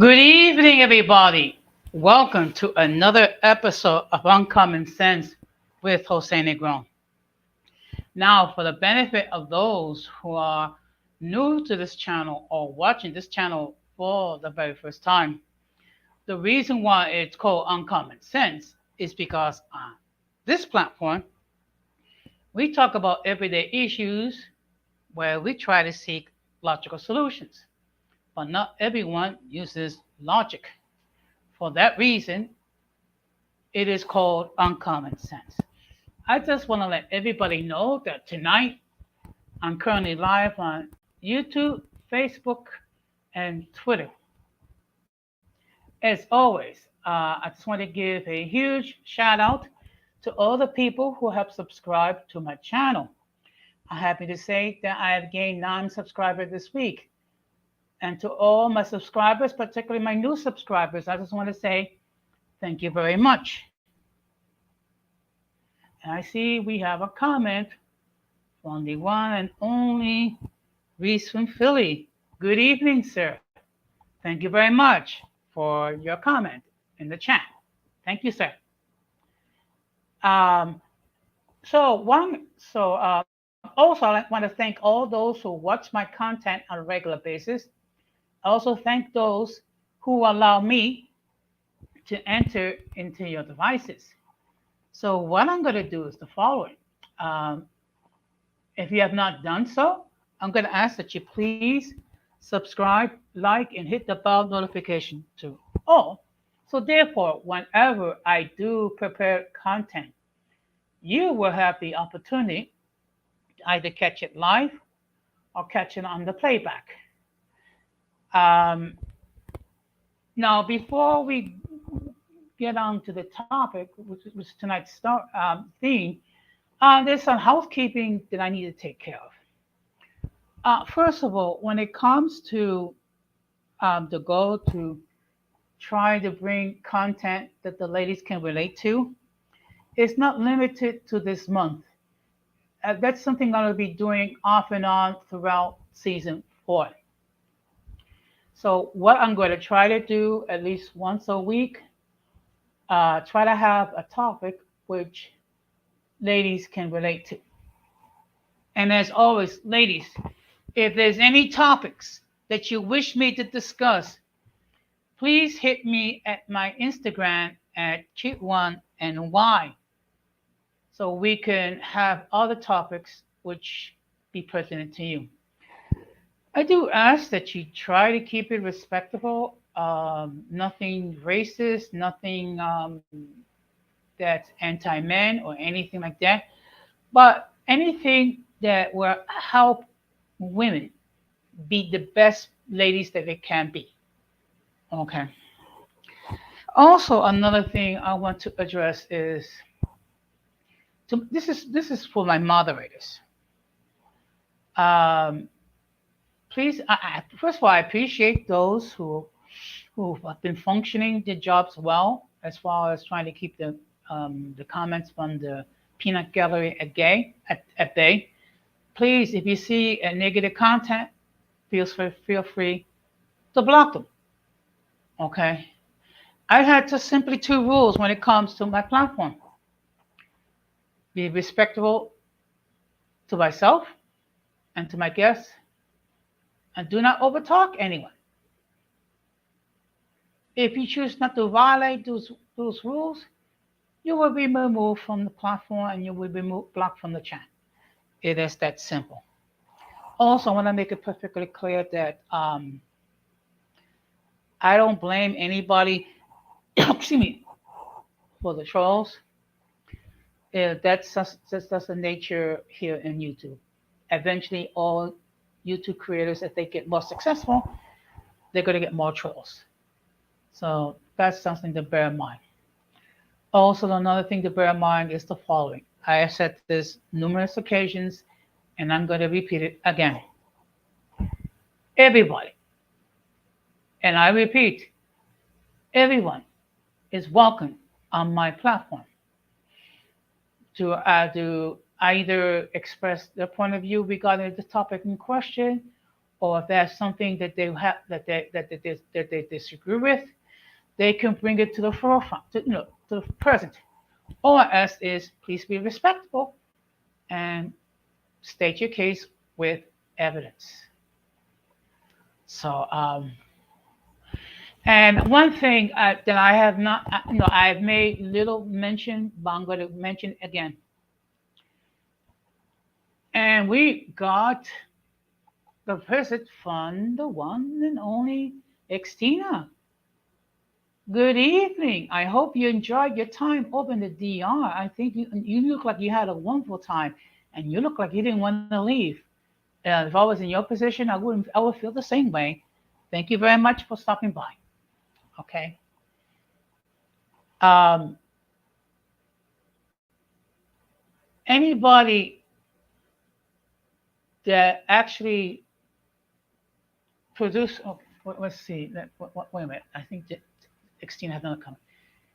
Good evening, everybody. Welcome to another episode of Uncommon Sense with Jose Negron. Now, for the benefit of those who are new to this channel or watching this channel for the very first time, the reason why it's called Uncommon Sense is because on this platform, we talk about everyday issues where we try to seek logical solutions. But not everyone uses logic. For that reason, it is called Uncommon Sense. I just want to let everybody know that tonight I'm currently live on YouTube, Facebook, and Twitter. As always, I just want to give a huge shout out to all the people who have subscribed to my channel. I'm happy to say that I have gained 9 subscribers this week. And to all my subscribers, particularly my new subscribers, I just want to say thank you very much. And I see we have a comment from the one and only Reese from Philly. Good evening, sir. Thank you very much for your comment in the chat. Thank you, sir. Also, I want to thank all those who watch my content on a regular basis. I also thank those who allow me to enter into your devices. So what I'm going to do is the following. If you have not done so, I'm going to ask that you please subscribe, like, and hit the bell notification to all. So therefore, whenever I do prepare content, you will have the opportunity to either catch it live or catch it on the playback. Now, before we get on to the topic, which was tonight's theme, there's some housekeeping that I need to take care of. First of all, when it comes to the goal to try to bring content that the ladies can relate to, it's not limited to this month. That's something I'm going to be doing off and on throughout season 4. So what I'm going to try to do at least once a week, try to have a topic which ladies can relate to. And as always, ladies, if there's any topics that you wish me to discuss, please hit me at my Instagram at Kit1NY so we can have other topics which be pertinent to you. I do ask that you try to keep it respectable, nothing racist, nothing that's anti men or anything like that, but anything that will help women be the best ladies that they can be. Okay. Also, another thing I want to address is this is for my moderators. Um, Please, first of all, I appreciate those who have been functioning their jobs well, as far as trying to keep the comments from the peanut gallery at bay. Please, if you see a negative content, feel free to block them. Okay. I had just simply two rules when it comes to my platform: be respectful to myself and to my guests, and do not overtalk anyone. If you choose not to violate those rules, you will be removed from the platform and you will be blocked from the chat. It is that simple. Also, I want to make it perfectly clear that I don't blame anybody, excuse me, for the trolls. That's the nature here in YouTube. Eventually, all YouTube creators, if they get more successful, they're going to get more trolls. So that's something to bear in mind. Also, another thing to bear in mind is the following. I have said this numerous occasions, and I'm going to repeat it again. Everybody, and I repeat, everyone is welcome on my platform to either express their point of view regarding the topic in question, or if there's something that they have that they disagree with, they can bring it to the forefront, to the present. All I ask is please be respectful and state your case with evidence. So, and one thing that I have not, I have made little mention, but I'm going to mention again. And we got the visit from the one and only Xtina. Good evening. I hope you enjoyed your time over in the DR. I think you look like you had a wonderful time, and you look like you didn't want to leave. If I was in your position, I would feel the same way. Thank you very much for stopping by. Okay. Um, Anybody that actually produce. Oh, let's see. Wait a minute. I think that 16 has another comment.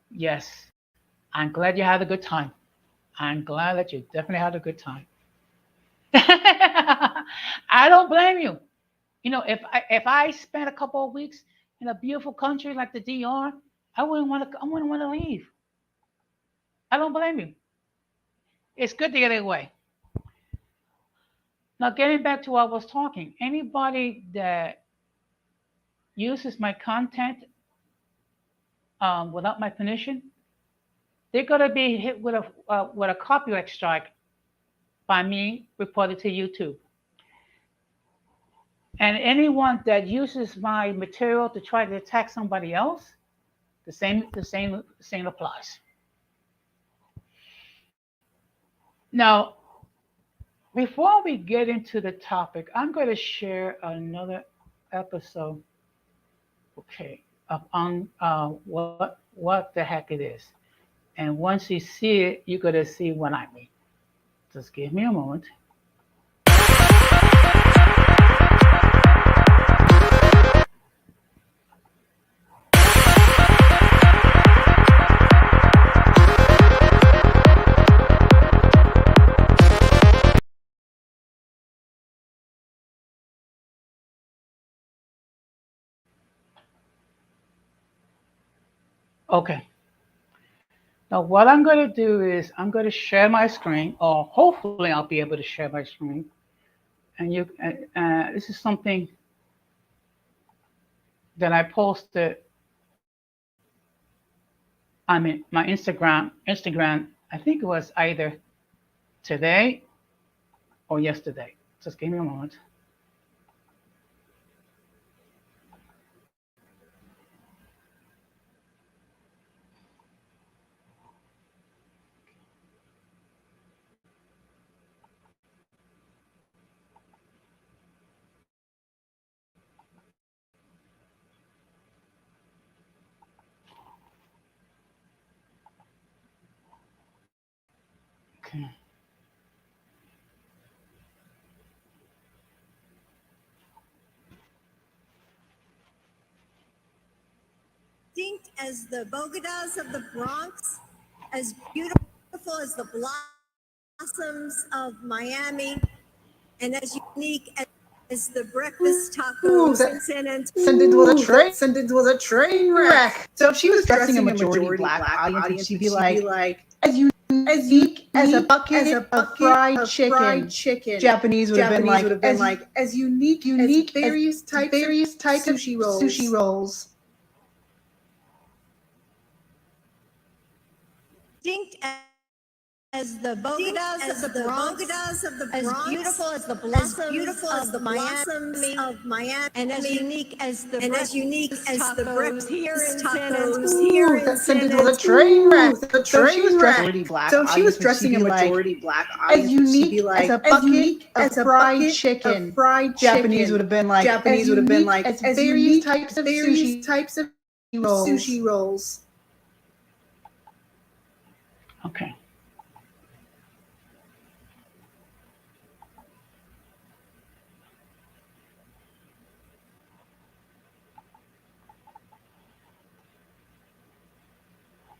Yes, I'm glad you had a good time. I'm glad that you definitely had a good time. I don't blame you. If I spent a couple of weeks in a beautiful country like the DR, I wouldn't want to leave. I don't blame you. It's good to get away. Now, getting back to what I was talking, anybody that uses my content without my permission, they're going to be hit with a copyright strike by me reported to YouTube. And anyone that uses my material to try to attack somebody else, the same applies. Now, before we get into the topic, I'm going to share another episode, okay, on what the heck it is. And once you see it, you're going to see what I mean. Just give me a moment. Okay. Now, what I'm going to do is I'm going to share my screen, or hopefully I'll be able to share my screen. And this is something that I posted. I mean, my Instagram. I think it was either today or yesterday. Just give me a moment. Okay. Distinct as the Bogotas of the Bronx, as beautiful as the blossoms of Miami, and as unique as the breakfast tacos in San Antonio. That sentence was a train wreck. So if she was dressing a majority black audience, would she be like, as unique as a bucket of fried chicken? Japanese would have been like, as unique as various types of sushi rolls. Distinct as the Bogotas of the Bronx, as beautiful as the blossoms of Miami, and as unique as the breakfast tacos here in That San sentence was a train wreck. So if she was dressing a majority black audience, as unique as a bucket of fried chicken. Japanese would have been like, as various types of sushi rolls. Okay.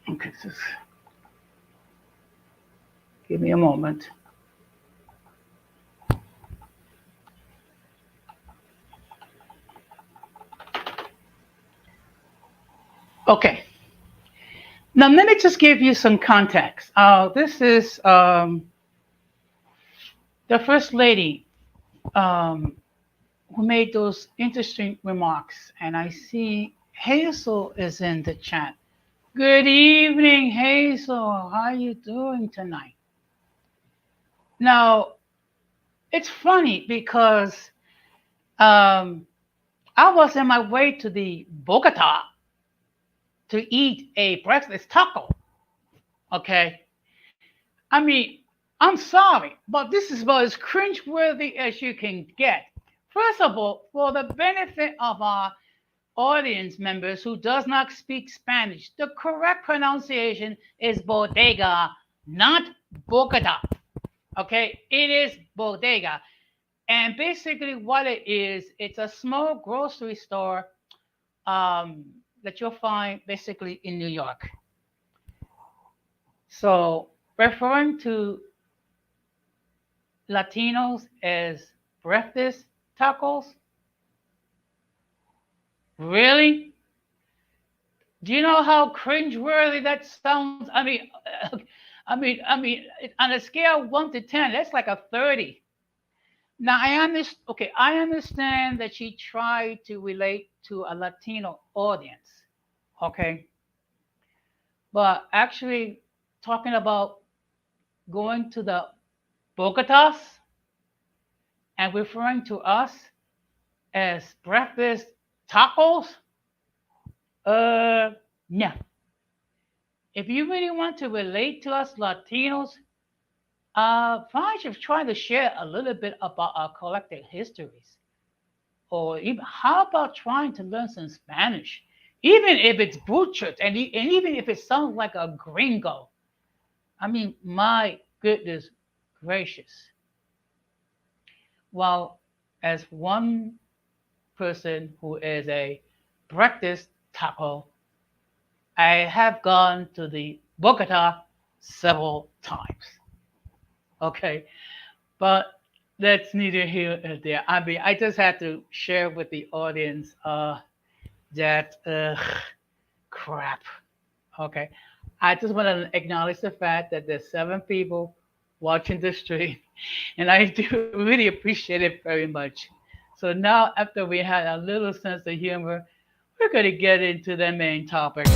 Okay, just give me a moment. Okay. Now, let me just give you some context. This is the First Lady who made those interesting remarks. And I see Hazel is in the chat. Good evening, Hazel. How are you doing tonight? Now, it's funny because I was on my way to the Bogota to eat a breakfast taco. Okay. I mean, I'm sorry, but this is about as cringeworthy as you can get. First of all, for the benefit of our audience members who does not speak Spanish, the correct pronunciation is bodega, not Bogota. Okay, it is bodega. And basically what it is, it's a small grocery store that you'll find basically in New York. So referring to Latinos as breakfast tacos? Really? Do you know how cringeworthy that sounds? On a scale of 1 to 10, that's like a 30. Now I understand that she tried to relate to a Latino audience. Okay. But actually talking about going to the Bogotas and referring to us as breakfast tacos? No. If you really want to relate to us Latinos, why don't you try to share a little bit about our collective histories? Or even how about trying to learn some Spanish? Even if it's butchered and even if it sounds like a gringo. I mean, my goodness gracious. Well, as one person who is a breakfast taco, I have gone to the Bogota several times. Okay, but that's neither here nor there. I mean, I just had to share with the audience that crap. Okay, I just want to acknowledge the fact that there's 7 people watching the stream, and I do really appreciate it very much. So now, after we had a little sense of humor, we're going to get into the main topic.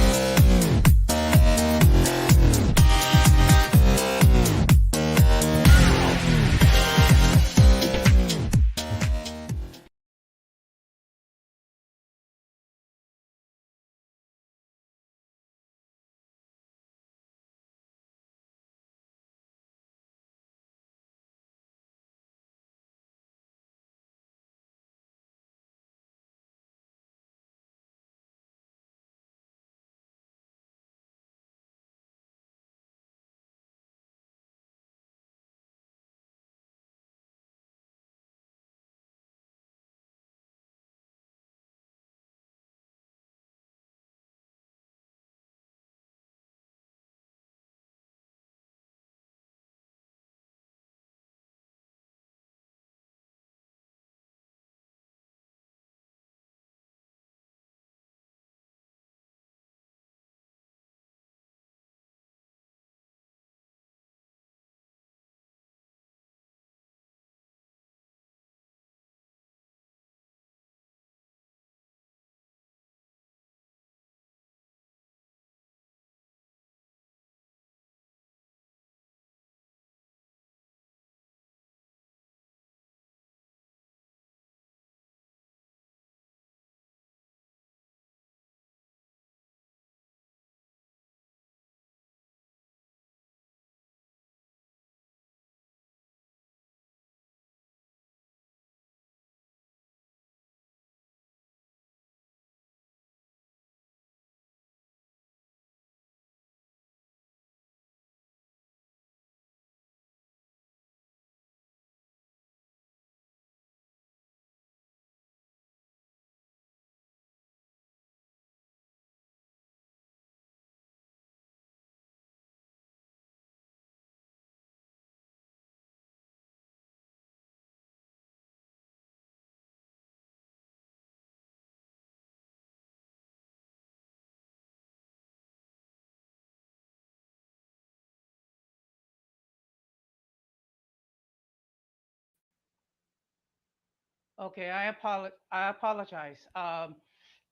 Okay, I apologize.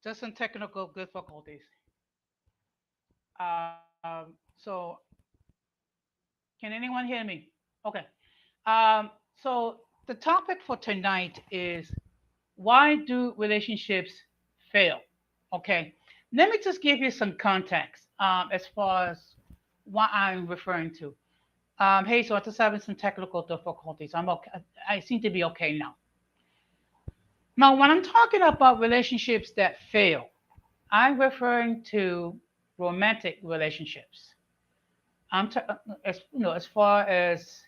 Just some technical difficulties. So, can anyone hear me? Okay. So the topic for tonight is why do relationships fail? Okay. Let me just give you some context as far as what I'm referring to. Hey, so I'm just having some technical difficulties. I'm okay. I seem to be okay now. Now, when I'm talking about relationships that fail, I'm referring to romantic relationships. As as far as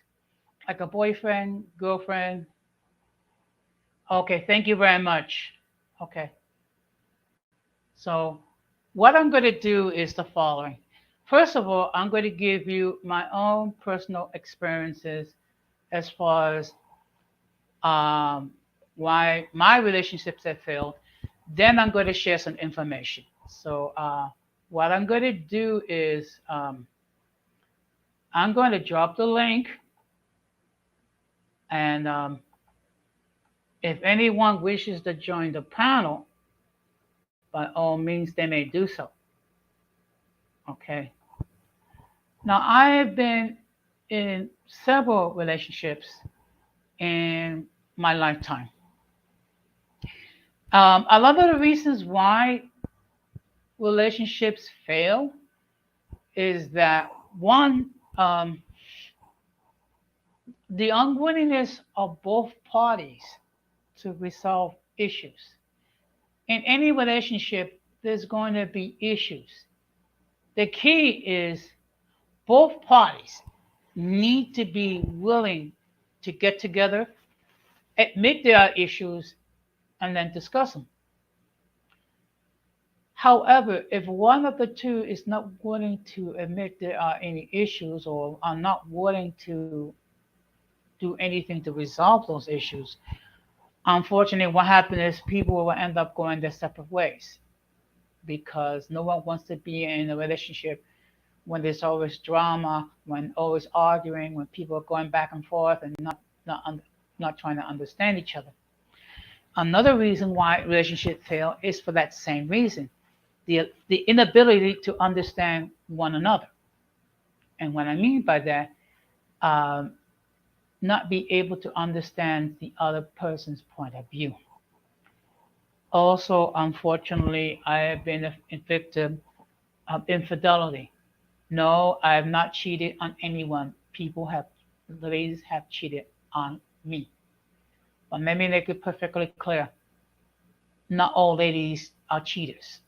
like a boyfriend, girlfriend. Okay, thank you very much. Okay, so what I'm going to do is the following. First of all, I'm going to give you my own personal experiences as far as um, why my relationships have failed. Then I'm going to share some information. So what I'm going to do is I'm going to drop the link, and if anyone wishes to join the panel, by all means, they may do so. Okay. Now, I have been in several relationships in my lifetime. A lot of the reasons why relationships fail is that one, the unwillingness of both parties to resolve issues. In any relationship, there's going to be issues. The key is both parties need to be willing to get together, admit there are issues, and then discuss them. However, if one of the two is not willing to admit there are any issues or are not willing to do anything to resolve those issues, unfortunately, what happens is people will end up going their separate ways because no one wants to be in a relationship when there's always drama, when always arguing, when people are going back and forth and not trying to understand each other. Another reason why relationships fail is for that same reason, the inability to understand one another. And what I mean by that, um, not be able to understand the other person's point of view. Also, unfortunately, I have been a victim of infidelity. No, I have not cheated on anyone. The ladies have cheated on me. But let me make it perfectly clear. Not all ladies are cheaters.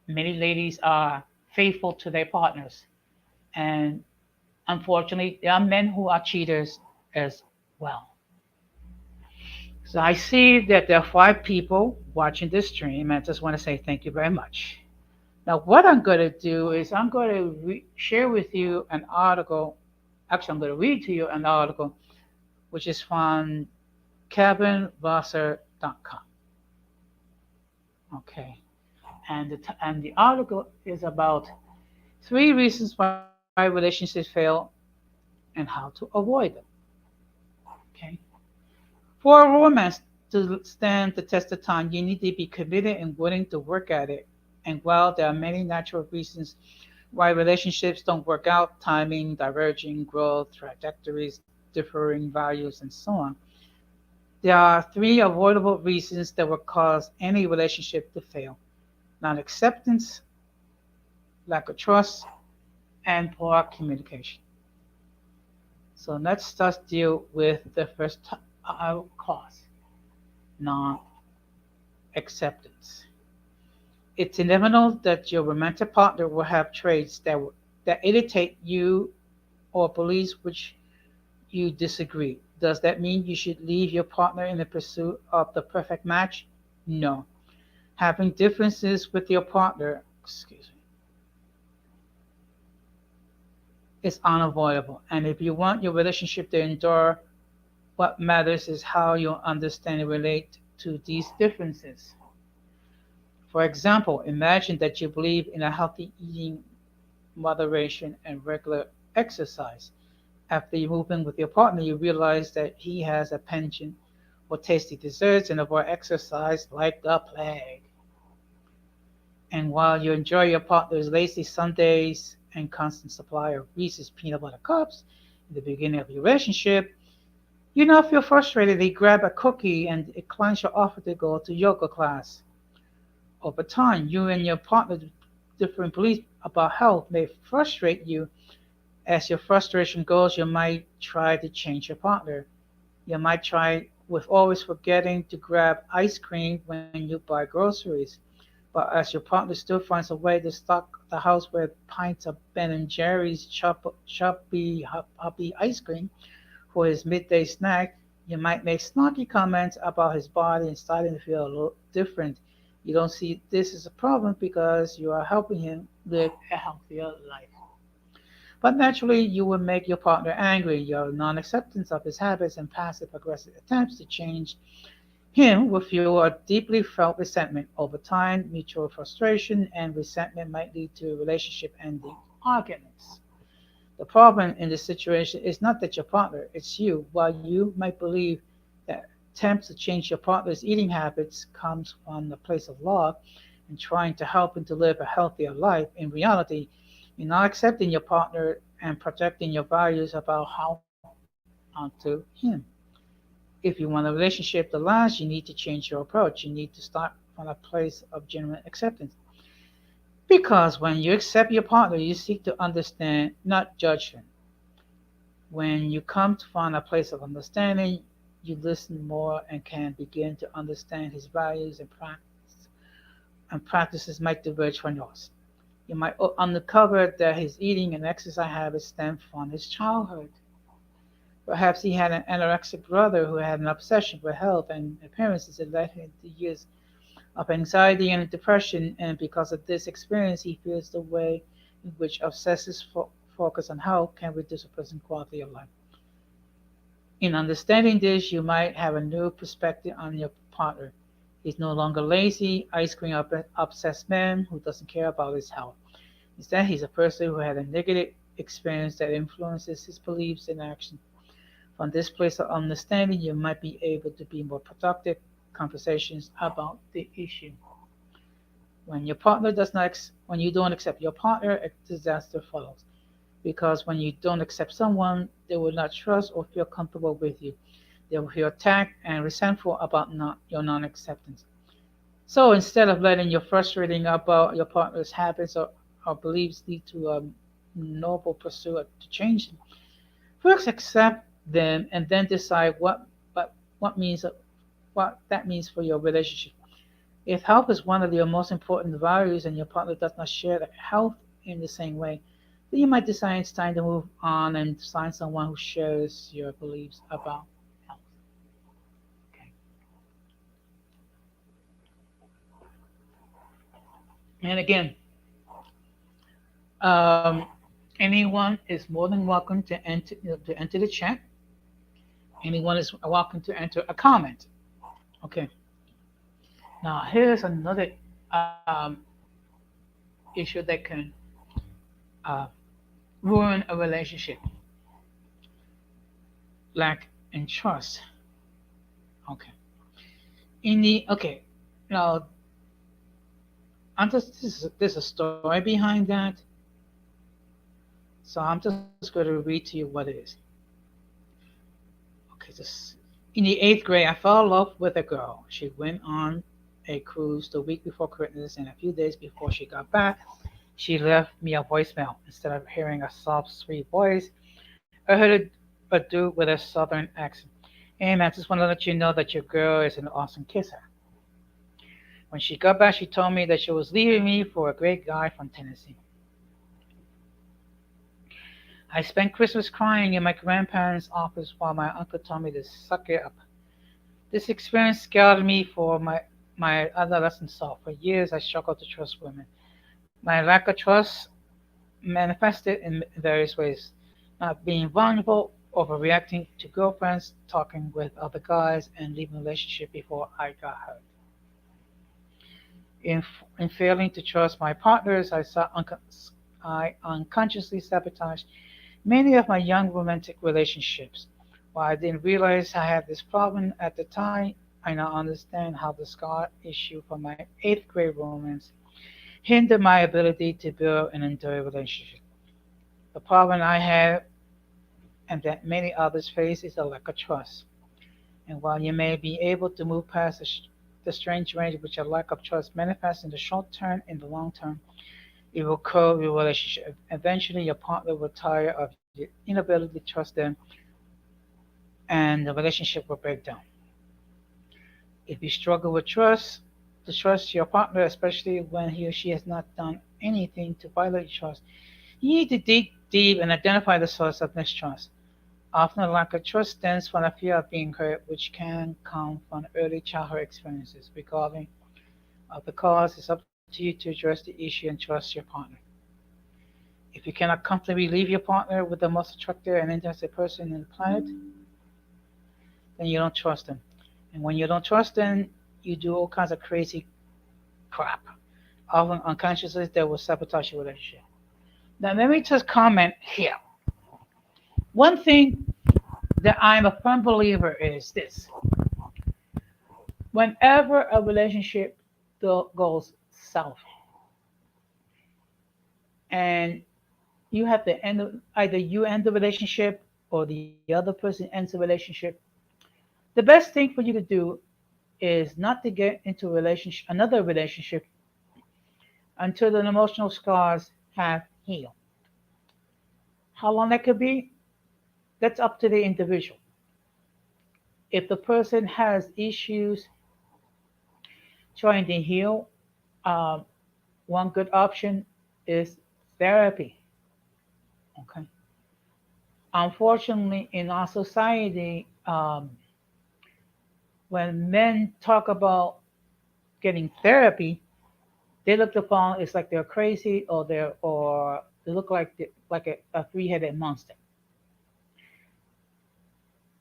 Many ladies are faithful to their partners. And unfortunately, there are men who are cheaters as well. So I see that there are 5 people watching this stream. And I just want to say thank you very much. Now, what I'm going to do is I'm going to share with you an article. Actually, I'm going to read to you an article which is from kevinrosser.com. Okay. And the article is about 3 reasons why relationships fail and how to avoid them. Okay. For a romance to stand the test of time, you need to be committed and willing to work at it. And while there are many natural reasons why relationships don't work out, timing, diverging growth, trajectories, differing values, and so on, there are 3 avoidable reasons that will cause any relationship to fail: non acceptance, lack of trust, and poor communication. So let's just deal with the first cause: non acceptance. It's inevitable that your romantic partner will have traits that irritate you or beliefs which you disagree. Does that mean you should leave your partner in the pursuit of the perfect match? No. Having differences with your partner, is unavoidable. And if you want your relationship to endure, what matters is how you understand and relate to these differences. For example, imagine that you believe in a healthy eating, moderation, and regular exercise. After you move in with your partner, you realize that he has a penchant for tasty desserts and avoid exercise like the plague. And while you enjoy your partner's lazy Sundays and constant supply of Reese's peanut butter cups in the beginning of your relationship, you now feel frustrated. They grab a cookie and declines your offer to go to yoga class. Over time, you and your partner's different beliefs about health may frustrate you. As your frustration grows, you might try to change your partner. You might try with always forgetting to grab ice cream when you buy groceries. But as your partner still finds a way to stock the house with pints of Ben and Jerry's choppy ice cream for his midday snack, you might make snarky comments about his body and starting to feel a little different. You don't see this as a problem because you are helping him live a healthier life. But naturally, you will make your partner angry. Your non acceptance of his habits and passive aggressive attempts to change him will fuel a deeply felt resentment. Over time, mutual frustration and resentment might lead to relationship ending arguments. The problem in this situation is not that your partner, it's you. While you might believe that attempts to change your partner's eating habits comes from a place of love and trying to help him to live a healthier life, in reality, you're not accepting your partner and projecting your values about how onto him. If you want a relationship to last, you need to change your approach. You need to start from a place of genuine acceptance. Because when you accept your partner, you seek to understand, not judge him. When you come to find a place of understanding, you listen more and can begin to understand his values and practices might diverge from yours. You might uncover that his eating and exercise habits stem from his childhood. Perhaps he had an anorexic brother who had an obsession with health and appearances that led him to years of anxiety and depression, and because of this experience, he feels the way in which obsessive focus on health can reduce a person's quality of life. In understanding this, you might have a new perspective on your partner. He's no longer lazy, ice cream obsessed man who doesn't care about his health. Instead, he's a person who had a negative experience that influences his beliefs and actions. From this place of understanding, you might be able to be more productive conversations about the issue. When you don't accept your partner, a disaster follows. Because when you don't accept someone, they will not trust or feel comfortable with you. They will feel attacked and resentful about your non-acceptance. So instead of letting your frustrating about your partner's habits or beliefs lead to a noble pursuit to change them, first accept them and then decide what that means for your relationship. If health is one of your most important values and your partner does not share the health in the same way, then you might decide it's time to move on and find someone who shares your beliefs about health. Okay. And again, um, anyone is more than welcome to enter the chat. Anyone is welcome to enter a comment. Okay. Now here's another issue that can uh, ruin a relationship: lack in trust. Okay. Now there's a story behind that, so I'm just going to read to you what it is. Okay, in the eighth grade, I fell in love with a girl. She went on a cruise the week before Christmas, and a few days before she got back, she left me a voicemail. Instead of hearing a soft, sweet voice, I heard a dude with a southern accent. Hey man, just want to let you know that your girl is an awesome kisser. When she got back, she told me that she was leaving me for a great guy from Tennessee. I spent Christmas crying in my grandparents' office while my uncle told me to suck it up. This experience scarred me for my adolescent self. For years, I struggled to trust women. My lack of trust manifested in various ways: not being vulnerable, overreacting to girlfriends, talking with other guys, and leaving relationship before I got hurt. In failing to trust my partners, I unconsciously sabotaged many of my young romantic relationships. While I didn't realize I had this problem at the time, I now understand how the scar issue from my eighth grade romance hindered my ability to build and enjoy a relationship. The problem I have and that many others face is a lack of trust. And while you may be able to move past the strange range which a lack of trust manifests in the short term, in the long term, it will curb your relationship. Eventually, your partner will tire of your inability to trust them, and the relationship will break down. If you struggle with to trust your partner, especially when he or she has not done anything to violate trust, you need to dig deep and identify the source of mistrust. Often, a lack of trust stems from a fear of being hurt, which can come from early childhood experiences. Regarding of the cause, it's up to you to address the issue and trust your partner. If you cannot comfortably leave your partner with the most attractive and interested person on the planet, then you don't trust them. And when you don't trust them, you do all kinds of crazy crap, often unconsciously, that will sabotage your relationship. Now, let me just comment here. One thing that I'm a firm believer is this: whenever a relationship goes south and you have to either you end the relationship or the other person ends the relationship, the best thing for you to do is not to get into another relationship until the emotional scars have healed. How long that could be, that's up to the individual. If the person has issues trying to heal, um, one good option is therapy. Okay. Unfortunately, in our society, when men talk about getting therapy, they look upon it's like they're crazy, or they look like a three-headed monster.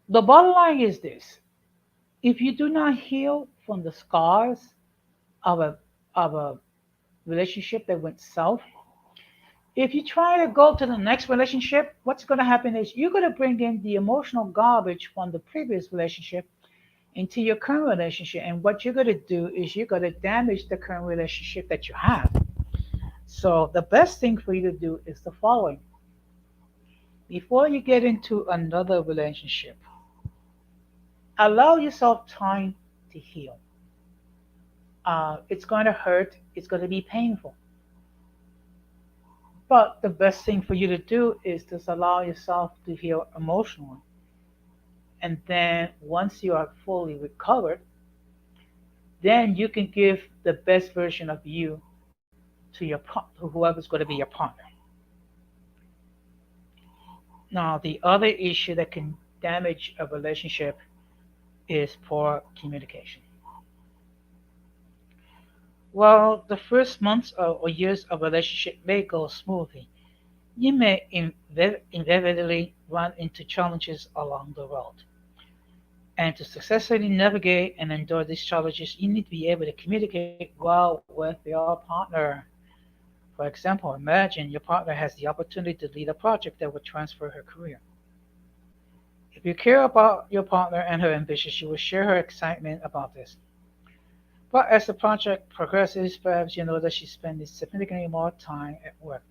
The bottom line is this: if you do not heal from the scars of a relationship that went south, If you try to go to the next relationship, what's going to happen is you're going to bring in the emotional garbage from the previous relationship into your current relationship. And what you're going to do is you're going to damage the current relationship that you have. So the best thing for you to do is the following. Before you get into another relationship, allow yourself time to heal. It's going to hurt, it's going to be painful. But the best thing for you to do is just allow yourself to heal emotionally. And then once you are fully recovered, then you can give the best version of you to whoever's going to be your partner. Now, the other issue that can damage a relationship is poor communication. While the first months or years of a relationship may go smoothly, you may inevitably run into challenges along the road. And to successfully navigate and endure these challenges, you need to be able to communicate well with your partner. For example, imagine your partner has the opportunity to lead a project that would transfer her career. If you care about your partner and her ambitions, you will share her excitement about this. But as the project progresses, perhaps you know that she's spending significantly more time at work.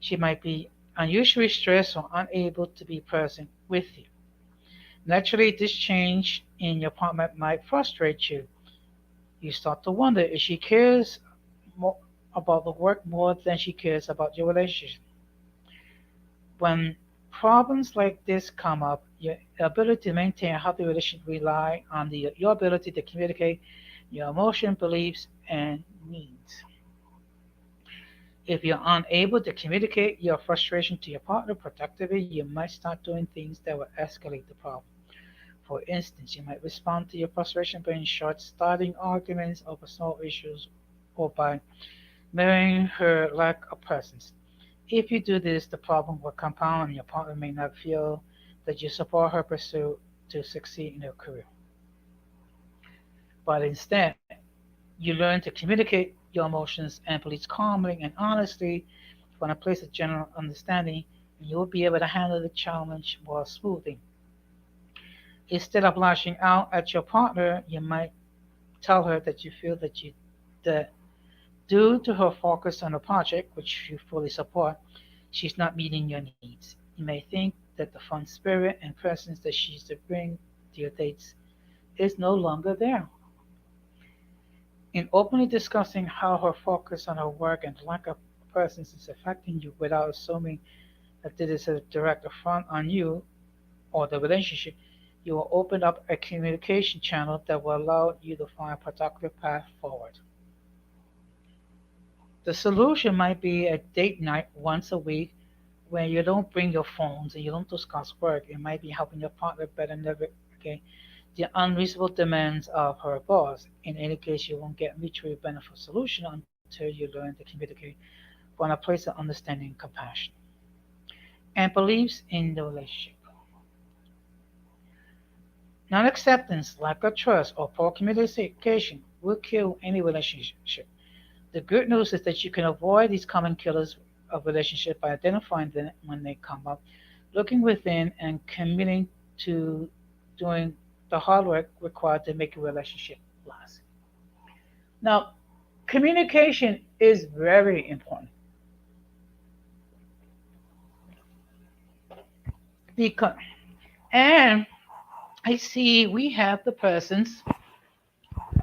She might be unusually stressed or unable to be present with you. Naturally, this change in your partner might frustrate you. You start to wonder if she cares more about the work more than she cares about your relationship. When problems like this come up, your ability to maintain a healthy relationship rely on your ability to communicate your emotion, beliefs, and needs. If you're unable to communicate your frustration to your partner productively, you might start doing things that will escalate the problem. For instance, you might respond to your frustration by in short, starting arguments over small issues or by mirroring her lack of presence. If you do this, the problem will compound and your partner may not feel that you support her pursuit to succeed in her career. But instead, you learn to communicate your emotions and beliefs calmly and honestly from a place of general understanding, and you will be able to handle the challenge more smoothly. Instead of lashing out at your partner, you might tell her that you feel that due to her focus on the project, which you fully support, she's not meeting your needs. You may think that the fun spirit and presence that she used to bring to your dates is no longer there. In openly discussing how her focus on her work and lack of presence is affecting you without assuming that it is a direct affront on you or the relationship, you will open up a communication channel that will allow you to find a productive path forward. The solution might be a date night once a week where you don't bring your phones and you don't discuss work. It might be helping your partner better navigate the unreasonable demands of her boss. In any case, you won't get mutually beneficial solution until you learn to communicate from a place of understanding and compassion and beliefs in the relationship. Non-acceptance, lack of trust, or poor communication will kill any relationship. The good news is that you can avoid these common killers of relationships by identifying them when they come up, looking within, and committing to doing the hard work required to make a relationship last. Now, communication is very important because, and I see we have the presence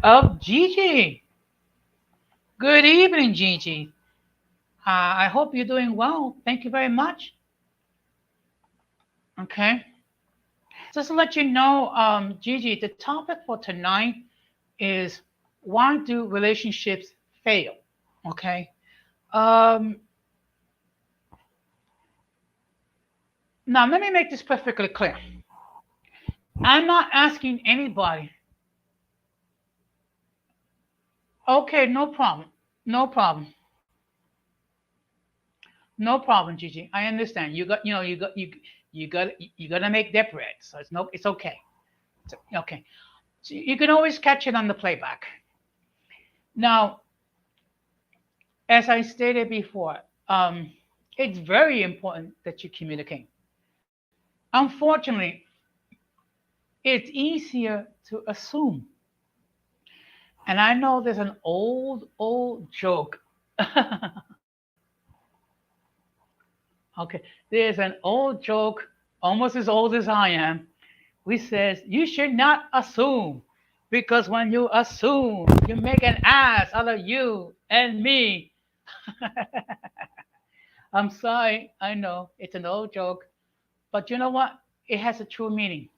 of Gigi. Good evening, Gigi. I hope you're doing well. Thank you very much. Okay. Just to let you know, Gigi, the topic for tonight is why do relationships fail? Okay. Um, Now, let me make this perfectly clear. I'm not asking anybody. Okay, no problem. No problem. No problem, Gigi. I understand. You got to make their bread. So it's okay. Okay. So you can always catch it on the playback. Now, as I stated before, it's very important that you communicate. Unfortunately, it's easier to assume. And I know there's an old joke. Okay, there's an old joke, almost as old as I am, which says you should not assume because when you assume, you make an ass out of you and me. I'm sorry, I know it's an old joke, but you know what? It has a true meaning.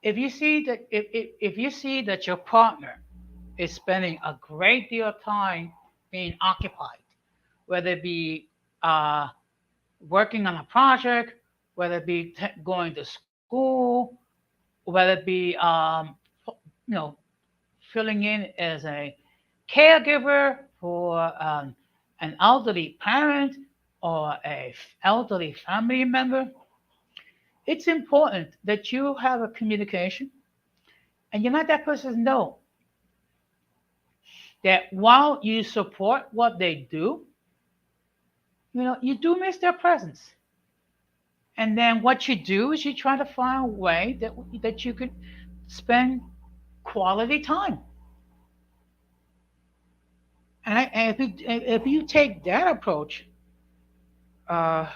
If you see that your partner is spending a great deal of time being occupied, whether it be uh, working on a project, whether it be going to school, whether it be you know filling in as a caregiver for an elderly parent or a elderly family member, it's important that you have a communication and you let that person know that while you support what they do, you do miss their presence. And then what you do is you try to find a way that you could spend quality time. And if you take that approach, uh,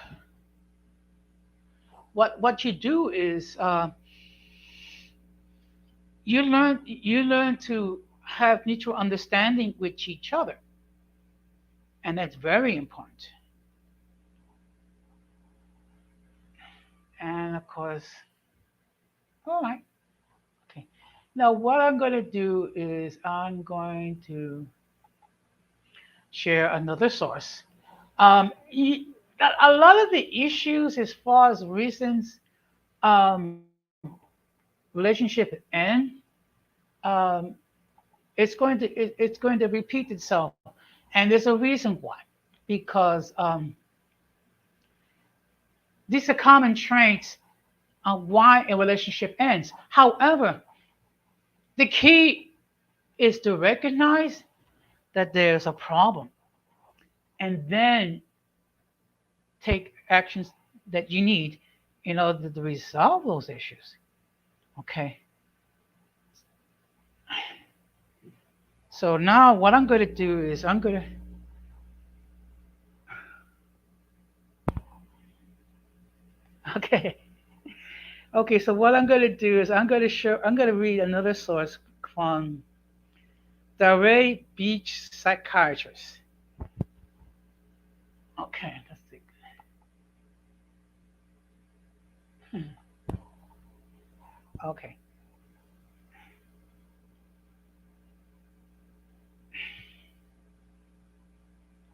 what you do is you learn to have mutual understanding with each other, and that's very important. And of course, all right, okay. Now what I'm going to do is I'm going to share another source. A lot of the issues as far as reasons um, relationship end, um, it's going to repeat itself, and there's a reason why. Because these are common traits on why a relationship ends. However, the key is to recognize that there's a problem, and then take actions that you need in order to resolve those issues. Okay. So now what I'm going to do is I'm going to okay. Okay, so what I'm going to do is I'm going to read another source from the Beach psychiatrist. Okay, let's see. Okay.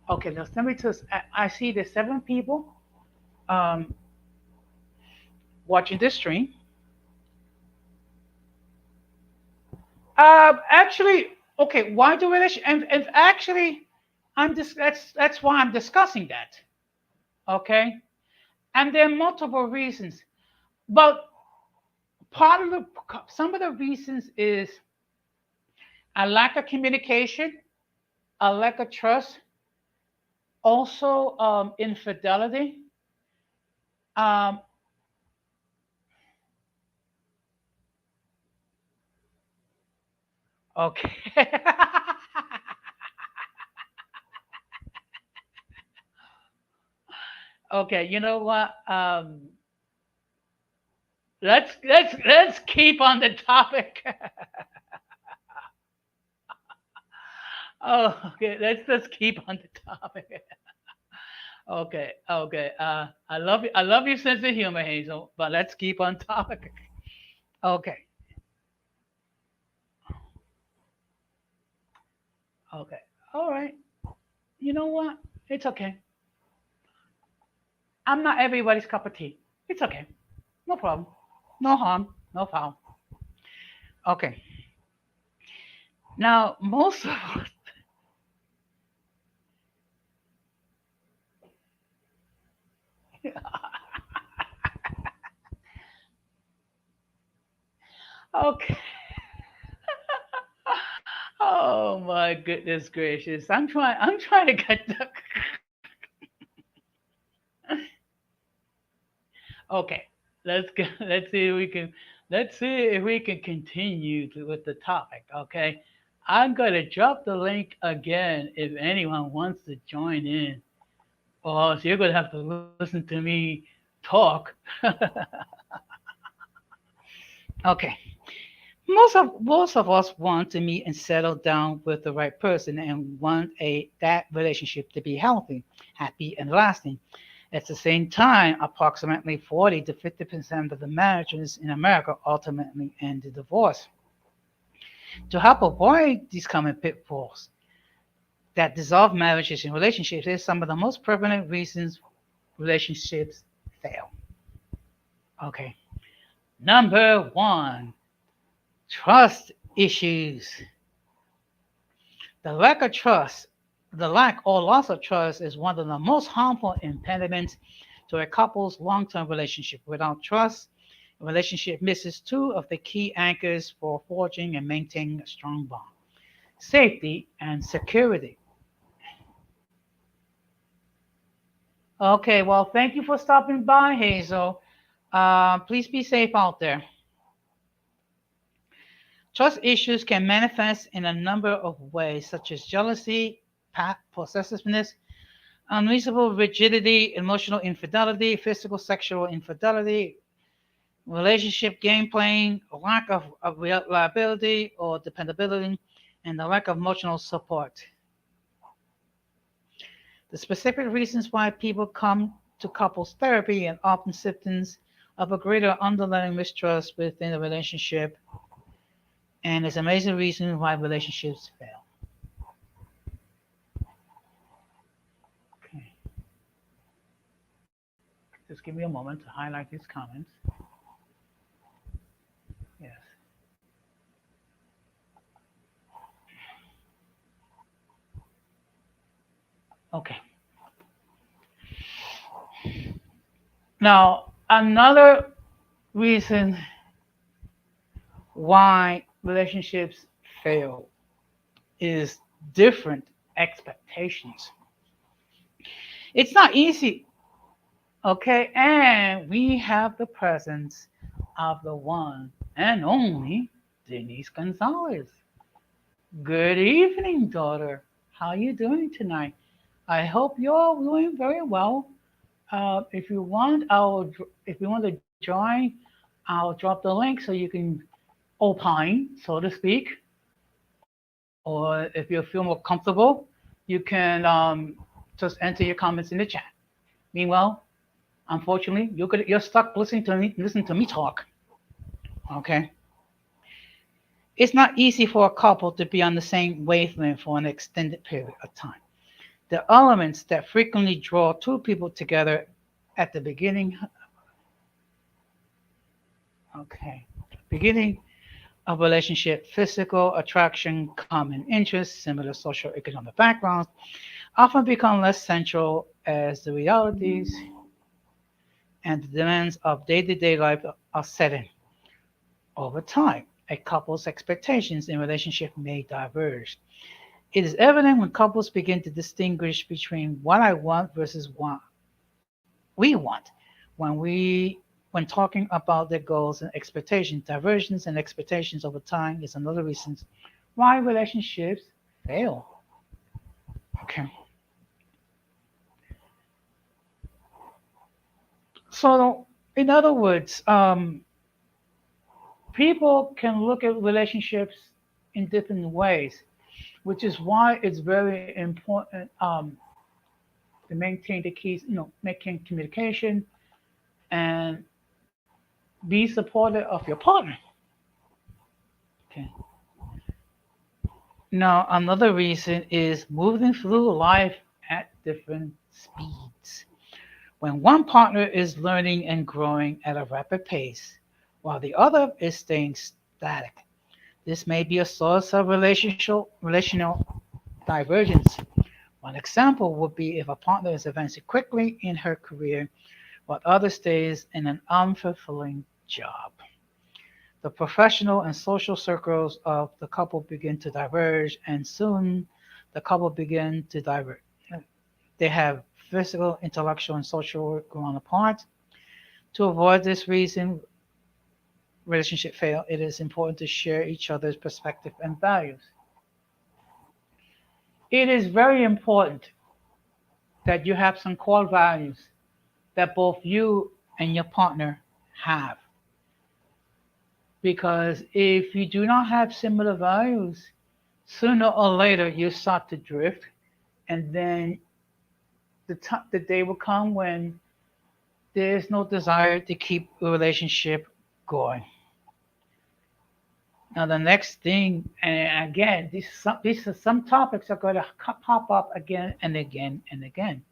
Okay, now let me just I see there's 7 people um, watching this stream. Actually, okay, why do relation? And actually, that's why I'm discussing that. Okay, and there are multiple reasons, but part of the some of the reasons is a lack of communication, a lack of trust, also infidelity. Um, okay. Okay, you know what? Let's keep on the topic. Oh, okay. Let's just keep on the topic. Okay, okay. I love your sense of humor, Hazel. But let's keep on topic. Okay, okay. All right. You know what? It's okay. I'm not everybody's cup of tea. It's okay. No problem. No harm. No foul. Okay. Now, most of us. Okay. Oh my goodness gracious! I'm trying. I'm trying to get the. Okay, let's go. Let's see if we can continue with the topic. Okay, I'm gonna drop the link again if anyone wants to join in, or else you're gonna have to listen to me talk. Okay, most of us want to meet and settle down with the right person and want a that relationship to be healthy, happy, and lasting. At the same time, approximately 40 to 50% of the marriages in America ultimately end in divorce. To help avoid these common pitfalls that dissolve marriages and relationships, is some of the most prevalent reasons relationships fail. Okay. Number one, trust issues. The lack of trust, the lack or loss of trust is one of the most harmful impediments to a couple's long-term relationship. Without trust, a relationship misses two of the key anchors for forging and maintaining a strong bond: safety and security. Okay, well, thank you for stopping by, Hazel. Please be safe out there. Trust issues can manifest in a number of ways, such as jealousy, possessiveness, unreasonable rigidity, emotional infidelity, physical sexual infidelity, relationship game playing, lack of reliability or dependability, and the lack of emotional support. The specific reasons why people come to couples therapy and often symptoms of a greater underlying mistrust within a relationship, and it's amazing reason why relationships fail. Okay, just give me a moment to highlight these comments. Yes. Okay. Now, another reason why relationships fail is different expectations. It's not easy, okay? And we have the presence of the one and only Denise Gonzalez. Good evening, daughter. How are you doing tonight? I hope you're doing very well. If you want to join, I'll drop the link so you can opine, so to speak. Or if you feel more comfortable, you can just enter your comments in the chat. Meanwhile, unfortunately, you're stuck listening to me talk. Okay. It's not easy for a couple to be on the same wavelength for an extended period of time. The elements that frequently draw two people together at the beginning, okay, beginning of relationship: physical attraction, common interests, similar social economic backgrounds, often become less central as the realities and the demands of day-to-day life are set in. Over time, a couple's expectations in relationship may diverge. It is evident when couples begin to distinguish between what I want versus what we want. When talking about their goals and expectations, diversions and expectations over time is another reason why relationships fail. Okay. So, in other words, people can look at relationships in different ways, which is why it's very important to maintain the keys, making communication and be supportive of your partner. Okay. Now, another reason is moving through life at different speeds. When one partner is learning and growing at a rapid pace, while the other is staying static, this may be a source of relational divergence. One example would be if a partner is advancing quickly in her career while the other stays in an unfulfilling job. The professional and social circles of the couple begin to diverge, and soon the couple begin to diverge. They have physical, intellectual, and social work grown apart. To avoid this reason, relationship fail, it is important to share each other's perspective and values. It is very important that you have some core values that both you and your partner have. Because if you do not have similar values, sooner or later you start to drift, and then the day will come when there is no desire to keep a relationship going. Now, the next thing, and again, these are some topics are going to pop up again and again and again.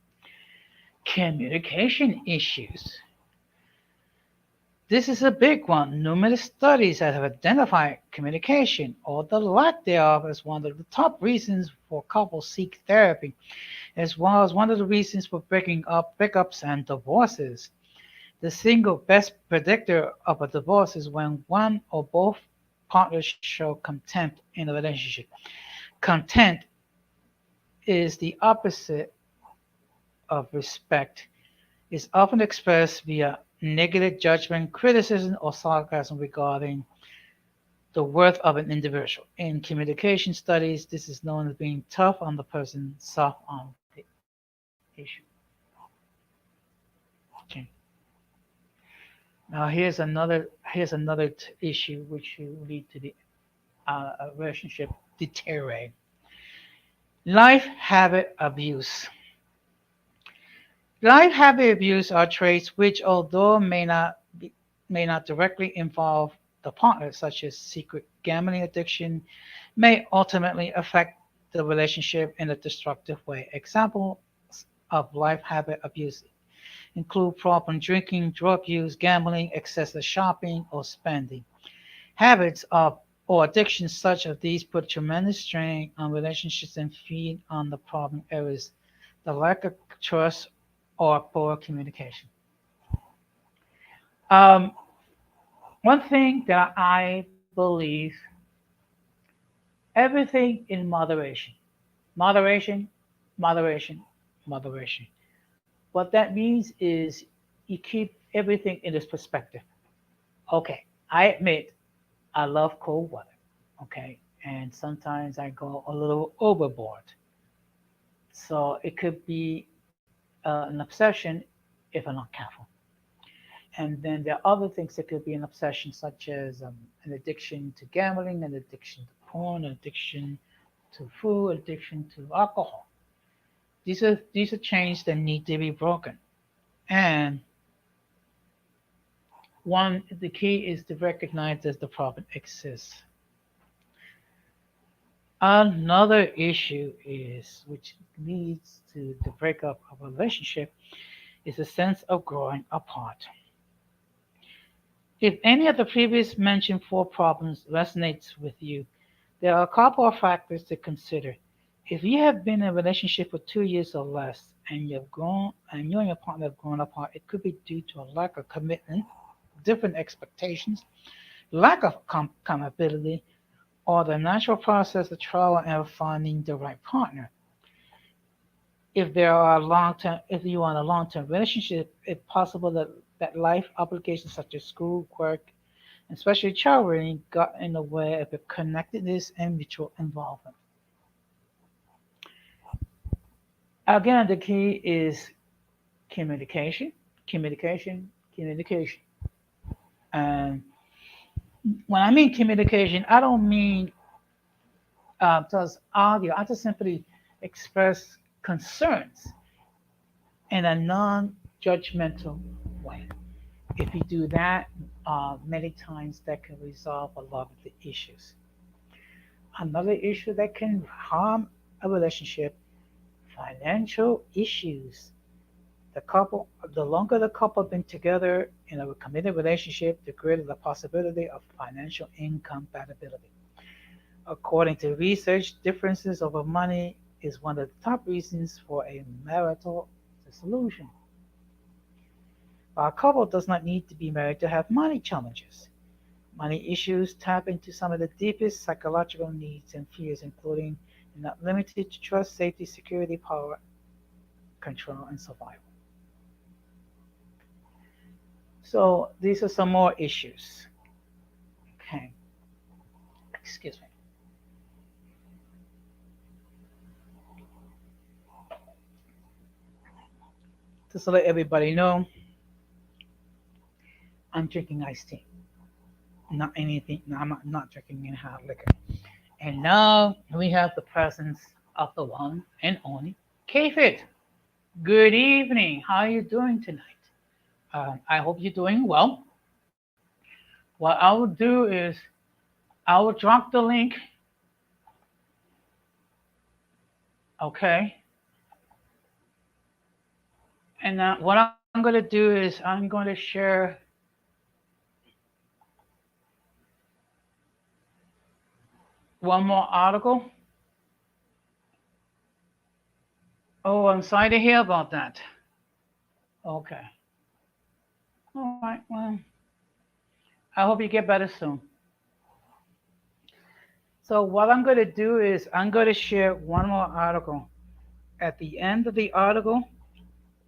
Communication issues. This is a big one. Numerous studies have identified communication or the lack thereof as one of the top reasons for couples seek therapy, as well as one of the reasons for breaking up, breakups, and divorces. The single best predictor of a divorce is when one or both partners show contempt in a relationship. Contempt is the opposite of respect. It's often expressed via negative judgment, criticism, or sarcasm regarding the worth of an individual. In communication studies, this is known as being tough on the person, soft on the issue. Okay. Now here's another issue which will lead to the relationship deteriorate. Life habit abuse. Life habit abuse are traits which, although may not directly involve the partner, such as secret gambling addiction, may ultimately affect the relationship in a destructive way. Examples of life habit abuse include problem drinking, drug use, gambling, excessive shopping, or spending. Habits of or addictions such as these put tremendous strain on relationships and feed on the problem areas, the lack of trust or poor communication. Um, One thing that I believe, everything in moderation. Moderation, moderation, moderation. What that means is you keep everything in its perspective. Okay, I admit I love cold weather. Okay, and sometimes I go a little overboard. So it could be an obsession if I'm not careful. And then there are other things that could be an obsession, such as an addiction to gambling, an addiction to porn, an addiction to food, addiction to alcohol. These are chains that need to be broken. And one, the key is to recognize that the problem exists. Another issue is, which leads to the breakup of a relationship, is a sense of growing apart. If any of the previous mentioned four problems resonates with you, there are a couple of factors to consider. If you have been in a relationship for 2 years or less and you and your partner have grown apart, it could be due to a lack of commitment, different expectations, lack of compatibility, or the natural process of trial and error finding the right partner. If you are in a long-term relationship, it's possible that life obligations such as school, work, and especially child rearing got in the way of the connectedness and mutual involvement. Again, the key is communication, communication, communication. And when I mean communication, I don't mean just argue. I just simply express concerns in a non-judgmental way. If you do that, many times that can resolve a lot of the issues. Another issue that can harm a relationship, financial issues. The longer the couple have been together in a committed relationship, the greater the possibility of financial incompatibility. According to research, differences over money is one of the top reasons for a marital dissolution. A couple does not need to be married to have money challenges. Money issues tap into some of the deepest psychological needs and fears, including and not limited to trust, safety, security, power, control, and survival. So these are some more issues. Okay, excuse me. Just to let everybody know, I'm drinking iced tea, not anything. No, I'm not drinking any hard liquor. And now we have the presence of the one and only Kfit. Good evening. How are you doing tonight? I hope you're doing well. What I will do is I will drop the link. Okay. And what I'm going to do is I'm going to share one more article. Oh, I'm sorry to hear about that. Okay. All right. Well, I hope you get better soon. So what I'm going to do is I'm going to share one more article. At the end of the article,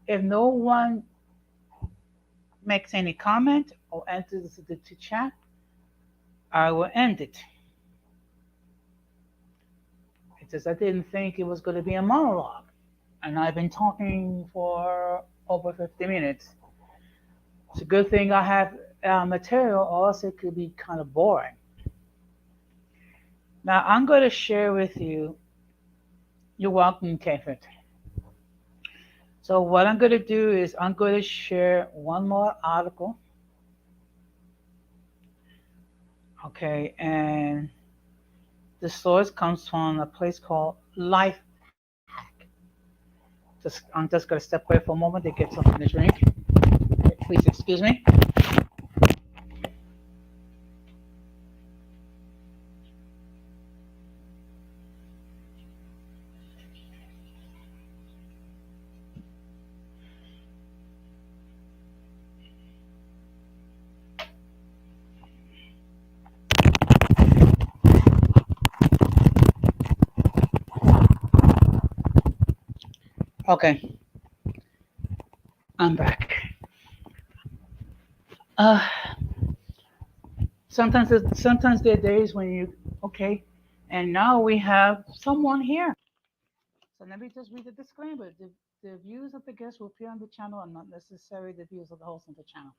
if no one makes any comment or enters the chat, I will end it. It's just I didn't think it was going to be a monologue, and I've been talking for over 50 minutes. It's a good thing I have material, or else it could be kind of boring. Now I'm going to share with you. You're welcome, Kfit. So what I'm going to do is I'm going to share one more article. Okay, and the source comes from a place called Life Hack. I'm just going to step away for a moment to get something to drink. Please excuse me. Okay, I'm back. Uh, sometimes there are days when you okay, and now we have someone here. So let me just read the disclaimer. The views of the guests who appear on the channel are not necessarily the views of the host of the channel.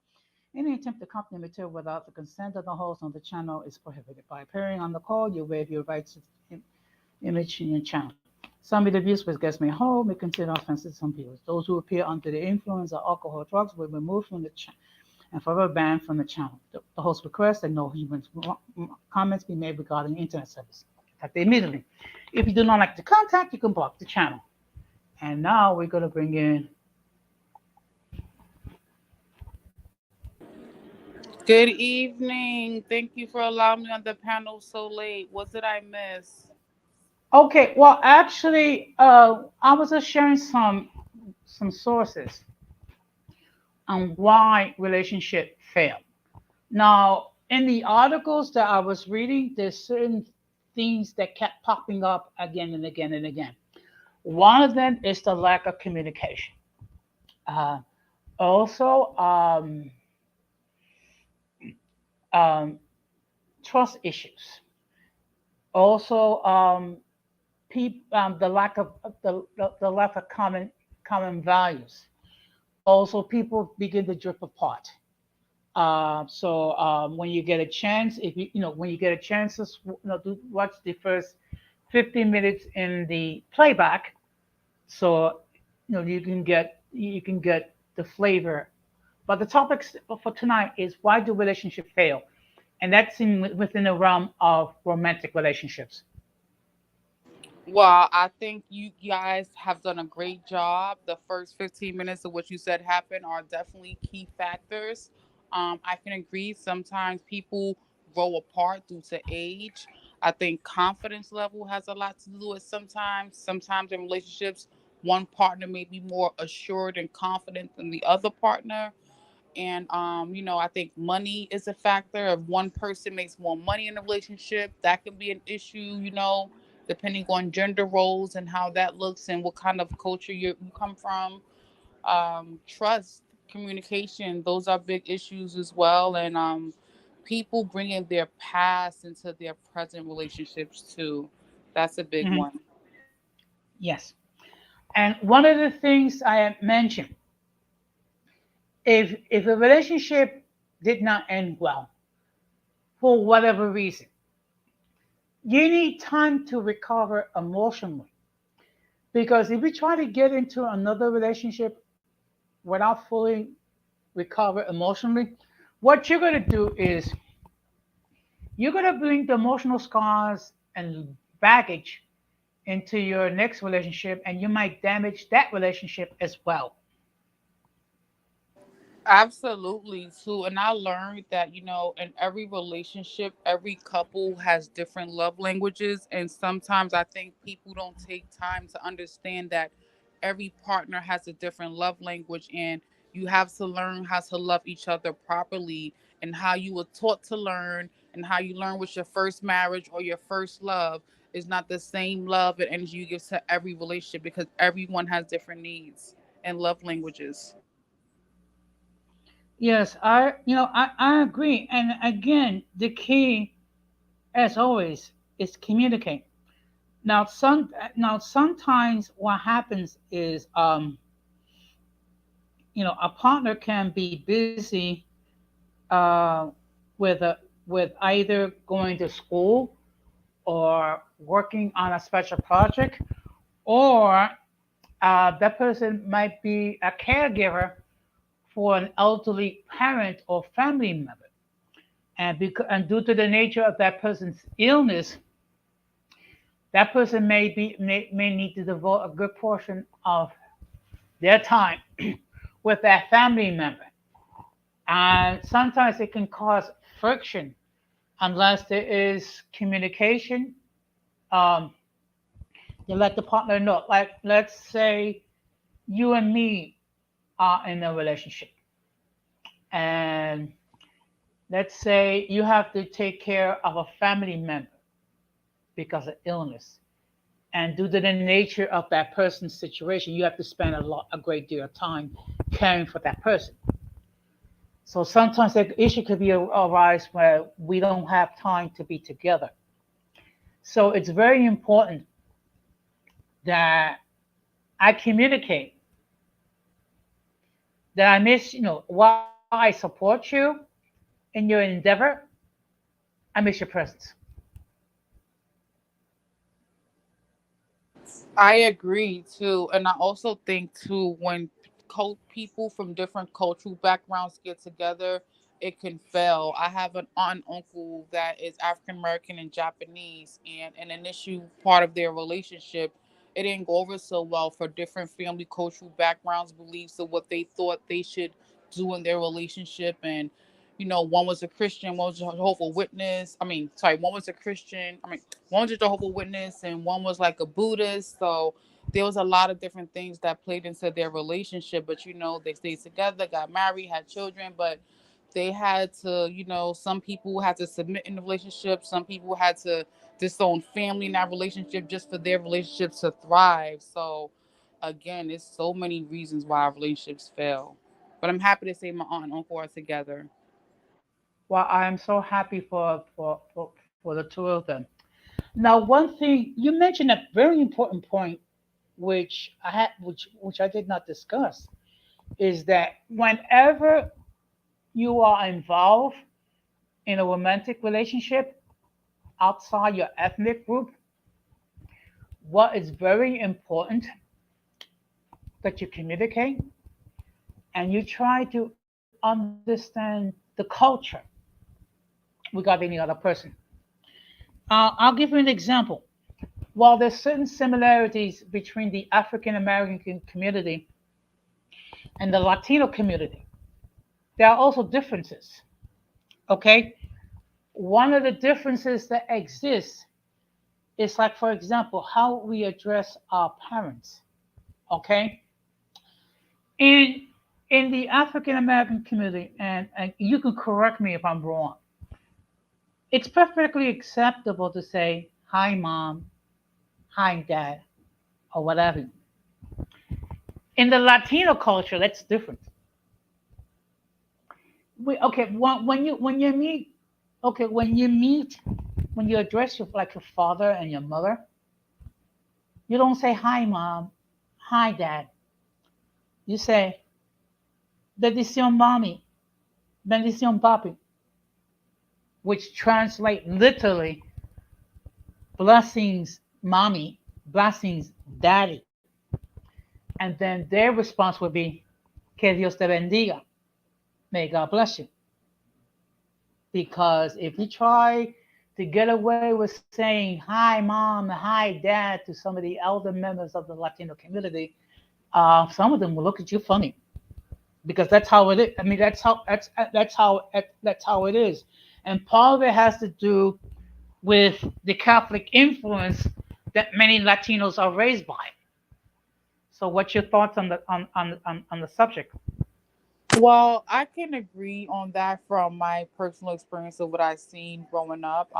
Any attempt to copy material without the consent of the host on the channel is prohibited. By appearing on the call, you waive your rights to image in your channel. Some of the views which guests may hold may consider offensive to some viewers. Those who appear under the influence of alcohol or drugs will be removed from the channel and forever banned from the channel. The host requests that no human comments be made regarding internet service. Effective immediately. If you do not like the contact, you can block the channel. And now we're going to bring in. Good evening. Thank you for allowing me on the panel so late. What did I miss? Okay, well, actually, I was just sharing some sources on why relationship fail. Now, in the articles that I was reading, there's certain things that kept popping up again and again and again. One of them is the lack of communication. Uh, also, um, trust issues. Also, the lack of the lack of common values. Also, people begin to drift apart. So when you get a chance, if when you get a chance to watch the first 15 minutes in the playback, so you can get the flavor. But the topic for tonight is why do relationships fail, and that's within the realm of romantic relationships. Well, I think you guys have done a great job. The first 15 minutes of what you said happened are definitely key factors. I can agree. Sometimes people grow apart due to age. I think confidence level has a lot to do with sometimes in relationships, one partner may be more assured and confident than the other partner. And I think money is a factor. If one person makes more money in a relationship, that can be an issue, depending on gender roles and how that looks and what kind of culture you come from. Trust. communication, those are big issues as well. And people bringing their past into their present relationships too. That's a big Mhm. one. Yes. And one of the things I had mentioned, if a relationship did not end well for whatever reason, you need time to recover emotionally. Because if you try to get into another relationship without fully recover emotionally, what you're going to do is you're going to bring the emotional scars and baggage into your next relationship, and you might damage that relationship as well. Absolutely too. And I learned that, in every relationship, every couple has different love languages. And sometimes I think people don't take time to understand that every partner has a different love language, and you have to learn how to love each other properly, and how you were taught to learn, and how you learn with your first marriage or your first love is not the same love and energy you give to every relationship, because everyone has different needs and love languages. Yes, I agree. And again, the key, as always, is communicate. Now sometimes what happens is a partner can be busy uh, with with either going to school or working on a special project, or that person might be a caregiver for an elderly parent or family member. And due to the nature of that person's illness, that person may need to devote a good portion of their time with that family member. And sometimes it can cause friction unless there is communication. Um, you let the partner know. Like, let's say you and me are in a relationship, and let's say you have to take care of a family member because of illness. And due to the nature of that person's situation, you have to spend a great deal of time caring for that person. So sometimes the issue could be arise where we don't have time to be together. So it's very important that I communicate that while I support you in your endeavor, I miss your presence. I agree too, and I also think too, when people from different cultural backgrounds get together, it can fail. I have an aunt and uncle that is African American and Japanese, and in an issue part of their relationship, it didn't go over so well for different family cultural backgrounds, beliefs of what they thought they should do in their relationship. And one was a Christian, one was a Jehovah's Witness. I mean, sorry, one was a Christian. I mean, one was a Jehovah's Witness, and one was like a Buddhist. So there was a lot of different things that played into their relationship. But they stayed together, got married, had children, but they had to, some people had to submit in the relationship. Some people had to disown family in that relationship just for their relationship to thrive. So again, it's so many reasons why our relationships fail. But I'm happy to say my aunt and uncle are together. Well, I am so happy for the two of them. Now, one thing you mentioned a very important point, which I did not discuss, is that whenever you are involved in a romantic relationship outside your ethnic group, what is very important that you communicate and you try to understand the culture regarding the other person. I'll give you an example. While there's certain similarities between the African American community and the Latino community, there are also differences. Okay, one of the differences that exists is, like, for example, how we address our parents. Okay, in in the African American community, and you can correct me if I'm wrong, it's perfectly acceptable to say hi mom, hi dad, or whatever. In the Latino culture, that's different. Okay, when you meet, okay, when you address your like your father and your mother, you don't say hi mom, hi dad. You say bendición mommy, bendición papi, which translate literally blessings mommy, blessings daddy, and then their response would be que Dios te bendiga, may God bless you. Because if you try to get away with saying hi mom, hi dad to some of the elder members of the Latino community, some of them will look at you funny because that's how it is. I mean, that's how it is, and part of it has to do with the Catholic influence that many Latinos are raised by. So, what's your thoughts on the subject? Well, I can agree on that from my personal experience of what I've seen growing up.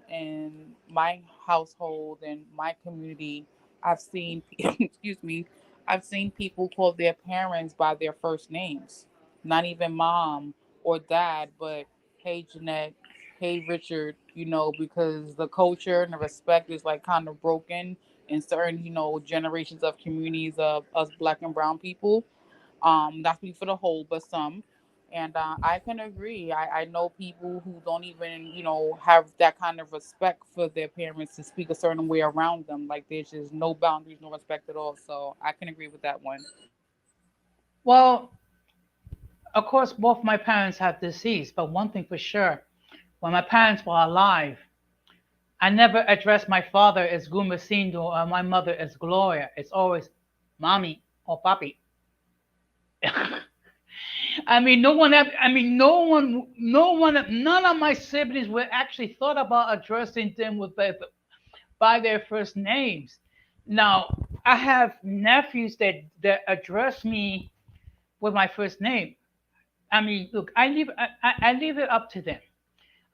In my household and my community, I've seen, excuse me, I've seen people call their parents by their first names, not even mom or dad, but hey Jeanette, hey Richard, because the culture and the respect is like kind of broken in certain, generations of communities of us black and brown people. Not speak for the whole, but some. And I can agree. I know people who don't even, have that kind of respect for their parents to speak a certain way around them. Like there's just no boundaries, no respect at all. So I can agree with that one. Well, of course, both my parents have deceased, but one thing for sure, when my parents were alive, I never addressed my father as Gumecindo or my mother as Gloria. It's always mommy or papi. I mean, none of my siblings were actually thought about addressing them by their first names. Now, I have nephews that address me with my first name. I mean, look, I leave it up to them.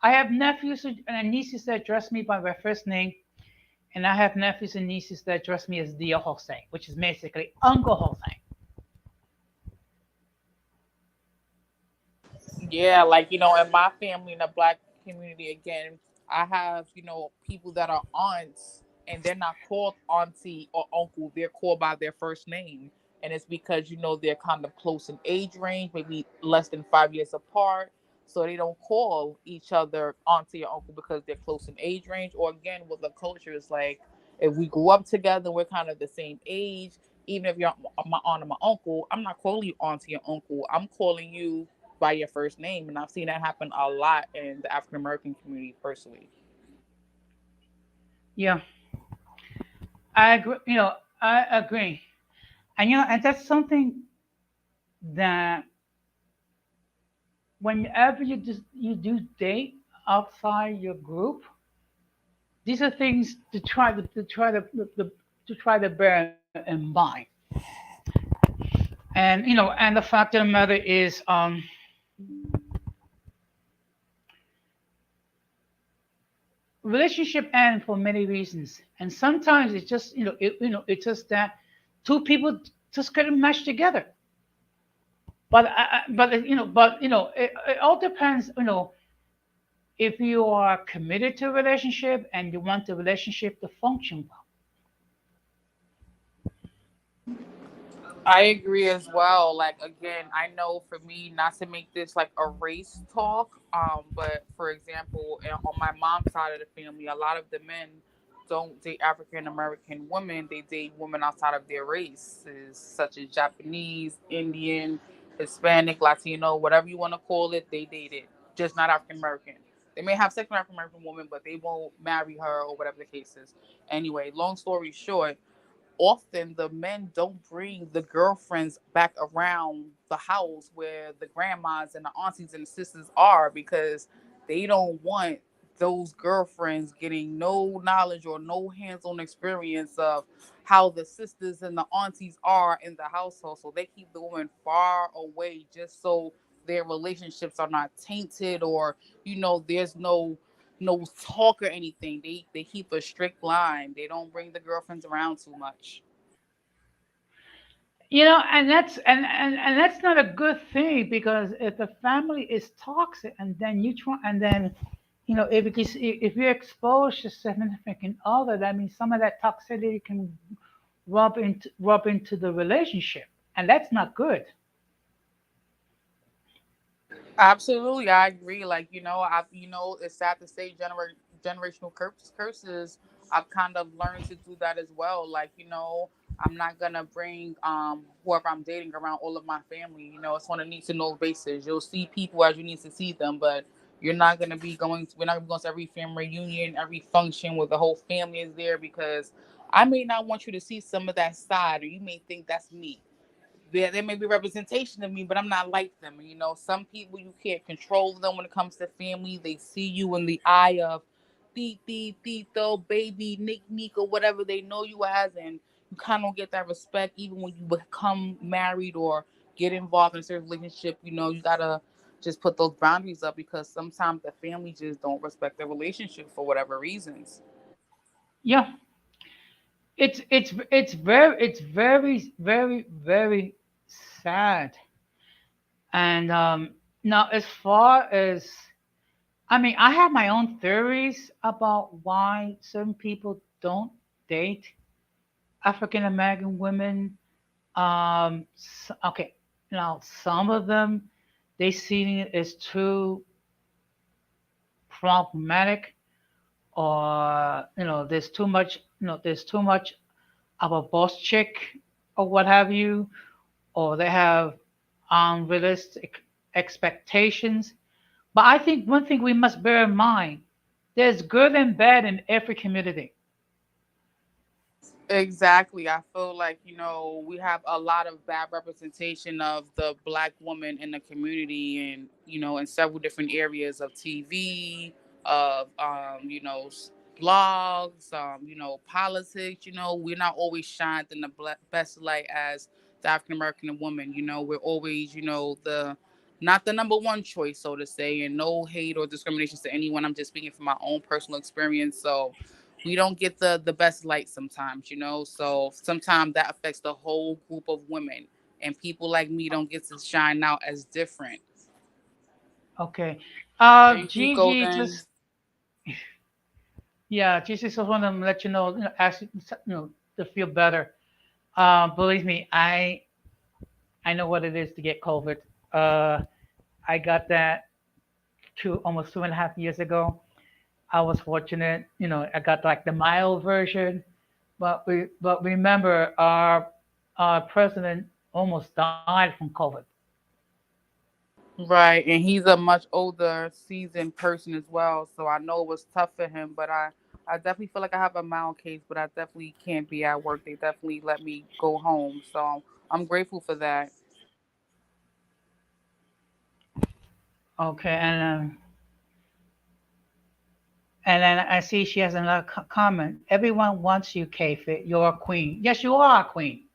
I have nephews and nieces that address me by my first name, and I have nephews and nieces that address me as Dio Jose, which is basically Uncle Jose. Yeah, like in my family in the black community again, I have people that are aunts and they're not called auntie or uncle. They're called by their first name, and it's because they're kind of close in age range, maybe less than 5 years apart. So they don't call each other auntie or uncle because they're close in age range. Or again, with the culture is like if we grew up together, we're kind of the same age. Even if you're my aunt or my uncle, I'm not calling you auntie or uncle. I'm calling you by your first name. And I've seen that happen a lot in the African American community personally. Yeah, I agree. I agree. And that's something that whenever you do date outside your group, these are things to try to bear in mind. And the fact of the matter is, relationship end for many reasons, and sometimes it's just it's just that two people just couldn't mesh together. But it all depends. If you are committed to a relationship and you want the relationship to function well. I agree as well. Like again, I know for me, not to make this like a race talk, but for example, on my mom's side of the family, a lot of the men don't date African American women. They date women outside of their races, such as Japanese, Indian, Hispanic, Latino, whatever you want to call it. They date it, just not African American. They may have sex with an African American woman, but they won't marry her or whatever the case is. Anyway, long story short, often the men don't bring the girlfriends back around the house where the grandmas and the aunties and the sisters are because they don't want those girlfriends getting no knowledge or no hands-on experience of how the sisters and the aunties are in the household. So they keep the woman far away just so their relationships are not tainted or there's no talk or anything. They keep a strict line. They don't bring the girlfriends around too much. And that's not a good thing, because if the family is toxic, and then you try, and then if you're exposed to significant other, that means some of that toxicity can rub into the relationship, and that's not good. Absolutely, I agree. Like it's sad to say generational curses. I've kind of learned to do that as well. Like I'm not gonna bring whoever I'm dating around all of my family. It's on a need to know basis. You'll see people as you need to see them, but you're not gonna be going. We're not gonna be going to every family reunion, every function where the whole family is there, because I may not want you to see some of that side, or you may think that's me. There may be representation of me, but I'm not like them. Some people you can't control them when it comes to family. They see you in the eye of Titi, Tito, baby, Nick, Nick, or whatever they know you as, and you kind of don't get that respect even when you become married or get involved in a certain relationship. You gotta just put those boundaries up, because sometimes the family just don't respect the relationship for whatever reasons. Yeah, it's very sad. And now, as far as, I mean, I have my own theories about why certain people don't date African American women. Okay, now some of them, they see it as too problematic, or there's too much of a boss chick, or what have you, or they have unrealistic expectations. But I think one thing we must bear in mind: there's good and bad in every community. Exactly. I feel like, we have a lot of bad representation of the black woman in the community, and, in several different areas of TV, of, blogs, politics. We're not always shined in the best light as the African American woman. We're always, not the number one choice, so to say, and no hate or discriminations to anyone. I'm just speaking from my own personal experience. So, we don't get the best light sometimes, so sometimes that affects the whole group of women, and people like me don't get to shine out as different. Okay. Thank you, Gigi Golden. just, yeah, Gigi just want to let ask you, to feel better. Believe me, I know what it is to get COVID. Uh, I got that almost 2.5 years ago. I was fortunate, I got like the mild version, but remember, our president almost died from COVID. Right, and he's a much older seasoned person as well, so I know it was tough for him, but I definitely feel like I have a mild case, but I definitely can't be at work. They definitely let me go home, so I'm grateful for that. Okay, and then I see she has another comment. Everyone wants you, Kfit. You're a queen. Yes, you are a queen.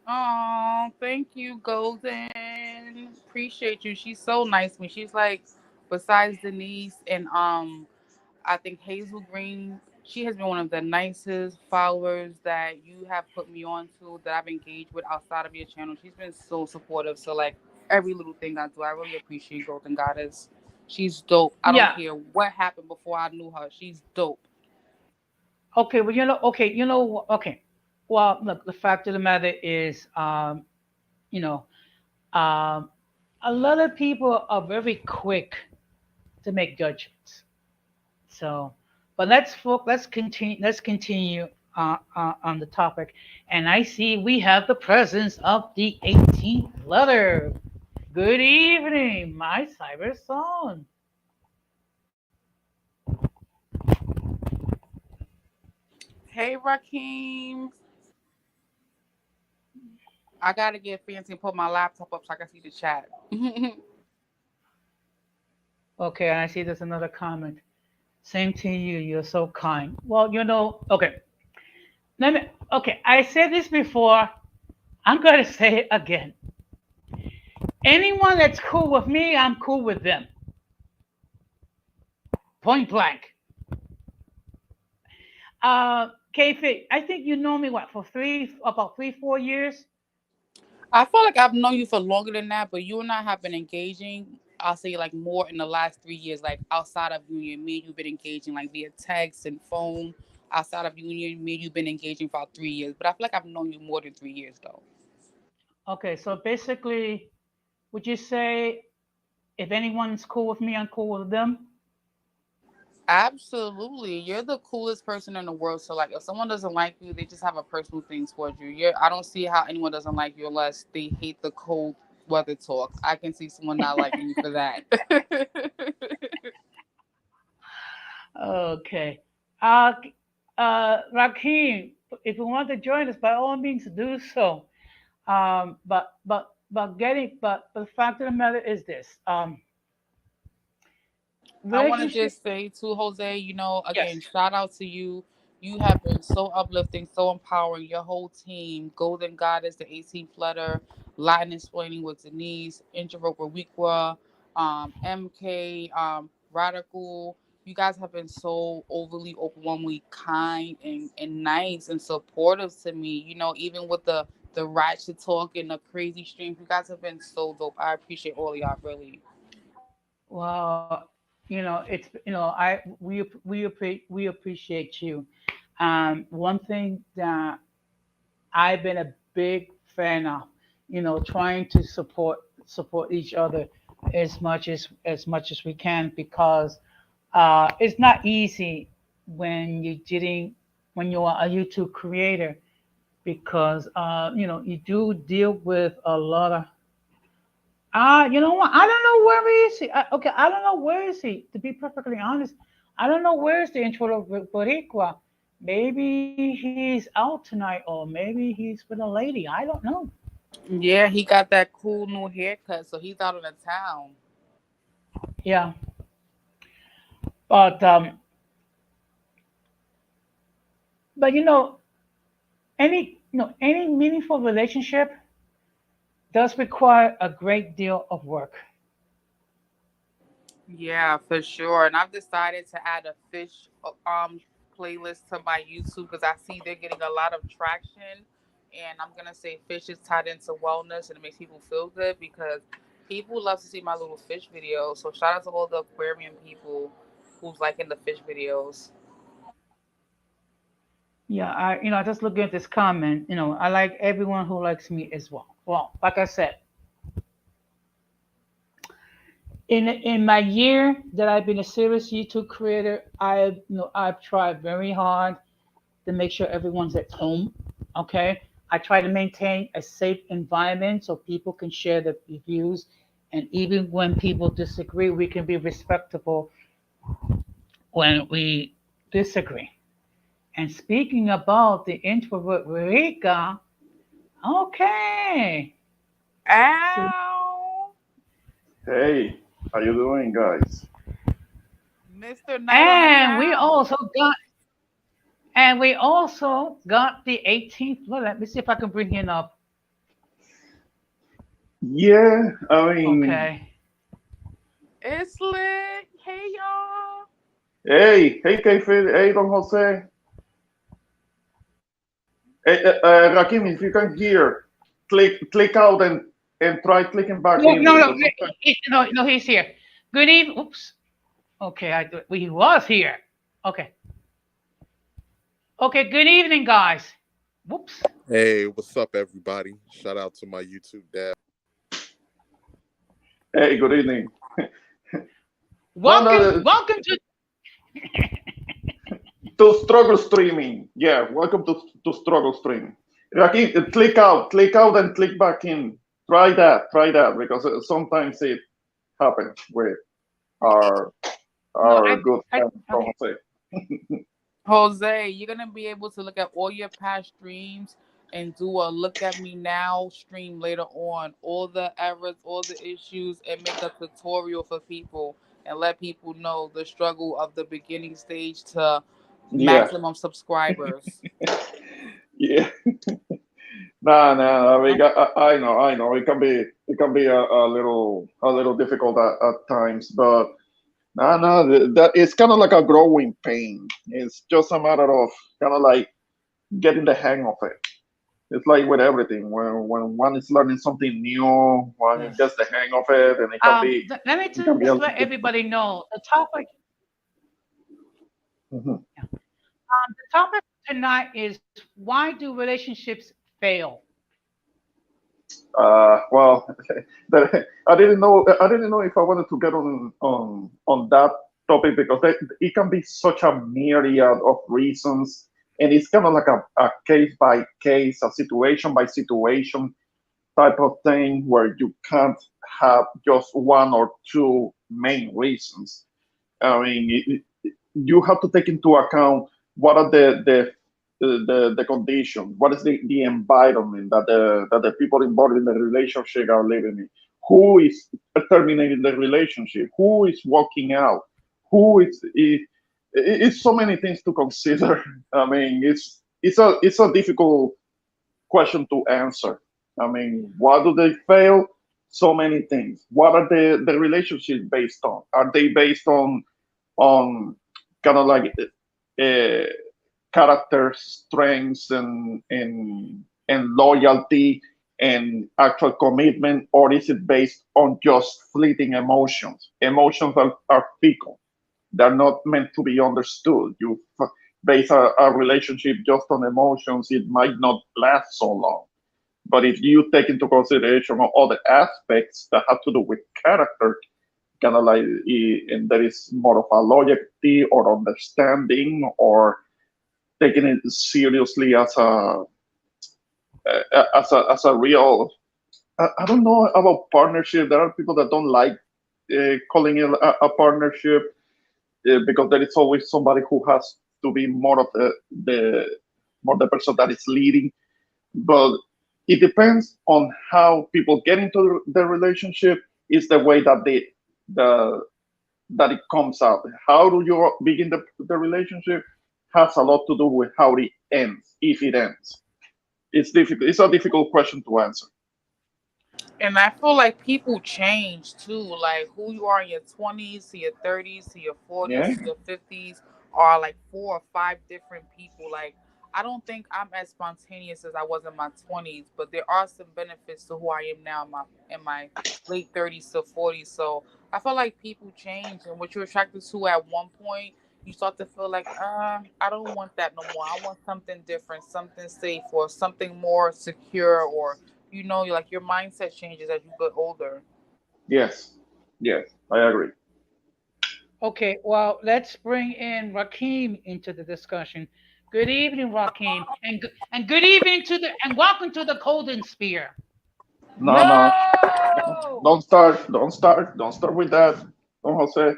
Oh, thank you, Golden. Appreciate you. She's so nice to me. She's like, besides Denise and I think Hazel Green, she has been one of the nicest followers that you have put me on to, that I've engaged with outside of your channel. She's been so supportive. So like every little thing I do, I really appreciate Golden Goddess. She's dope. I don't Yeah. care what happened before I knew her. She's dope. Okay. Well, okay. Okay. Well, look. The fact of the matter is, you know, um, a lot of people are very quick to make judgments. So, but let's continue. Let's continue on the topic. And I see we have the presence of the 18th letter. Good evening, my cyber son. Hey, Rakeem. I gotta get fancy and put my laptop up so I can see the chat. Okay, and I see there's another comment. Same to you. You're so kind. Well, okay. Okay, I said this before. I'm going to say it again. Anyone that's cool with me, I'm cool with them. Point blank. Uh, Kfit, I think you know me what for about 3, 4 years. I feel like I've known you for longer than that, but you and I have been engaging. I'll say like more in the last 3 years, like outside of you and me, you've been engaging like via text and phone. Outside of you and me, you've been engaging for about 3 years. But I feel like I've known you more than 3 years though. Okay, so basically, would you say if anyone's cool with me, I'm cool with them? Absolutely. You're the coolest person in the world. So like if someone doesn't like you, they just have a personal thing towards you. I don't see how anyone doesn't like you unless they hate the cold weather talk. I can see someone not liking you for that. Okay. Rakeem, if you want to join us, by all means, do so. But the fact of the matter is this. I want to Relationship. just say to Jose, again, Yes. shout out to you. You have been so uplifting, so empowering. Your whole team, Golden Goddess, the 18th letter, Latin explaining with Denise, Introvert Weekwa, MK, Radical. You guys have been so overly, overwhelmingly kind and nice and supportive to me. Even with the ratchet talk and the crazy streams, you guys have been so dope. I appreciate all of y'all, really. Well, it's we appreciate you. One thing that I've been a big fan of, trying to support each other as much as we can because it's not easy when you're a YouTube creator because you do deal with a lot of you know what? I don't know where is he. Okay, I don't know where is he. To be perfectly honest, I don't know where is the intro of Boricua. Maybe he's out tonight, or maybe he's with a lady. I don't know. Yeah, he got that cool new haircut, so he's out of the town. Yeah, but any meaningful relationship does require a great deal of work. Yeah, for sure. And I've decided to add a fish playlist to my YouTube because I see they're getting a lot of traction. And I'm gonna say fish is tied into wellness and it makes people feel good because people love to see my little fish videos. So shout out to all the aquarium people who's liking the fish videos. Yeah, I just looking at this comment. I like everyone who likes me as well. Well, like I said, in my year that I've been a serious YouTube creator, I've tried very hard to make sure everyone's at home. Okay, I try to maintain a safe environment so people can share their views, and even when people disagree, we can be respectable when we disagree. And speaking about the introvert Rika, okay, so, Ow! Hey, how you doing, guys? Mr. Night on the and we Town. also got and we also got the 18th. Well, let me see if I can bring him up. Yeah, I mean, Okay. It's lit. Hey y'all. hey, Kfit, hey, Don Jose. Hey, Rakim, if you can hear, click out and try clicking back No, in no, no, because sometimes, no, no, he's here. Good evening. Oops. Okay, he was here. Okay. Okay, good evening, guys. Whoops. Hey, what's up, everybody? Shout out to my YouTube dad. hey, good evening. No, Welcome, no, welcome to struggle streaming. Yeah, welcome to struggle streaming. Rakim, click out, and click back in. Try that, because sometimes it happens with our no, our good friend Don okay. Jose. Jose, you're gonna be able to look at all your past streams and do a look at me now stream later on. All the errors, all the issues, and make a tutorial for people and let people know the struggle of the beginning stage to Yeah, maximum subscribers. yeah. Nah. I, Um, mean, I know. It can be a little difficult at times, but nah. That it's kind of like a growing pain. It's just a matter of kind of like getting the hang of it. It's like with everything. When one is learning something new, one Yes. gets the hang of it, and Let me it can be a just little let difficult. everybody know the topic. Mhm. The topic tonight is why do relationships fail? Well, I didn't know if I wanted to get on that topic because it can be such a myriad of reasons, and it's kind of like a case by case, a situation by situation type of thing where you can't have just one or two main reasons. I mean, you have to take into account what are the conditions, what is the environment that the people involved in the relationship are living in, who is terminating the relationship, who is walking out, who is it's so many things to consider. I mean, it's a difficult question to answer. I mean, why do they fail? So many things. What are the relationships based on? Are they based on kind of like uh, character strengths and loyalty and actual commitment, or is it based on just fleeting emotions? Emotions are fickle. They're not meant to be understood. You base a relationship just on emotions, it might not last so long. But if you take into consideration all the aspects that have to do with character, kind of like, and there is more of a loyalty or understanding or taking it seriously as a real. I don't know about partnership. There are people that don't like calling it a partnership because there is always somebody who has to be more of the more the person that is leading. But it depends on how people get into the relationship. Is the way that the that it comes out. How do you begin the relationship has a lot to do with how it ends, if it ends. It's difficult. It's a difficult question to answer. And I feel like people change too. Like who you are in your 20s to your 30s to your 40s Yeah. to your 50s are like four or five different people. Like I don't think I'm as spontaneous as I was in my 20s, but there are some benefits to who I am now in my late 30s to 40s. So I feel like people change, and what you're attracted to at one point, you start to feel like, I don't want that no more. I want something different, something safe, or something more secure, or like your mindset changes as you get older. Yes. Yes. I agree. Okay, well, let's bring in Rakim into the discussion. Good evening, Rakim, and good evening to the and welcome to the Golden Spear. No. No. No, Don't start. Don't start. Don't start with that. Don Jose.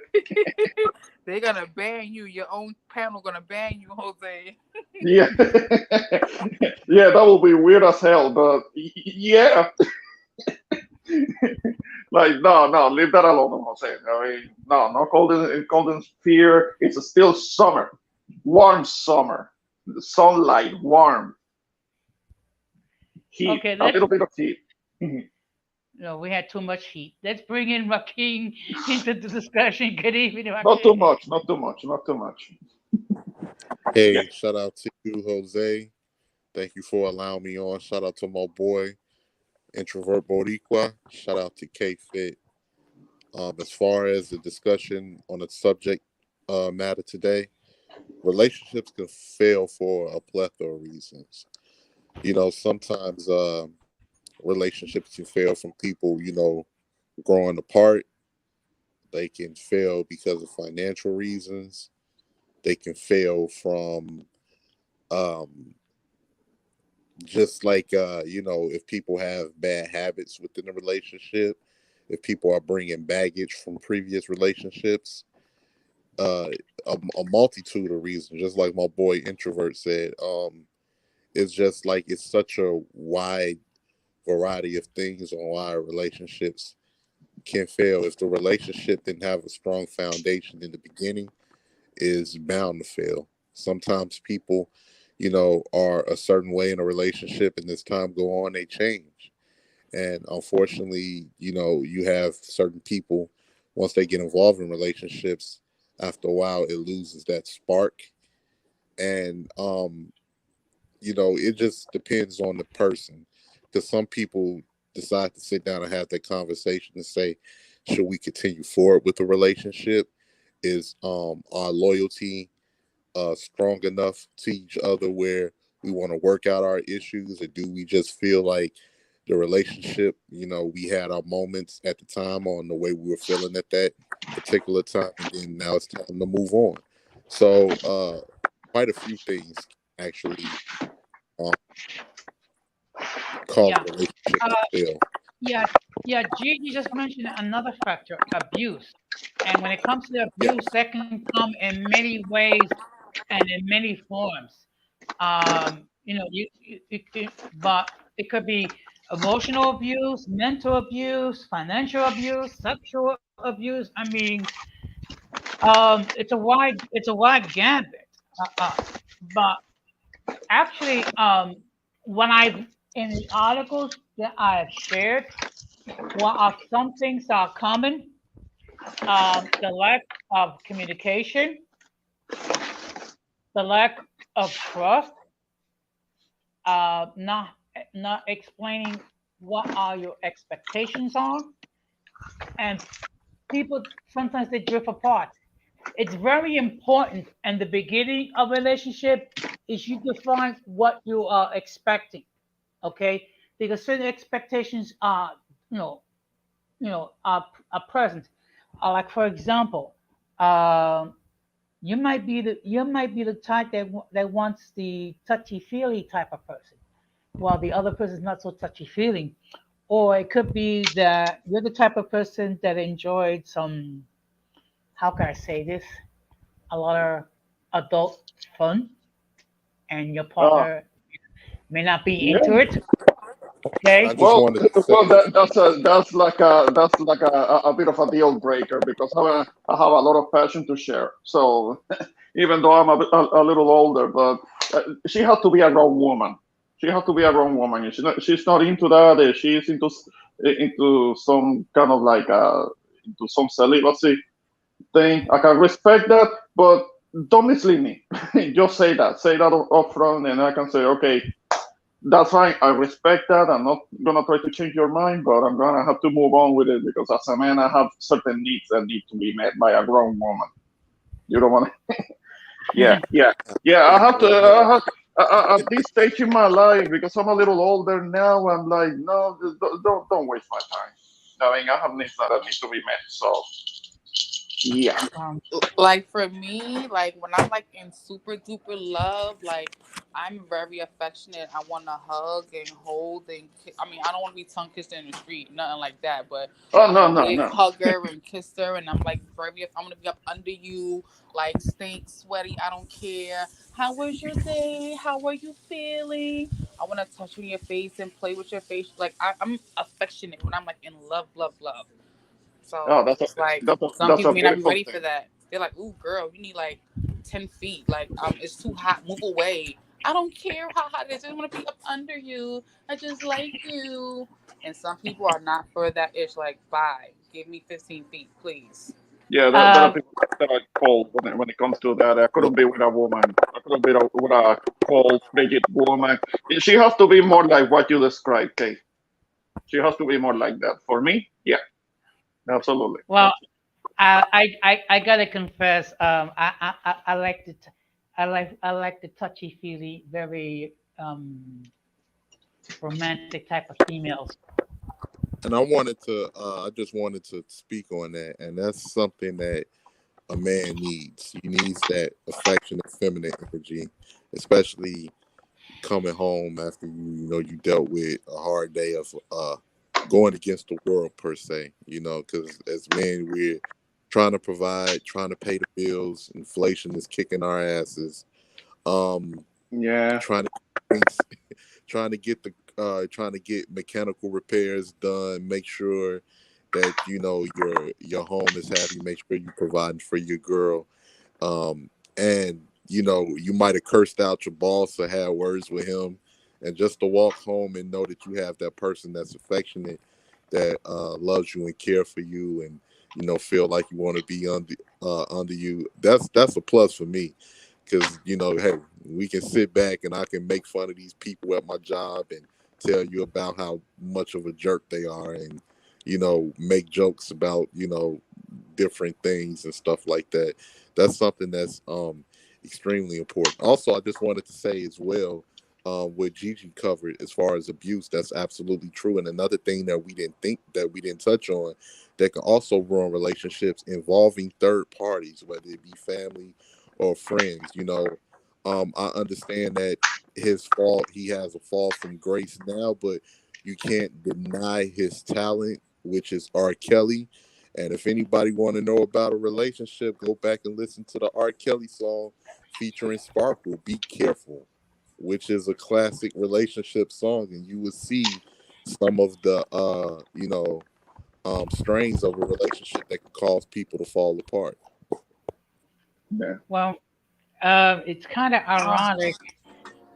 they're gonna ban you. Your own panel gonna ban you, Jose. Yeah. Yeah. That will be weird as hell. But yeah. Like no, leave that alone, Don Jose. I mean, no, no golden sphere. It's still summer, warm summer, sunlight, warm heat, Okay, a let's little bit of heat. no, we had too much heat. Let's bring in Rakim into the discussion. Good evening, Not too Rakim. much, not too much, not too much. Yeah. Hey, shout out to you, Jose. Thank you for allowing me on. Shout out to my boy, Introvert Boricua. Shout out to Kfit. As far as the discussion on the subject matter today, relationships can fail for a plethora of reasons. Sometimes relationships can fail from people, growing apart. They can fail because of financial reasons. They can fail from um, just like if people have bad habits within a relationship, if people are bringing baggage from previous relationships, uh, a multitude of reasons. Just like my boy introvert said, it's just like it's such a wide variety of things on why relationships can fail. If the relationship didn't have a strong foundation in the beginning, is bound to fail. Sometimes people, are a certain way in a relationship, and as time go on, they change. And unfortunately, you have certain people once they get involved in relationships, after a while, it loses that spark. And it just depends on the person, because some people decide to sit down and have that conversation and say, should we continue forward with the relationship? Is our loyalty strong enough to each other where we want to work out our issues, or do we just feel like the relationship, we had our moments at the time on the way we were feeling at that particular time, and then now it's time to move on. So quite a few things actually um, cause Yeah. a relationship Uh, to fail. yeah. Yeah. Gigi just mentioned another factor, abuse. And when it comes to Yeah. abuse, that can come in many ways and in many forms. But it could be emotional abuse, mental abuse, financial abuse, sexual abuse. I mean, it's a wide gambit. But actually, when I in the articles that I have shared, what are some things that are common? The lack of communication, the lack of trust, not explaining what are your expectations are, and people sometimes they drift apart. It's very important in the beginning of a relationship is you define what you are expecting, okay? Because certain expectations are, you know, are present. Like for example, um, you might be the type that wants the touchy feely type of person, while the other person is not so touchy feeling. Or it could be that you're the type of person that enjoyed some, how can I say this, a lot of adult fun, and your Uh, partner may not be yeah. into it. I Okay. just Well, wanted to say well, this. that's like a bit of a deal breaker because I have a lot of passion to share. So even though I'm a little older, but she has to be a grown woman. She has to be a grown woman. If she's not into that. If she's into some kind of like into some celibacy thing, I can respect that, but don't mislead me. Just say that up front, and I can say, okay, that's fine. I respect that. I'm not gonna try to change your mind, but I'm gonna have to move on with it because as a man, I have certain needs that need to be met by a grown woman. You don't want to. Yeah, yeah, yeah. I have to. I have, at this stage in my life, because I'm a little older now, I'm like, no, don't waste my time. I mean, I have needs that need to be met. So yeah. Um, Like for me, like when I'm like in super duper love, like I'm very affectionate. I want to hug and hold and I mean, I don't want to be tongue kissed in the street, nothing like that. But Oh I'm no, a no, big no. hugger and kisser, and I'm like very. I'm gonna be up under you, like stink, sweaty. I don't care. How was your day? How are you feeling? I want to touch on your face and play with your face. Like I'm affectionate when I'm like in love, love, love. Oh, So that's a it's like that's a some that's a people may not be beautiful ready for thing. that. They're like, "Ooh, girl, you need like 10 feet. Like, it's too hot. Move away." I don't care how hot it is. I want to be up under you. I just like you. And some people are not for that. It's like, bye. Give me 15 feet, please. Yeah, there are um, people that are cold when it comes to that. I couldn't be with a woman. I couldn't be with a cold, frigid woman. She has to be more like what you described, Kate. She has to be more like that. For me, yeah, absolutely. well, I gotta confess, I like I like the touchy feely, very romantic type of females. And I just wanted to speak on that. And that's something that a man needs. He needs that affectionate feminine energy, especially coming home after you dealt with a hard day of going against the world per se. Because as men, we're trying to provide, trying to pay the bills. Inflation is kicking our asses. Um, Yeah. trying to things, trying to get mechanical repairs done. Make sure that your home is happy. Make sure you providing for your girl. And you might have cursed out your boss or had words with him, and just to walk home and know that you have that person that's affectionate, that loves you and care for you, and feel like you want to be under you. That's a plus for me, because hey, We can sit back and I can make fun of these people at my job and tell you about how much of a jerk they are, and make jokes about different things and stuff like that. That's something that's extremely important. Also, I just wanted to say as well, what Gigi covered as far as abuse, that's absolutely true. And another thing that we didn't touch on that can also ruin relationships involving third parties, whether it be family or friends. I understand that he has a fall from grace now, but you can't deny his talent, which is R. Kelly. And if anybody want to know about a relationship, go back and listen to the R. Kelly song featuring Sparkle, Be Careful, which is a classic relationship song, and you will see some of the strains of a relationship that can cause people to fall apart. Yeah. Well, it's kind of ironic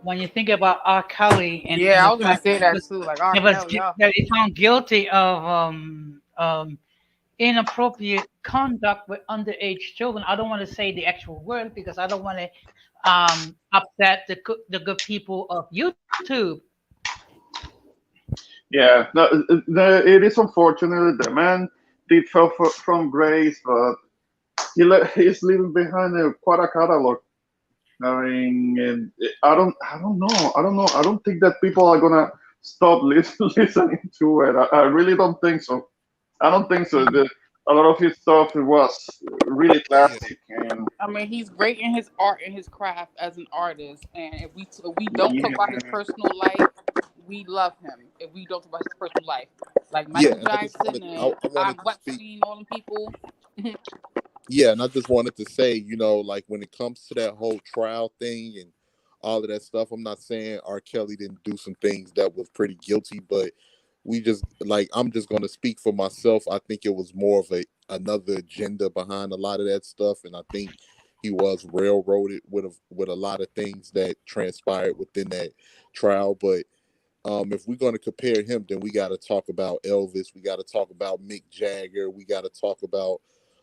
when you think about R. Kelly and Yeah, the I was gonna fact say that too. Like R. Kelly, yeah. that he found guilty of inappropriate conduct with underage children. I don't want to say the actual word because I don't want to upset the good people of YouTube. Yeah, no, it is unfortunate. The man did fell from grace, but he's leaving behind quite a catalog. I mean, and I don't know, I don't think that people are gonna stop listening to it. I really don't think so. I don't think so. A lot of his stuff was really Yeah, classic, and I mean, he's great in his art and his craft as an artist. And if we don't talk about his yeah, personal life, we love him. If we don't talk about his personal life, like yeah, Michael and Jackson and I I wanted to speak. Wepstein, all them people. Yeah, and I just wanted to say, like when it comes to that whole trial thing and all of that stuff, I'm not saying R. Kelly didn't do some things that was pretty guilty, but I'm just going to speak for myself. I think it was more of another agenda behind a lot of that stuff, and I think he was railroaded with a lot of things that transpired within that trial. But if we're going to compare him, then we got to talk about Elvis. We got to talk about Mick Jagger. We got to talk about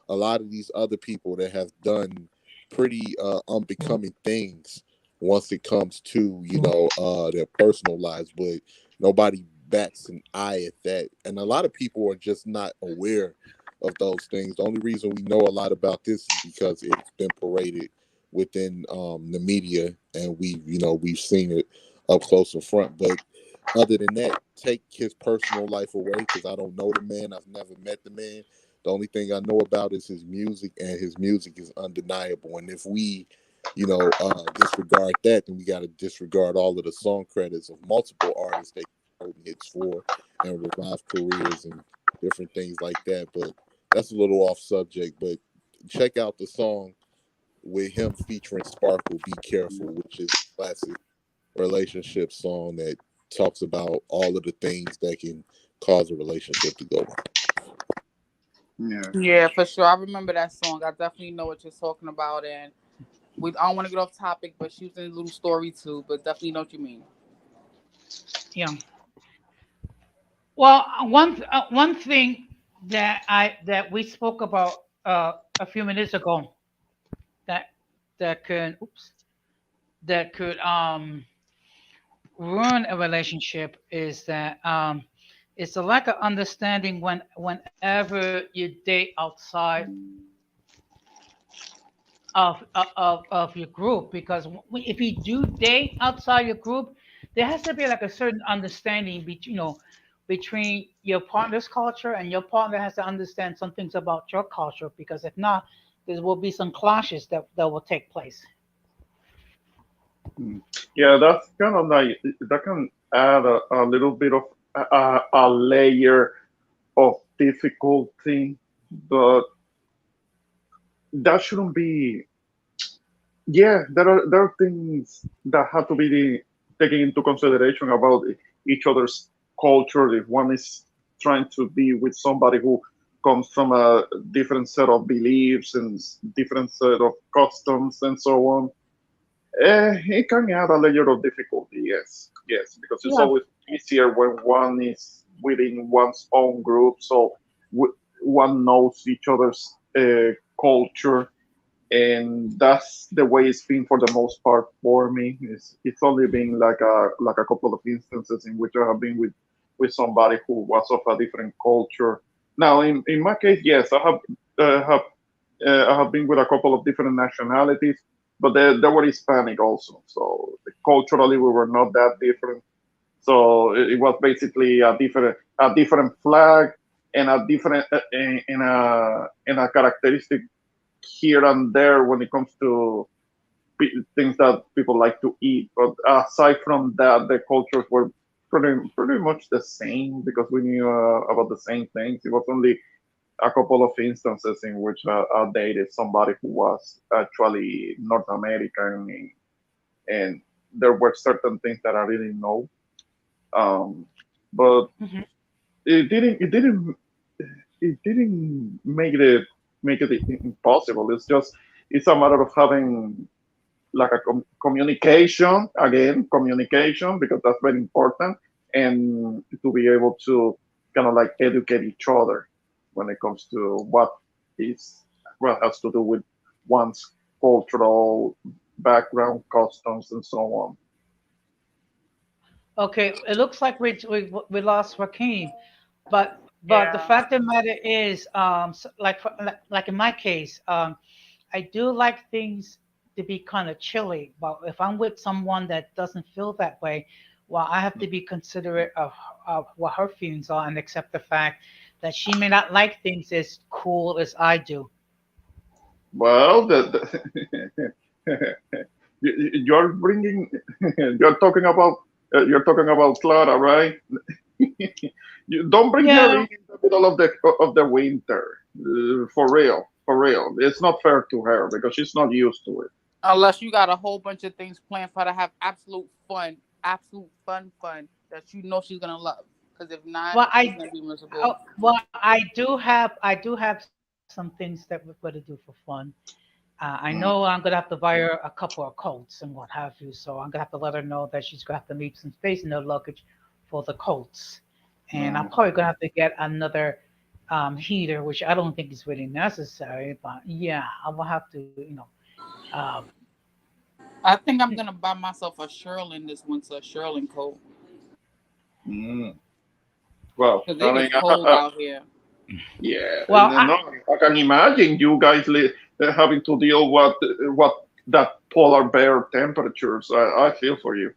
a lot of these other people that have done pretty unbecoming things once it comes to their personal lives, but nobody bats an eye at that, and a lot of people are just not aware of those things. The only reason we know a lot about this is because it's been paraded within the media, and we've seen it up close and front. But other than that, take his personal life away, because I don't know the man. I've never met the man. The only thing I know about is his music, and his music is undeniable. And if we, disregard that, then we got to disregard all of the song credits of multiple artists that he wrote hits for and revived careers and different things like that. But that's a little off subject. But check out the song with him featuring Sparkle, Be Careful, which is a classic relationship song that talks about all of the things that can cause a relationship to go wrong. yeah. Yeah, for sure. I remember that song. I definitely know what you're talking about, and I don't want to get off topic, but she was in a little story too. But definitely know what you mean. Yeah. Well, one thing that we spoke about a few minutes ago that that could oops that could ruin a relationship is that it's a lack of understanding whenever you date outside of your group, because if you do date outside your group, there has to be like a certain understanding between your partner's culture, and your partner has to understand some things about your culture, because if not, there will be some clashes that will take place. Mm. Yeah, that's kind of like that can add a little bit of a layer of difficulty, but that shouldn't be. Yeah, there are things that have to be taken into consideration about each other's culture. If one is trying to be with somebody who comes from a different set of beliefs and different set of customs and so on, it can add a layer of difficulty. Yes, yes, because it's Yeah. always easier when one is within one's own group, so one knows each other's culture, and that's the way it's been for the most part for me. It's only been like a couple of instances in which I have been with somebody who was of a different culture. Now, in my case, yes, I have been with a couple of different nationalities, but they were Hispanic also. So culturally, we were not that different. So it was basically a different flag and a different and a characteristic here and there when it comes to things that people like to eat. But aside from that, the cultures were pretty much the same because we knew about the same things. It was only a couple of instances in which I dated somebody who was actually North American, and there were certain things that I didn't know. Um, but Mhm. it didn't make it impossible. It's a matter of having like a communication, again, communication, because that's very important, and to be able to kind of like educate each other when it comes to is what has to do with one's cultural background, customs, and so on. Okay, it looks like we lost Joaquin, but the Yeah. fact of the matter is, like in my case, I do like things to be kind of chilly. But if I'm with someone that doesn't feel that way, well, I have to be considerate of what her feelings are and accept the fact that she may not like things as cool as I do. Well, you're bringing, you're talking about Clara, right? You don't bring her Yeah. in the middle of the winter, for real, for real. It's not fair to her because she's not used to it. Unless you got a whole bunch of things planned for her to have absolute fun that you know she's gonna love. Because if not, Well, she's gonna be miserable. I do have some things that we're going to do for fun. I know Mm, I'm gonna have to buy her a couple of coats and what have you. So I'm gonna have to let her know that she's gonna have to leave some space in her luggage for the coats. And I'm mm. probably gonna have to get another heater, which I don't think is really necessary. But yeah, I will have to, um, I think I'm gonna buy myself a Sherlin this winter, a Sherlin coat. Mm. Well, Because I it mean, gets cold out here. yeah, well, no, I can imagine you guys having to deal with what that polar bear temperatures. I feel for you.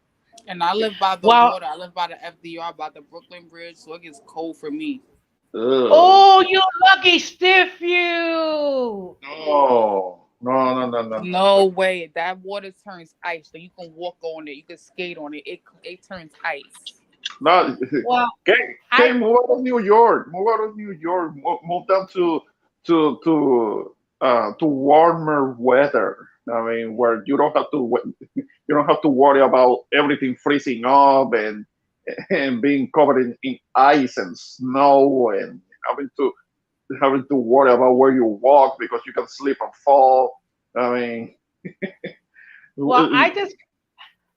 And I live by the well, water. I live by the FDR, by the Brooklyn Bridge, so it gets cold for me. Ugh. oh, you lucky stiff, you. No, no, no, no, no, no, no. No way. That water turns ice. So you can walk on it. You can skate on it. It turns ice. No, Well, I Move out of New York. Move out of New York. Move down to warmer weather. I mean, where you don't have to you don't have to worry about everything freezing up and being covered in ice and snow and having to worry about where you walk because you can slip and fall. I mean, well, yeah.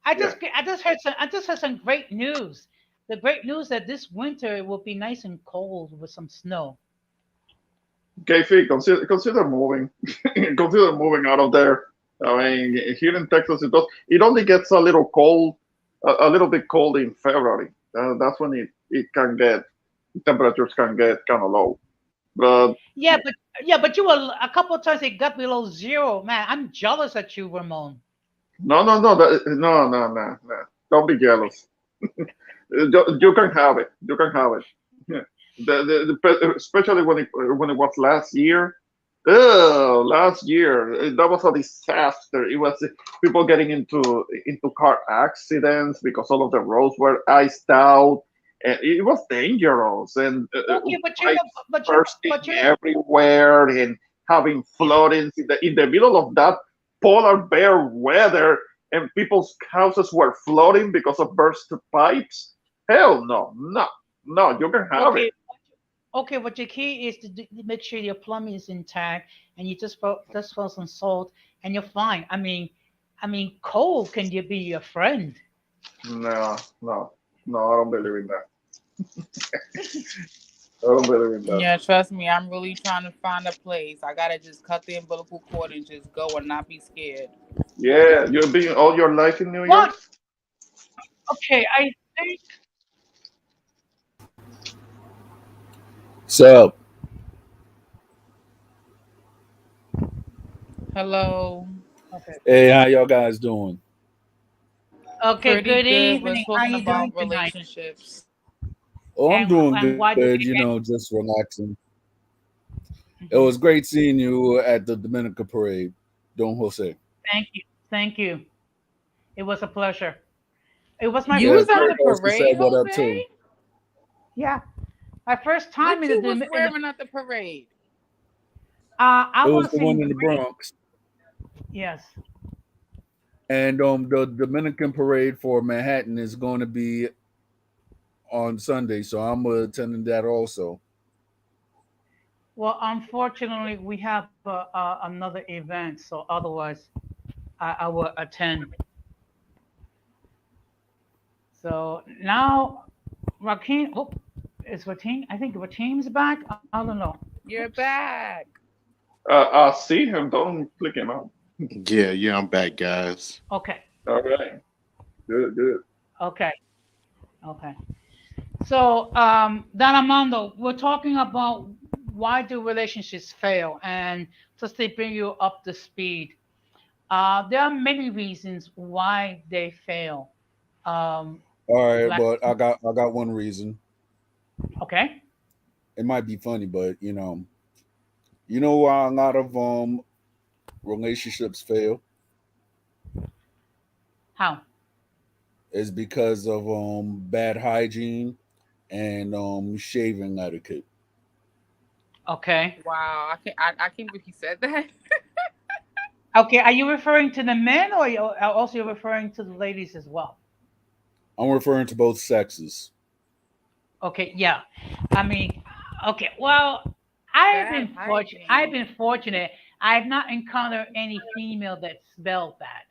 I just heard some great news. The great news that this winter it will be nice and cold with some snow. Kfit, consider moving. Consider moving out of there. I mean, here in Texas, it only gets a little cold, a little bit cold in February. That's when it can get temperatures can get kind of low. But Yeah, but you were a couple of times it got below zero. Man, I'm jealous at you, Ramon. no. Don't be jealous. You can have it. You can have it. Yeah. Especially when it was last year. Oh, last year that was a disaster. It was people getting into car accidents because all of the roads were iced out, and it was dangerous. And Okay, but you know, pipes but you, bursting but you know, everywhere, and having floodings in the middle of that polar bear weather, and people's houses were flooding because of burst pipes. Hell no, no, no. You can have it. okay, okay. But your key is to make sure your plumbing is intact, and you just throw some salt, and you're fine. I mean, cold can you be your friend? No, no, no. I don't believe in that. I don't believe in that. Yeah, trust me, I'm really trying to find a place. I gotta just cut the umbilical cord and just go and not be scared. Yeah, you've been all your life in New York? Well, okay, I think So, Hello. okay. hey, how y'all guys doing? Okay, Pretty good good. We're evening. How talking you doing about tonight? relationships. Oh, I'm doing And good, why the weekend? just relaxing. It was Hmm. great seeing you at the Dominica parade, Don Jose. Thank you. Thank you. It was a pleasure. It was my You Yeah, was first at time. the Costa said parade, what up Jose? too. Yeah, my first time What in you was in the wearing at the parade? I It was was the in one in the green. Bronx, Yes. and the Dominican parade for Manhattan is going to be on Sunday, so I'm attending that also. Well, unfortunately, we have another event, so otherwise, I will attend. So now, Rakim, oh, is Rakim? I think Rakim's back. I don't know. You're Oops. back. I see him. Don't click him out. Yeah, I'm back, guys. Okay. All right. Good, good. Okay. Okay. So, Dan Armando, we're talking about why do relationships fail, and just to bring you up to speed, there are many reasons why they fail. Um, All right, like, but I got one reason. okay, It might be funny, but why a lot of relationships fail how? is because of bad hygiene and shaving etiquette. Okay. Wow, I can't believe he said that. Okay, are you referring to the men, or are also referring to the ladies as well? I'm referring to both sexes. Okay, yeah. I mean, okay. Well, I have Bad been fortunate. I've hygiene. been fortunate. I have not encountered any female that smelled bad.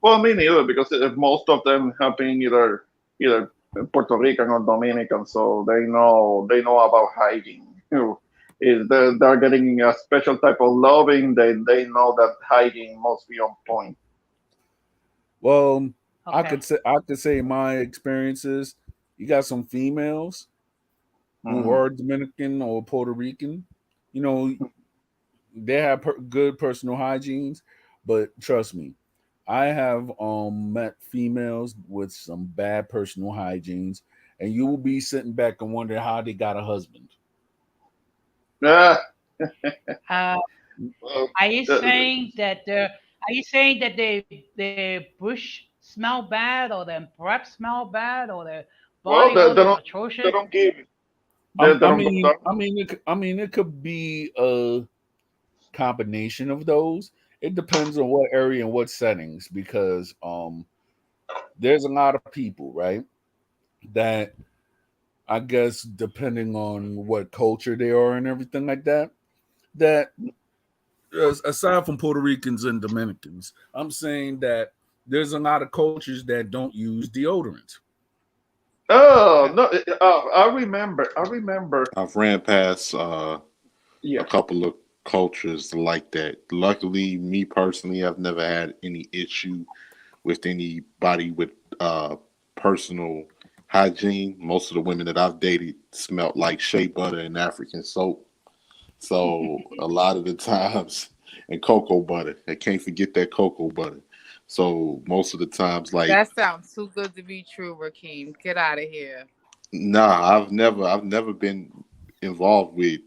Well, me neither, because most of them have been either Puerto Rican or Dominican, so they know about hygiene. If they're getting a special type of loving, they know that hygiene must be on point. Well, Okay. I could say my experiences. You got some females who Hmm. are Dominican or Puerto Rican. You know, they have good personal hygienes, but trust me, I have met females with some bad personal hygienes, and you will be sitting back and wondering how they got a husband. Ah, Uh, well, are you the- saying that the are you saying that their bush smell bad, or their breath smell bad, or their well, body they odor is don't they atrocious? don't give they I don't go mean, down. it could be a combination of those. It depends on what area and what settings, because there's a lot of people, right, that I guess depending on what culture they are and everything like that, that aside from Puerto Ricans and Dominicans, I'm saying that there's a lot of cultures that don't use deodorant. Oh no! I remember. I've ran past a Yeah. couple of cultures like that. Luckily, me personally, I've never had any issue with anybody with personal hygiene. Most of the women that I've dated smelt like shea butter and African soap. So a lot of the times, and cocoa butter. I can't forget that cocoa butter. So most of the times, like, That sounds too good to be true, Rakeem. Get out of here. nah, I've never been involved with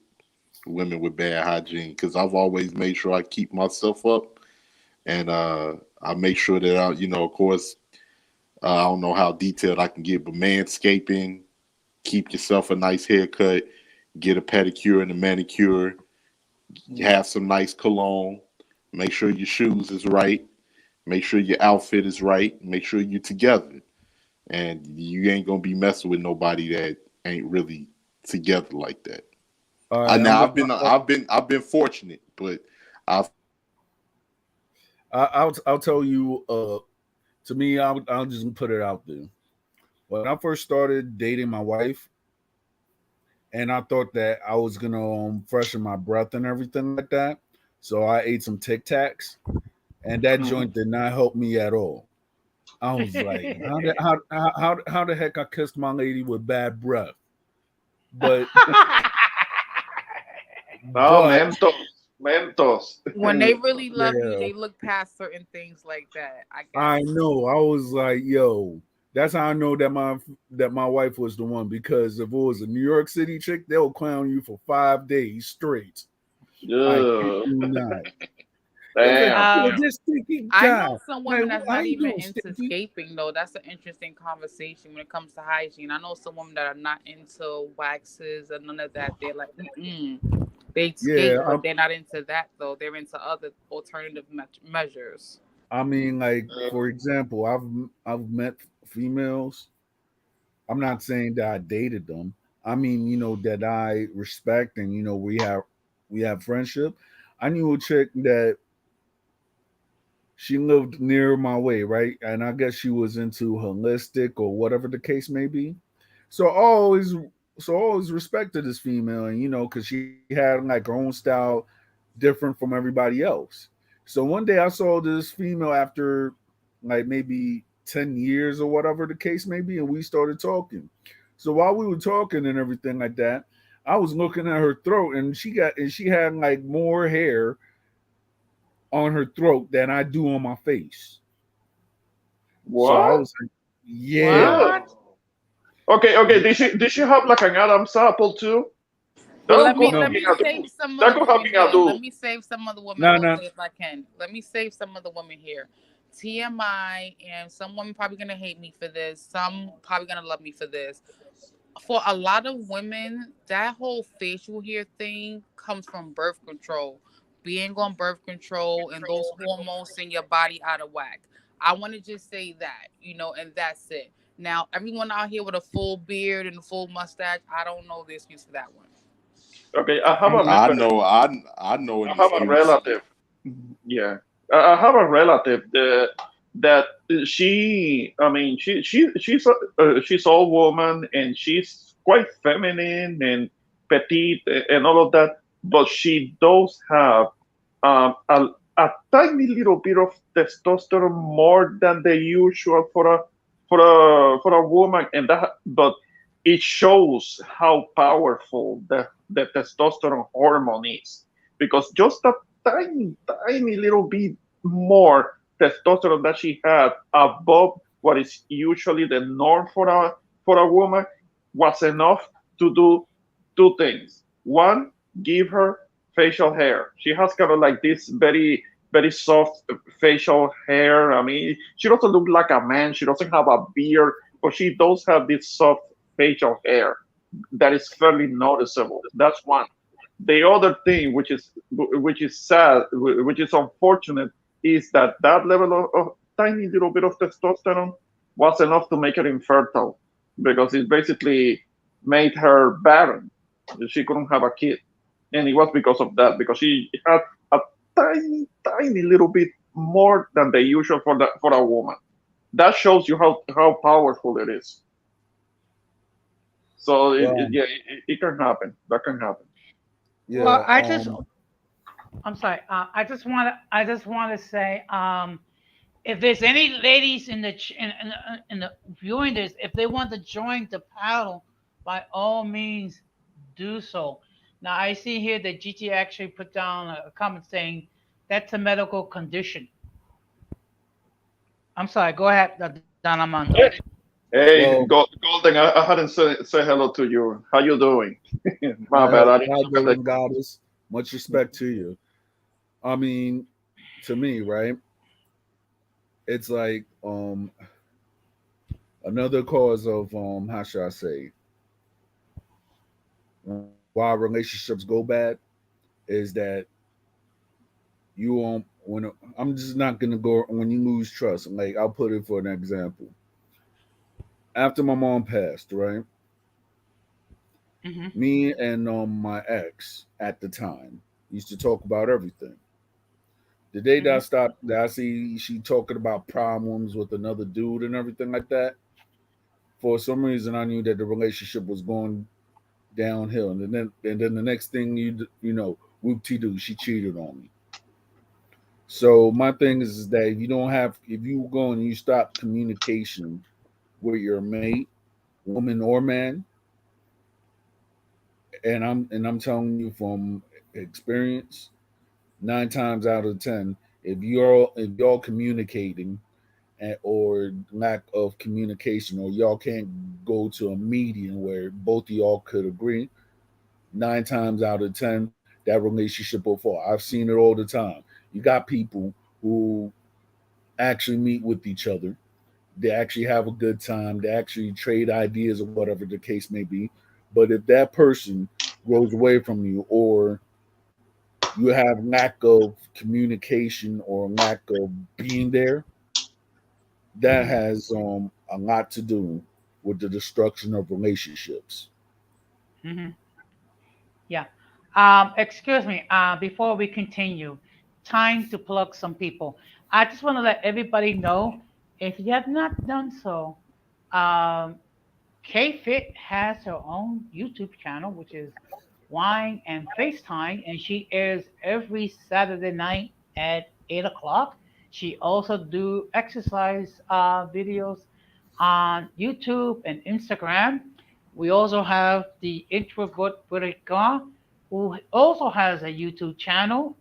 women with bad hygiene because I've always made sure I keep myself up and I make sure that of course, I don't know how detailed I can get, but manscaping, keep yourself a nice haircut, get a pedicure and a manicure, have some nice cologne, make sure your shoes is right, make sure your outfit is right, make sure you're together, and you ain't gonna be messing with nobody that ain't really together like that. All I right, now I've been fortunate, but I've I'll tell you. To me, I'll just put it out there. When I first started dating my wife, and I thought that I was gonna freshen my breath and everything like that. So I ate some Tic Tacs, and that Mhm. joint did not help me at all. I was like, how the heck I kissed my lady with bad breath? But No, but Mentos, Mentos. When they really love you, yeah, they look past certain things like that, I I guess. know. I was like, yo, that's how I know that my wife was the one, because if it was a New York City chick, they'll clown you for 5 days straight. I kid Ugh, you not. They'll be like, damn. yo, um, this stinky I guy. know some Like, women that's how not you even doing, into stinky? scaping though. That's an interesting conversation when it comes to hygiene. I know some women that are not into waxes and none of that. They're like, mm-mm. They Yeah, skate, but they're not into that though. They're into other alternative measures. I mean, like for example, I've met females. I'm not saying that I dated them. I mean, that I respect, and we have friendship. I knew a chick that she lived near my way, right? And I guess she was into holistic or whatever the case may be. So I always respected this female, and because she had like her own style, different from everybody else. So one day I saw this female after like maybe 10 years or whatever the case may be, and we started talking. So while we were talking and everything like that, I was looking at her throat, and she had like more hair on her throat than I do on my face. So I What? was like, yeah. Ugh. what? Okay, okay. Did she have like an Adam's apple too? Well, That let could me go let have No, been me a save dude. some of That the could have women been a here. Let dude. me save some of the women, no, Jose, no. if I can. Let me save some of the women here. TMI, and some women probably gonna hate me for this. Some probably gonna love me for this. For a lot of women, that whole facial hair thing comes from birth control. Being on birth control and those hormones in your body out of whack. I want to just say that, and that's it. Now, everyone out here with a full beard and a full mustache, I don't know the excuse for that one. Okay, I have a Mm, I member. know I know an I have a excuse. relative. Yeah, I have a relative that she. I mean, she's all woman and she's quite feminine and petite and all of that, but she does have um, a, a tiny little bit of testosterone more than the usual for a woman, and that but it shows how powerful the testosterone hormone is, because just a tiny little bit more testosterone that she had above what is usually the norm for a woman was enough to do two things. One, give her facial hair. She has kind of like this very soft facial hair. I mean, she doesn't look like a man. She doesn't have a beard, but she does have this soft facial hair that is fairly noticeable. That's one. The other thing, which is sad, which is unfortunate, is that that level of tiny little bit of testosterone was enough to make her infertile, because it basically made her barren. She couldn't have a kid, and it was because of that, because she had a tiny little bit more than the usual for a woman. That shows you how powerful it is. So well, yeah, it can happen. That can happen. Well, yeah. I'm sorry. I just want to say, if there's any ladies in the viewing this, if they want to join the paddle, by all means, do so. Now I see here that GT actually put down a comment saying that's a medical condition. I'm sorry. Go ahead, Don Armando. Hey, Well, Golden, I hadn't say hello to you. How you doing? My bad, I didn't hi, look at the Golden Goddess. Much respect to you. I mean, to me, right? It's like another cause of how should I say, why relationships go bad is that you when I'm just not gonna go when you lose trust. Like I'll put it for an example. After my mom passed, right? Hmm. Me and my ex at the time used to talk about everything. The day that I Hmm. stopped, that I see she talking about problems with another dude and everything like that. For some reason, I knew that the relationship was going downhill, and then the next thing you know, whoop de doo, she cheated on me. So my thing is that if you go and you stop communication with your mate, woman or man, and I'm telling you from experience, 9 times out of 10, if y'all communicating or lack of communication, or y'all can't go to a median where both of y'all could agree, 9 times out of 10 that relationship will fall. I've seen it all the time. You got people who actually meet with each other. They actually have a good time. They actually trade ideas or whatever the case may be. But if that person grows away from you, or you have lack of communication or lack of being there, that Mhm. has a lot to do with the destruction of relationships. Mhm. Yeah. Excuse me. Before we continue, time to plug some people. I just want to let everybody know, if you have not done so, um, Kfit has her own YouTube channel, which is Wine and FaceTime, and she airs every Saturday night at 8 o'clock. She also do exercise videos on YouTube and Instagram. We also have the introvert Burika, who also has a YouTube channel,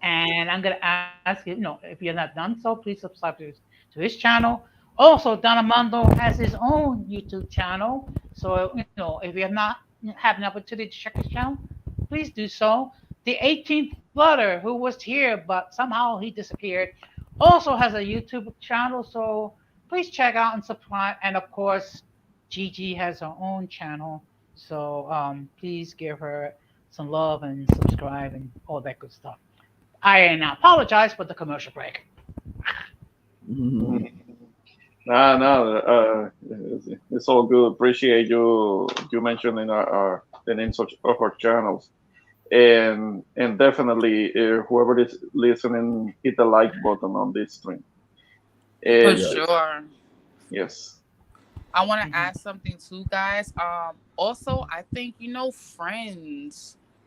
and I'm gonna ask you, if you're not done so, please subscribe to his channel. Also, Donamando has his own YouTube channel. So, if you have not had an opportunity to check his channel, please do so. The 18th Flutter, who was here but somehow he disappeared, also has a YouTube channel. So please check out and subscribe. And of course, Gigi has her own channel. So please give her some love and subscribe and all that good stuff. I apologize for the commercial break. Mhm. Nah, nah, it's all good. Appreciate you mentioning the names of our channels, and definitely whoever is listening, hit the like button on this stream. For And Yeah. sure. yes, I want to Mhm. add something too, guys. Also, I think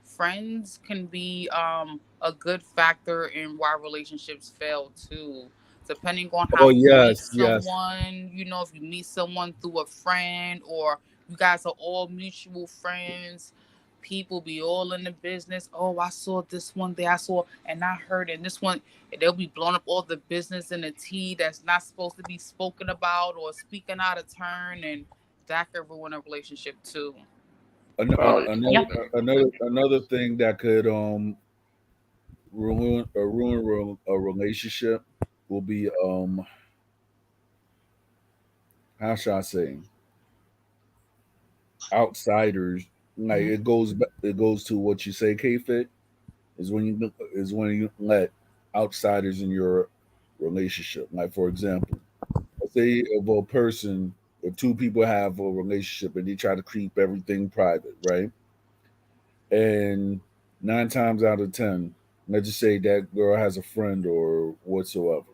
friends can be a good factor in why relationships fail too. Depending on Oh how you meet yes, yes. someone, if you meet someone through a friend, or you guys are all mutual friends, people be all in the business. Oh, I saw this one day, I saw, and I heard, and this one, and they'll be blowing up all the business and the tea that's not supposed to be spoken about, or speaking out of turn, and that could ruin a relationship too. oh, Another Yep. another thing that could ruin a relationship will be how should I say, outsiders. Like Mhm. it goes to what you say, K-Fit, is when you let outsiders in your relationship. Like for example, let's say if two people have a relationship and they try to keep everything private, right? And 9 times out of 10, let's just say that girl has a friend or whatsoever.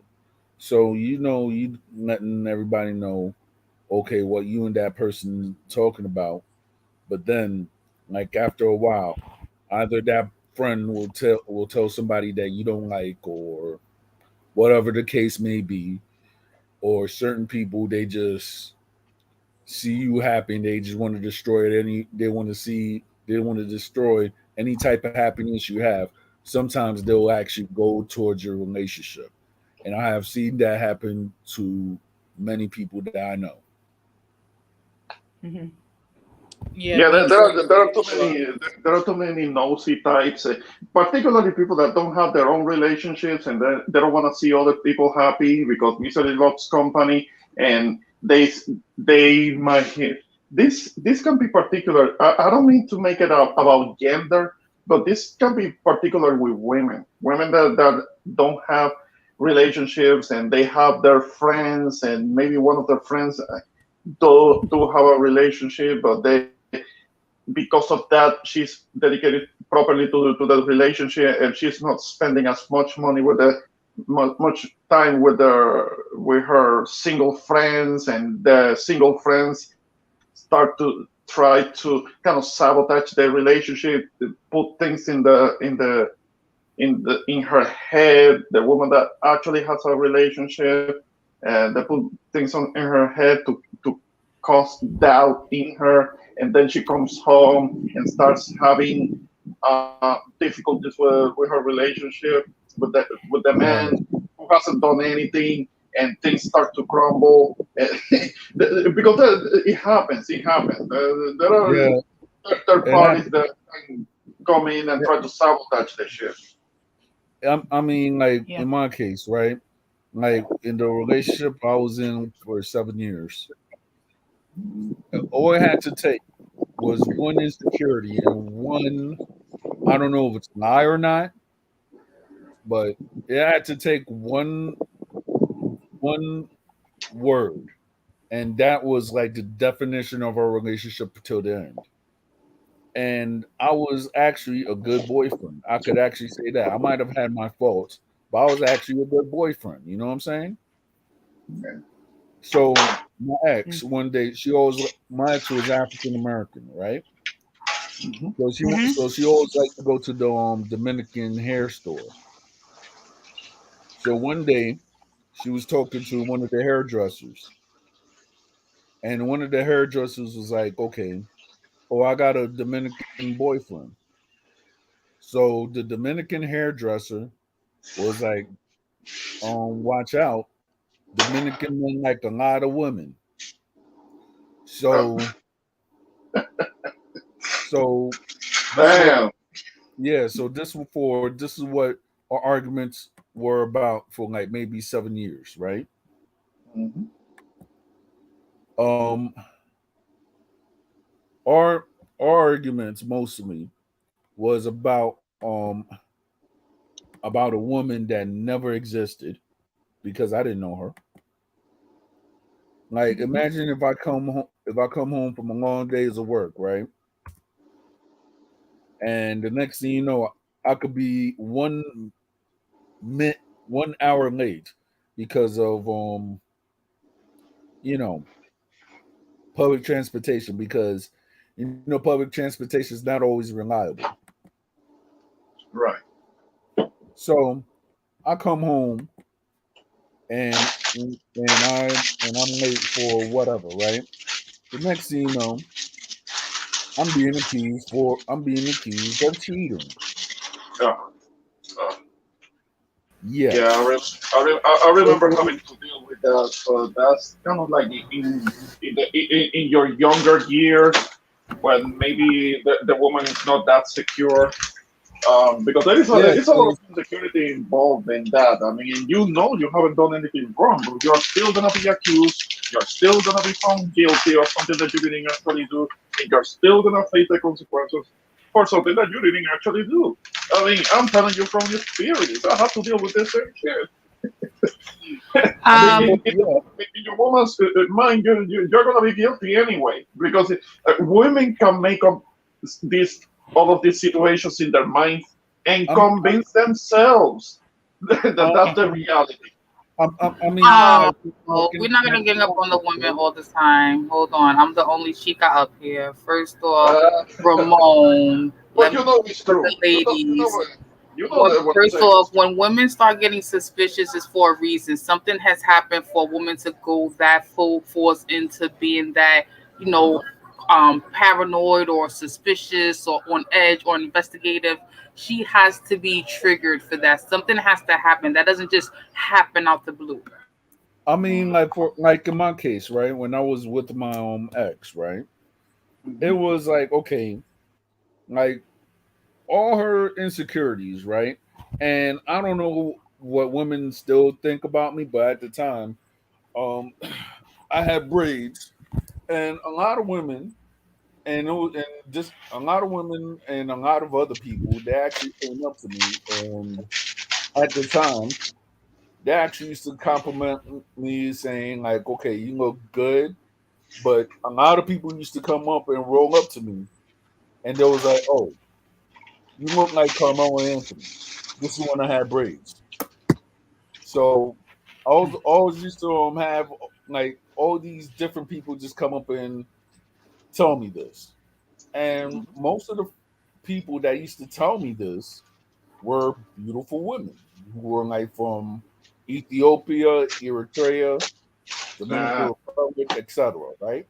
So you letting everybody know, okay, what you and that person talking about. But then, like after a while, either that friend will tell somebody that you don't like, or whatever the case may be, or certain people, they just see you happy and they just want to destroy it. They want to destroy any type of happiness you have. Sometimes they'll actually go towards your relationship, and I have seen that happen to many people that I know. Mhm. Yeah, yeah. me too. There are too many nosy types, particularly people that don't have their own relationships, and they don't want to see other people happy because misery loves company, and they might. This can be particular. I don't mean to make it about gender, but this can be particular with women that don't have relationships, and they have their friends, and maybe one of their friends do have a relationship, but they, because of that, she's dedicated properly to the relationship, and she's not spending as much money with the much time with her single friends, and the single friends start to try to kind of sabotage the relationship, put things in her head. The woman that actually has a relationship, and they put things in her head to cause doubt in her, and then she comes home and starts having difficulties with her relationship with the man Right. who hasn't done anything, and things start to crumble. Because it happens. It happens. There are Yeah, third and parties that can come in and try to sabotage the shit. I mean, like Yeah. in my case, right? Like in the relationship I was in for 7 years, all it had to take was one insecurity and one, I don't know if it's a lie or not, but it had to take one word, and that was like the definition of our relationship till the end. And I was actually a good boyfriend. I could actually say that. I might have had my faults, but I was actually a good boyfriend. You know what I'm saying? So my ex, one day, my ex was African American, right? Mhm. Mm-hmm. So she always liked to go to the Dominican hair store. So one day, she was talking to one of the hairdressers, and one of the hairdressers was like, "Okay, oh, I got a Dominican boyfriend." So the Dominican hairdresser was like, watch out. Dominican men like a lot of women. Uh, So so this is what Damn. so this is what our arguments were about for like maybe 7 years, right? Mhm. Um our arguments mostly was about a woman that never existed because I didn't know her. Like imagine if I come home from a long days of work, right? And the next thing you know, I could be 1 hour late because of you know public transportation, because public transportation is not always reliable. Right. So I come home and I'm late for whatever, right? The next thing you know, I'm being accused of cheating. Yeah. Uh, yeah. Yes. I remember having to deal with that. So that's kind of like in your younger years when maybe the woman is not that secure. Because Yeah, it's a lot of insecurity involved in that. I mean, you haven't done anything wrong, but you're still gonna be accused. You're still gonna be found guilty of something that you didn't actually do, and you're still gonna face the consequences for something that you didn't actually do. I mean, I'm telling you from experience. I have to deal with this same shit. I mean, Um, yeah, In your woman's mind, you're gonna be guilty anyway because women can make up this all of these situations in their minds and I'm convince themselves that uh, that's the reality. I mean, Oh, we're not gonna gang up on the women all the time. Hold on, I'm the only chica up here. First off, Uh, Ramon, but let me you know it's with the true. ladies. You know that what I'm First saying off, is true. when women start getting suspicious, it's for a reason. Something has happened for a woman to go that full force into being that, you know, paranoid or suspicious or on edge or investigative. She has to be triggered for that. Something has to happen. That doesn't just happen out the blue. I mean, like for like in my case, right? When I was with my ex, right? It Mhm. was like okay, like all her insecurities, right? And I don't know what women still think about me, but at the time, um, I had braids, and a lot of women, and just a lot of women and a lot of other people, they actually came up to me, and at the time, they actually used to compliment me, saying like, "Okay, you look good." But a lot of people used to come up and roll up to me, and they was like, "Oh, you look like Carmelo Anthony." This is when I had braids. So I always used to have like all these different people just come up and tell me this. And most of the people that used to tell me this were beautiful women who were like from Ethiopia, Eritrea, Dominican Uh, Republic, etc. Right?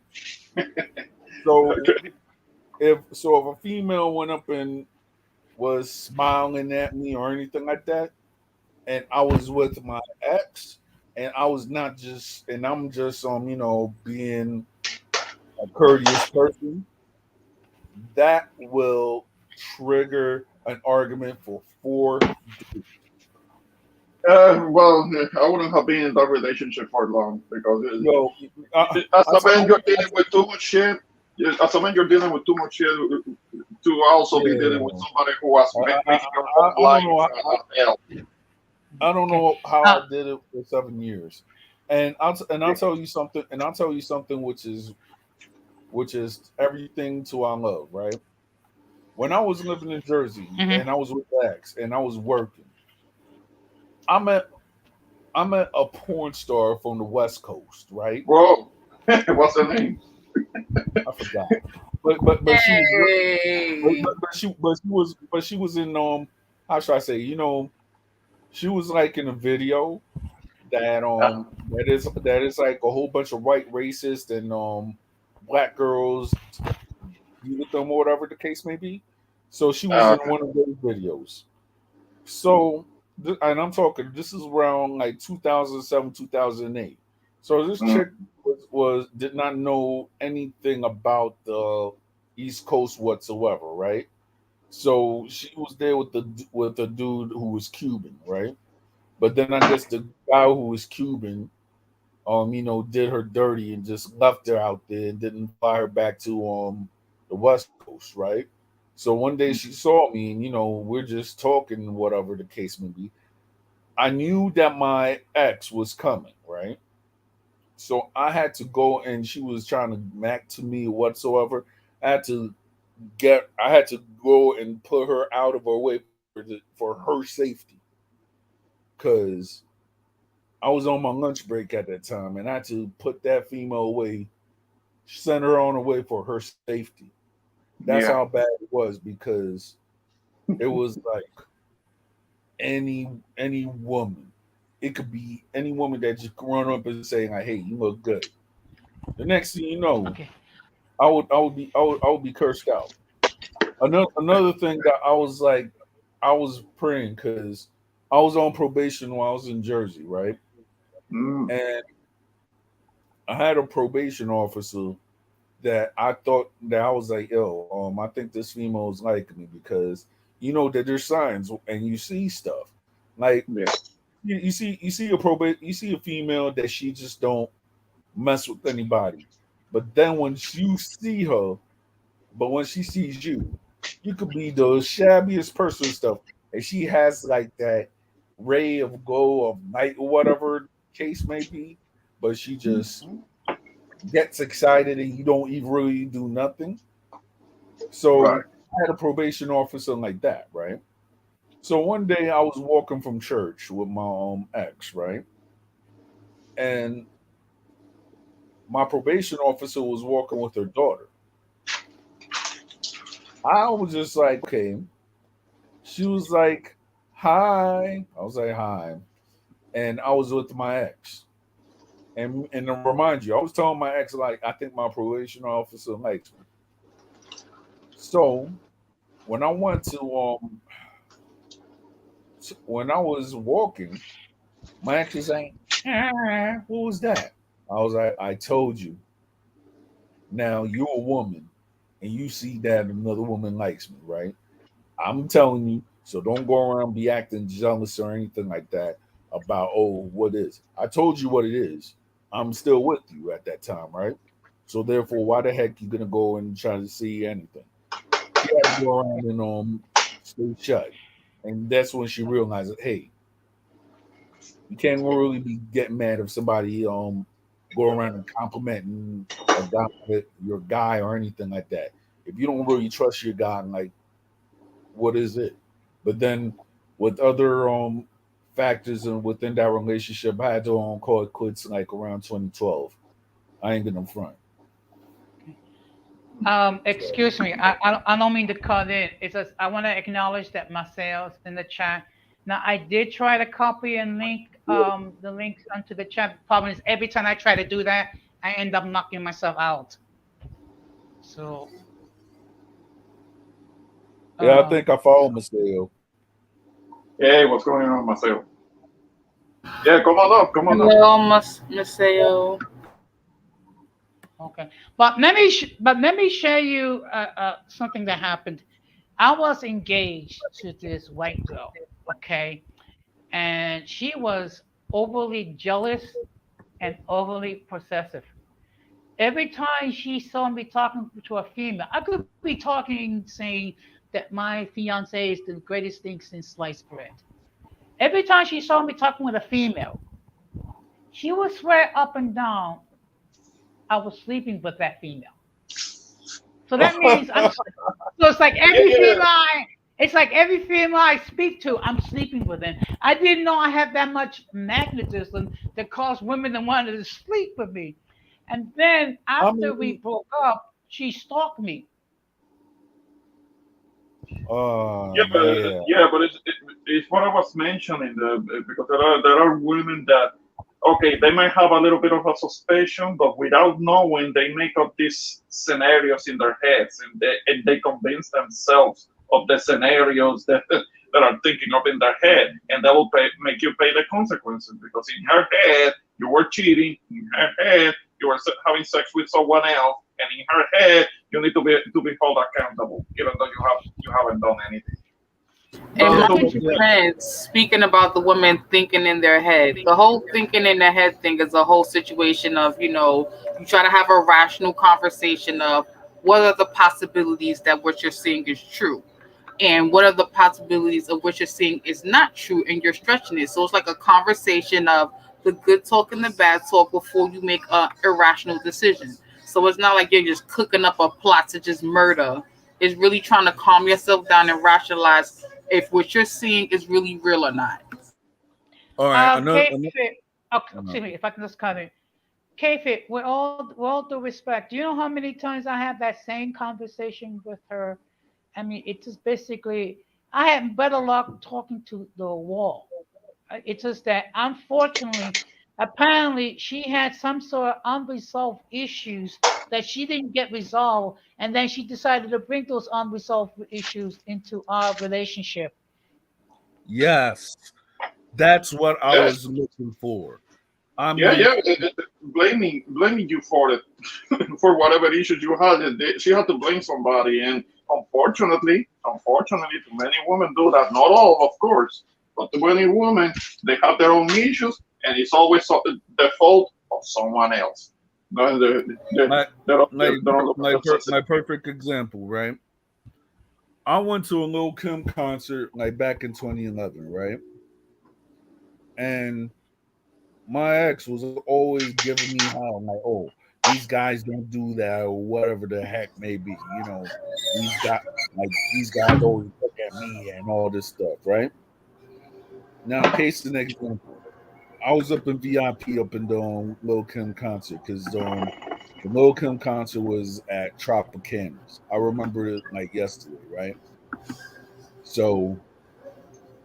So okay. if a female went up and was smiling at me or anything like that, and I was with my ex, and I was not just, and I'm just being a courteous person, that will trigger an argument for 4 days. Well, I wouldn't have been in that relationship for long because Yo, as I, a man, you're I, dealing with too much shit. As a man, you're dealing with too much shit to also be dealing with yeah, somebody who has making your whole I don't life know. hell. I don't Okay. know how I Uh, did it for 7 years, and I'll tell you something, which is everything to our love, right? When I was living in Jersey mhm. and I was with X and I was working, I met I met a porn star from the West Coast, right? Whoa, what's the name? I forgot, but she was Hey. but she was in how should I say, she was like in a video that is like a whole bunch of white racists and black girls be with them or whatever the case may be. So she was in Okay. one of those videos. So and I'm talking, this is around like 2007, 2008. So this Mm, chick was did not know anything about the East Coast whatsoever, right? So she was there with a dude who was Cuban, right? But then I guess the guy who was Cuban, did her dirty and just left her out there and didn't fly her back to the West Coast, right? So one day she saw me and we're just talking, whatever the case may be. I knew that my ex was coming, right? So I had to go, and she was trying to mac to me whatsoever. I had to go and put her out of her way for her safety, because I was on my lunch break at that time, and I had to put that female away, send her on her way for her safety. That's yeah. how bad it was, because it was like any woman. It could be any woman that just run up and say like, "Hey, you look good." The next thing you know, Okay. I would be cursed out. Another thing that I was like, I was praying because I was on probation while I was in Jersey, right? Mm, And I had a probation officer that I thought that I was like, yo, I think this female is liking me, because that there's signs and you see stuff. Like yeah. you see a female that she just don't mess with anybody. But then when you see her, but when she sees you, you could be the shabbiest person and stuff. And she has like that ray of glow of night or whatever the case may be, but she just gets excited and you don't even really do nothing. Right. So I had a probation officer like that, right? So one day I was walking from church with my ex, right? And my probation officer was walking with her daughter. I was just like, okay. She was like, hi. I was like, hi. And I was with my ex. And to remind you, I was telling my ex, like, I think my probation officer likes me. So when I went to when I was walking, my ex was like, what was that? I was like, I told you. Now you're a woman and you see that another woman likes me, right? I'm telling you, so don't go around be acting jealous or anything like that about, what is. I told you what it is. I'm still with you at that time, right? So therefore, why the heck you gonna go and try to see anything? She had to go around and stay shut. And that's when she realized that, hey, you can't really be getting mad if somebody go around and complimenting a guy, your guy, or anything like that. If you don't really trust your guy, like, what is it? But then with other factors and within that relationship, I had to call it quits like around 2012. I ain't gonna front. Excuse me. I don't mean to cut in. It's just I want to acknowledge that my sales in the chat. Now I did try to copy and link the links onto the chat. The problem is every time I try to do that, I end up knocking myself out. So Yeah, I um think I follow Marcel. Hey, what's going on, Marcel? Yeah, come on up, come on up. Hello, Maseo. okay. But let me share you something that happened. I was engaged to this white girl, okay? And she was overly jealous and overly possessive. Every time she saw me talking to a female, I could be talking saying that my fiance is the greatest thing since sliced bread. Every time she saw me talking with a female, she would swear up and down I was sleeping with that female. So that means so Yeah, yeah. it's like every female I speak to, I'm sleeping with them. I didn't know I had that much magnetism that caused women to want to sleep with me. And then I after we mean, broke up, she stalked me. yeah. Yeah, but it's what I was mentioning because there are women that okay, they might have a little bit of a suspicion, but without knowing, they make up these scenarios in their heads, and they convince themselves of the scenarios that that are thinking of in their head, and that will make you pay the consequences because in her head you were cheating, in her head you were having sex with someone else, and in her head you need to be held accountable, even though you haven't done anything. In So, How my so could you? defense, speaking about the women thinking in their head, the whole thinking in their head thing is a whole situation of, you try to have a rational conversation of what are the possibilities that what you're seeing is true and what are the possibilities of what you're seeing is not true and you're stretching it. So it's like a conversation of the good talk and the bad talk before you make a irrational decision. So it's not like you're just cooking up a plot to just murder. It's really trying to calm yourself down and rationalize if what you're seeing is really real or not. All right. Kate Fit. Oh, Another excuse me, if I can just cut in. Kate Fit, with all due respect, do you know how many times I had that same conversation with her? I mean, it's just basically, I had better luck talking to the wall. It's just that unfortunately, apparently, she had some sort of unresolved issues that she didn't get resolved, and then she decided to bring those unresolved issues into our relationship. Yes, that's what I yeah, was looking for. I yeah, mean, yeah. Blaming you for it, for whatever issues you had. She had to blame somebody, and unfortunately, too many women do that. Not all, of course, but too many women they have their own issues, and it's always the fault of someone else. No, like, they don't look at themselves. my perfect example, right? I went to a Lil Kim concert like back in 2011, right? And my ex was always giving me hell, like, oh, these guys don't do that or whatever the heck may be. These guys always look at me and all this stuff, right? Now, case an example. I was up in VIP up in the Lil Kim concert because the Lil Kim concert was at Tropicana's. I remember it like yesterday, right? So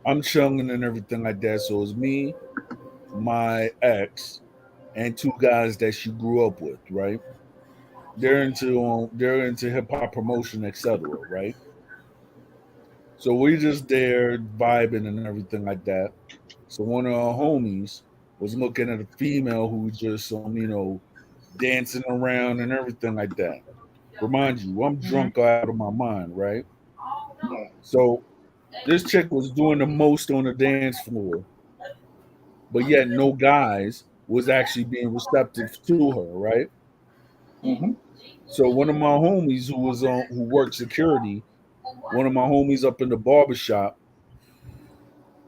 I'm chilling and everything like that. So it's me, my ex, and two guys that she grew up with, right? They're into hip hop promotion, etc. Right? So we just there vibing and everything like that. So one of our homies was looking at a female who was just dancing around and everything like that. Remind you, I'm Hmm. drunk out of my mind, right? No. So this chick was doing the most on the dance floor, but yet no guys was actually being receptive to her, right? Hmm. So one of my homies who worked security, one of my homies up in the barbershop,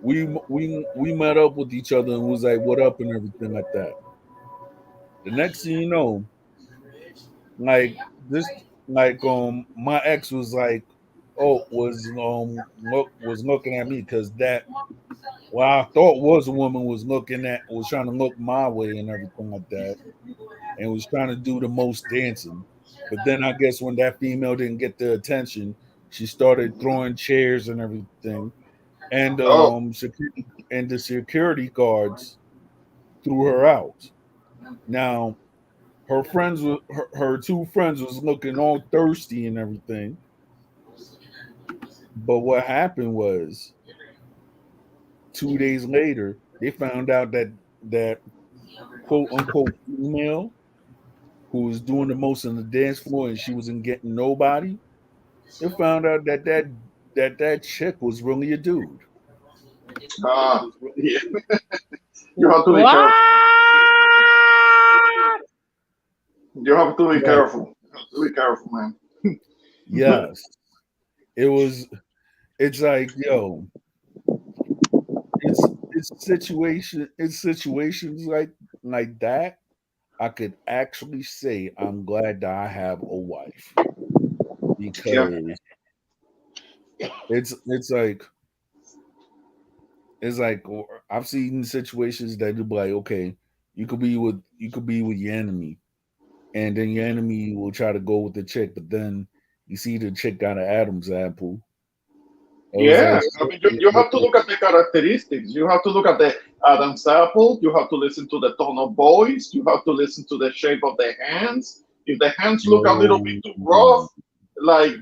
we met up with each other and was like, "What up?" and everything like that. The next thing you know, like this, my ex was like, "Oh, was looking at me because that what I thought was a woman was trying to look my way and everything like that, and was trying to do the most dancing." But then I guess when that female didn't get the attention, she started throwing chairs and everything, and Oh, the security guards threw her out. Now her two friends was looking all thirsty and everything. But what happened was 2 days later, they found out that quote unquote female who was doing the most on the dance floor and she wasn't getting nobody. They found out that chick was really a dude. yeah. You have to be What? careful. You have to be Yeah. careful. You have to be careful, man. Yes. It was it's like, yo, it's situations like that. I could actually say I'm glad that I have a wife Yeah. because it's like I've seen situations that you be like, okay, you could be with your enemy, and then your enemy will try to go with the chick, but then you see the chick got an Adam's apple. It was Yeah, like, I mean, you have to look at the characteristics. You have to look at the Adam's apple. You have to listen to the tone of voice. You have to listen to the shape of the hands. If the hands look a little bit too rough, like,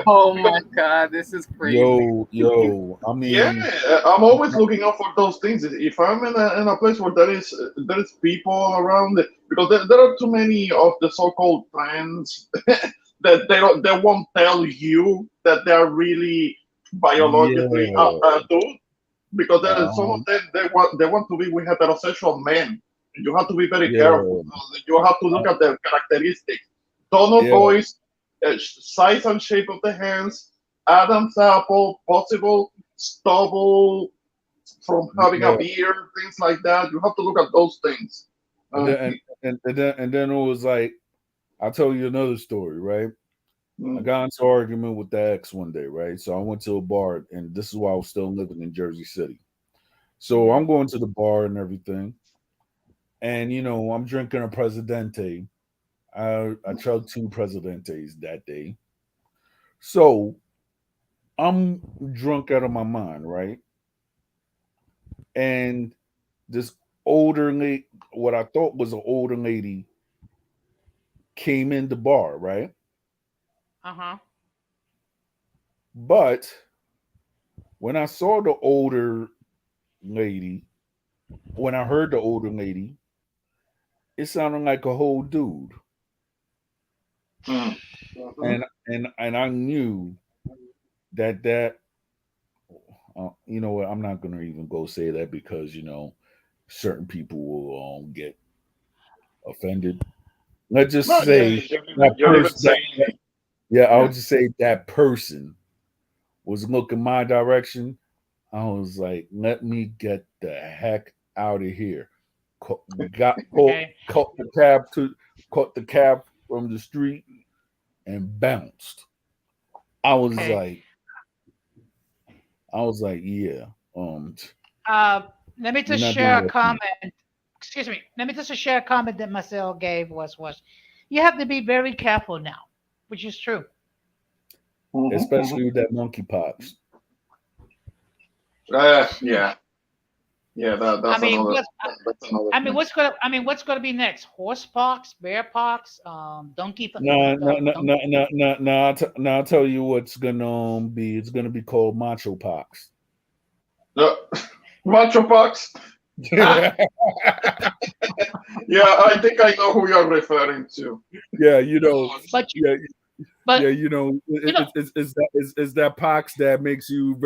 Oh my God, this is crazy. yo. I yeah, mean, I'm always looking out for those things. If I'm in a place where there is people around, because there are too many of the so-called trends that they won't tell you that they are really biologically yeah, adult, because there are some of um, them they want to be with heterosexual men. You have to be very careful. yeah, You have to look uh, at the characteristics, tone of yeah, voice, size and shape of the hands, Adam's apple, possible stubble from having a yeah. beard, things like that. You have to look at those things. And Uh, then and then it was like, I'll tell you another story, right? I mm, got into an argument with the ex one day, right? So I went to a bar, and this is while I was still living in Jersey City. So Mhm. I'm going to the bar and everything, and I'm drinking a Presidente. I chugged two Presidentes that day. So I'm drunk out of my mind, right? And this older lady, what I thought was an older lady, came in the bar, right? Uh-huh. But when I saw the older lady, when I heard the older lady, it sounded like a whole dude, mm, mhm. and I knew that you know what, I'm not gonna even go say that because certain people will get offended. Let's just No, say that you're even person that, saying it. yeah, I'll Yeah. just say that person was looking my direction. I was like, let me get the heck out of here. Ca- Got caught, Okay. caught the cab to caught the cab from the street and bounced. I was Okay. like, I was like, yeah, Uh, let me you're just not doing share a that to me. comment. Excuse me. Let me just share a comment that Marcel gave was you have to be very careful now, which is true. Mhm, mhm. Especially with that monkeypox. Yeah, yeah. I That's mean, another. what That's another I mean, thing. what's gonna be next? Horse pox, bear pox, No, no, no, no, donkey. no, no, no. I'll tell you what's gonna be. It's gonna be called macho pox. No, Macho Fox. Ah, Yeah, I think I know who you're referring to. Yeah, but yeah, but yeah, you know, it's that pox that makes you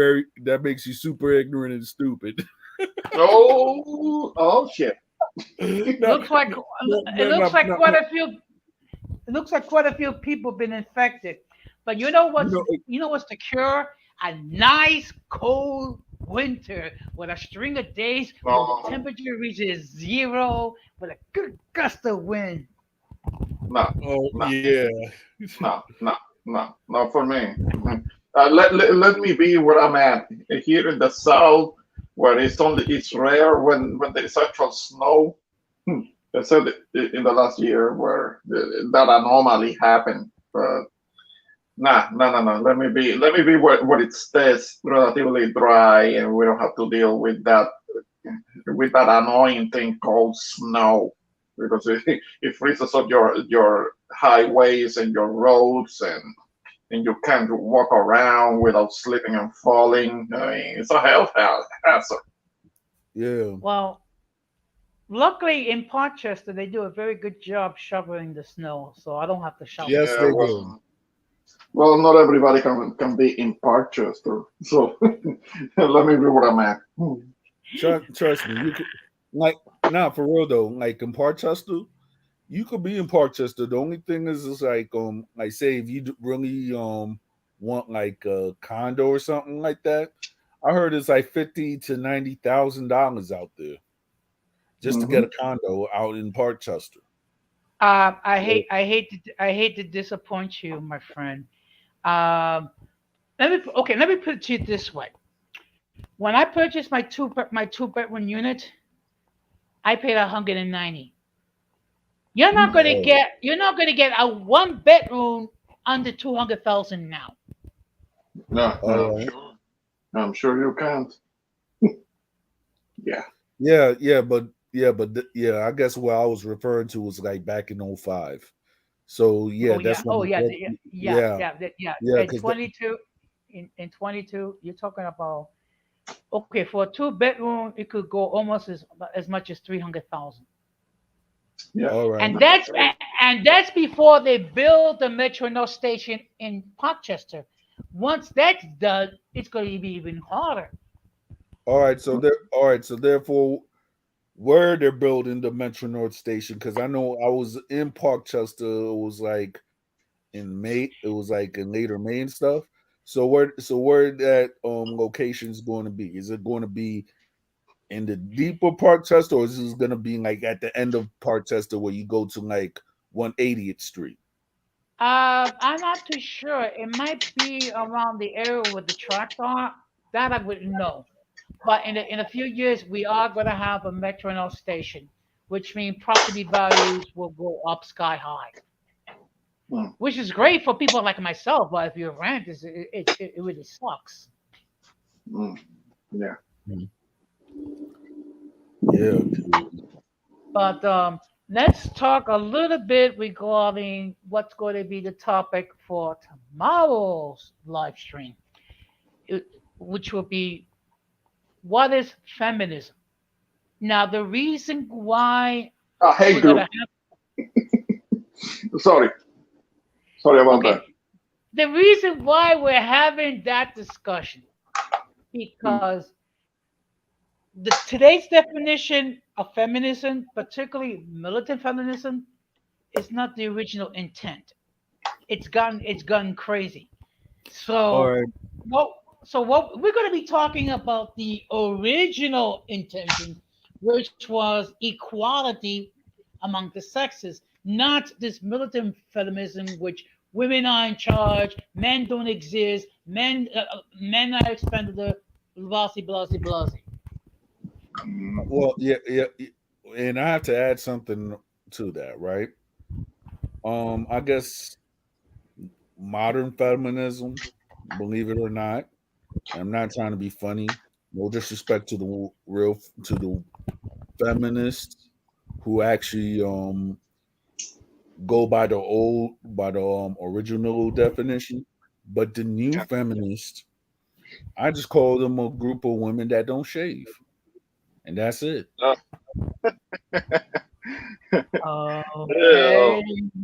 super ignorant and stupid. Oh, oh shit. no, looks like it no, looks no, like no, quite no. a few. It looks like quite a few people been infected. But you know You know, what's the cure? A nice cold winter with a string of days when the No, temperature reaches zero with a good gust of wind. no, oh no, yeah, not for me. Mhm. Let me be where I'm at here in the south, where it's rare when there is actual snow. Hmm. I said in the last year where that anomaly happened. But no. Let me be where it stays relatively dry, and we don't have to deal with that annoying thing called snow, because it freezes up your highways and your roads, and you can't walk around without slipping and falling. I mean, it's a health hazard. Yeah. Well, luckily in Parkchester they do a very good job shoveling the snow, so I don't have to shovel Yes, it. Yeah, they do. well, not everybody can be in Parkchester, so let me be where I'm at. Trust me, you could like nah for real though. Like in Parkchester, you could be in Parkchester. The only thing is like say if you really want like a condo or something like that, I heard it's like $50,000 to $90,000 out there just to get Hmm. a condo out in Parkchester. So, I hate to disappoint you, my friend. Um, let me put it to you this way. When I purchased my two-bedroom unit, I paid 190. oh, You're not gonna get a one bedroom under 200,000 now. No, no, all I'm right. sure. I'm sure you can't. Yeah. Yeah, I guess what I was referring to was like back in '05. So yeah, that's when Oh the yeah, book. Yeah, yeah. yeah, In because 22, in 22, you're talking about okay for a two-bedroom, it could go almost as much as 300,000. Yeah. all right. And that's before they build the Metro North station in Parkchester. Once that's done, it's going to be even harder. All right. So therefore, where they're building the Metro North station, because I know I was in Parkchester. It was like in May. It was like in later May and stuff. So where that location is going to be? Is it going to be in the deeper Parkchester, or is this going to be like at the end of Parkchester where you go to like 180th Street? I'm not too sure. It might be around the area where the tracks are. That I wouldn't know. But in a few years, we are going to have a Metro North station, which means property values will go up sky high, Mm, which is great for people like myself. But if you rent, it really sucks. mm, yeah. Mhm. Yeah. But let's talk a little bit regarding what's going to be the topic for tomorrow's live stream, it- which will be what is feminism. Now, the reason why Hey, we're going to group. have, Sorry. Sorry about okay, that. the reason why we're having that discussion, Mm, because today's definition of feminism, particularly militant feminism, is not the original intent. It's gone crazy. All So right. what what we're going to be talking about the original intention, which was equality among the sexes, not this militant feminism, which women are in charge, men don't exist, men are expendable, blasey blasey blasey. mm. Well, yeah, and I have to add something to that, right? I guess modern feminism, believe it or not, I'm not trying to be funny. No disrespect to the real to the feminists who actually go by the original definition, but the new feminists, I just call them a group of women that don't shave, and that's it. Uh, Okay. ew.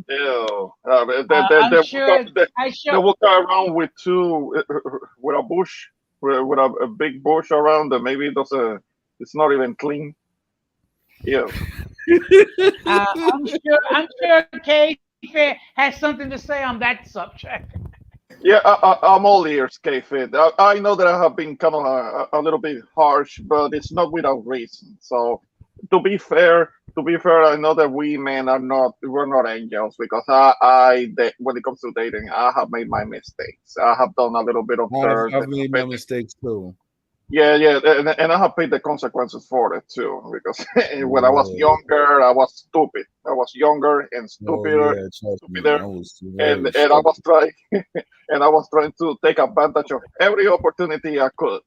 Ew. I'm sure. I They sure. walk around with with a bush, with a big bush around that maybe it's not even clean. Ew. I'm sure Kay has something to say on that subject. Yeah, I'm all ears, Kfit. I know that I have been kind of a little bit harsh, but it's not without reason. So, to be fair, I know that we men we're not angels, because when it comes to dating, I have made my mistakes. I have done a little bit of dirt I've and made my mistakes too. Yeah, yeah, and I have paid the consequences for it too. Because when I was Yeah. younger, I was stupid. I was younger and Oh stupider, yeah, trust me, stupider, I was and very I was stupid. trying, and I was trying to take advantage of every opportunity I could,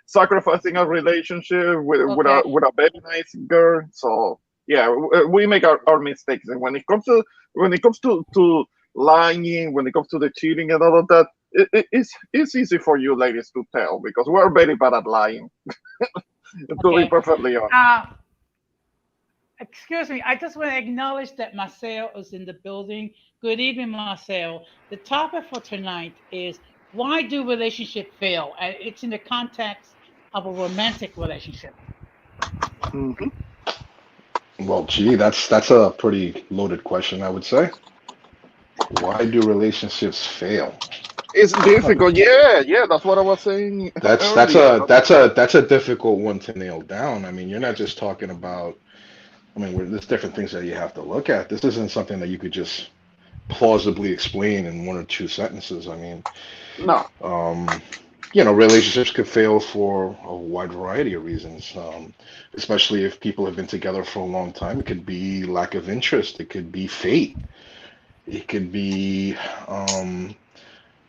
sacrificing a relationship Okay. with a very nice girl. So yeah, we make our mistakes, and when it comes to lying, when it comes to the cheating and all of that, it's easy for you ladies to tell because we're very bad at lying. To be Okay. perfectly honest. Uh, Excuse me. I just want to acknowledge that Marcel is in the building. Good evening, Marcel. The topic for tonight is why do relationships fail? And it's in the context of a romantic relationship. Mhm. Well, gee, that's a pretty loaded question, I would say. Why do relationships fail? It's difficult. Yeah, yeah. That's what I was saying That's earlier. a difficult one to nail down. I mean, you're not just talking about. I mean, there's different things that you have to look at. This isn't something that you could just plausibly explain in one or two sentences. I mean, No. um, relationships could fail for a wide variety of reasons, especially if people have been together for a long time. It could be lack of interest. It could be fate. It could be um,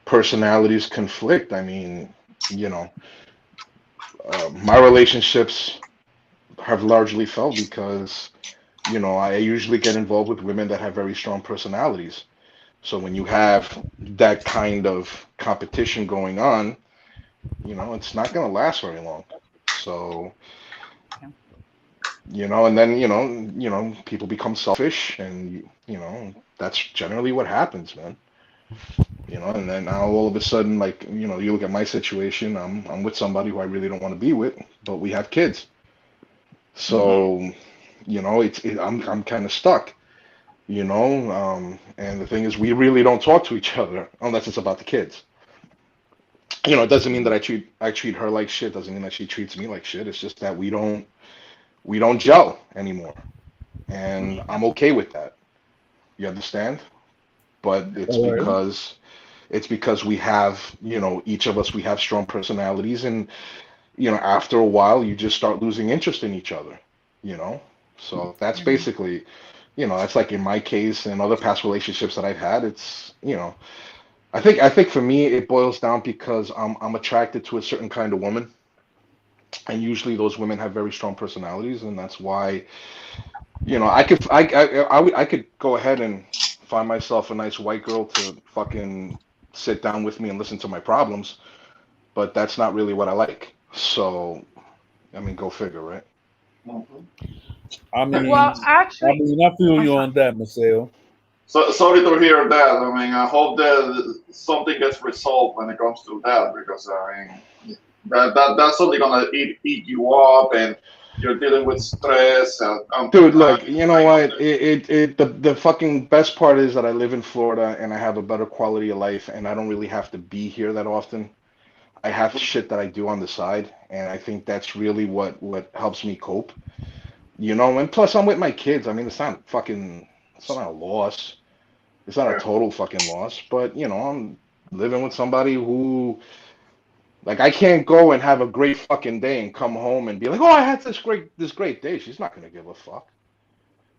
personalities conflict. I mean, you know, my relationships have largely failed because, I usually get involved with women that have very strong personalities. So when you have that kind of competition going on, it's not going to last very long. So, and then, people become selfish and, that's generally what happens, man. And then now all of a sudden, like, you look at my situation, I'm with somebody who I really don't want to be with, but we have kids. Hmm. So, I'm kind of stuck, and the thing is, we really don't talk to each other unless it's about the kids. It doesn't mean that I treat her like shit. Doesn't mean that she treats me like shit. It's just that we don't gel anymore, and I'm okay with that. You understand? But it's All right. because it's because we have, each of us we have strong personalities, and after a while you just start losing interest in each other. You know, so that's Mhm. basically, that's like in my case and other past relationships that I've had. It's I think for me it boils down because I'm attracted to a certain kind of woman, and usually those women have very strong personalities, and that's why I could go ahead and find myself a nice white girl to fucking sit down with me and listen to my problems, but that's not really what I like. So I mean, go figure, right? Hmm. I Well, mean, I actually, mean, I feel I'm you sorry. on that, Marcel. So sorry to hear that. I mean, I hope that something gets resolved when it comes to that because I mean that's something gonna eat you up and you're dealing with stress and Dude, look, you know I know what? The fucking best part is that I live in Florida and I have a better quality of life and I don't really have to be here that often. I have shit that I do on the side, and I think that's really what helps me cope. And plus I'm with my kids. I mean, it's not a loss. It's not a that. total fucking loss, but I'm living with somebody who, like, I can't go and have a great fucking day and come home and be like, "Oh, I had this great day." She's not gonna give a fuck.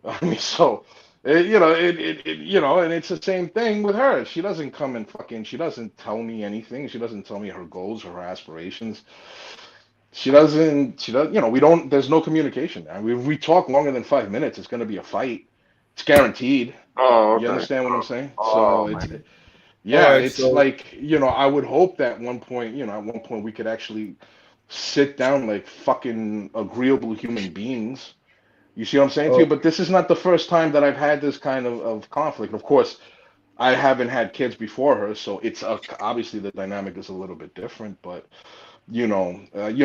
I mean, so and it's the same thing with her. She doesn't come and she doesn't tell me anything. She doesn't tell me her goals or her aspirations. We don't. There's no communication. I mean, if we talk longer than 5 minutes, it's gonna be a fight. It's guaranteed. Oh, You okay. understand what I'm saying? So Oh it's man. All yeah, right, it's so like, I would hope that at one point we could actually sit down like fucking agreeable human beings. You see what I'm saying to you? oh, But this is not the first time that I've had this kind of conflict. Of course, I haven't had kids before her, so it's obviously the dynamic is a little bit different. But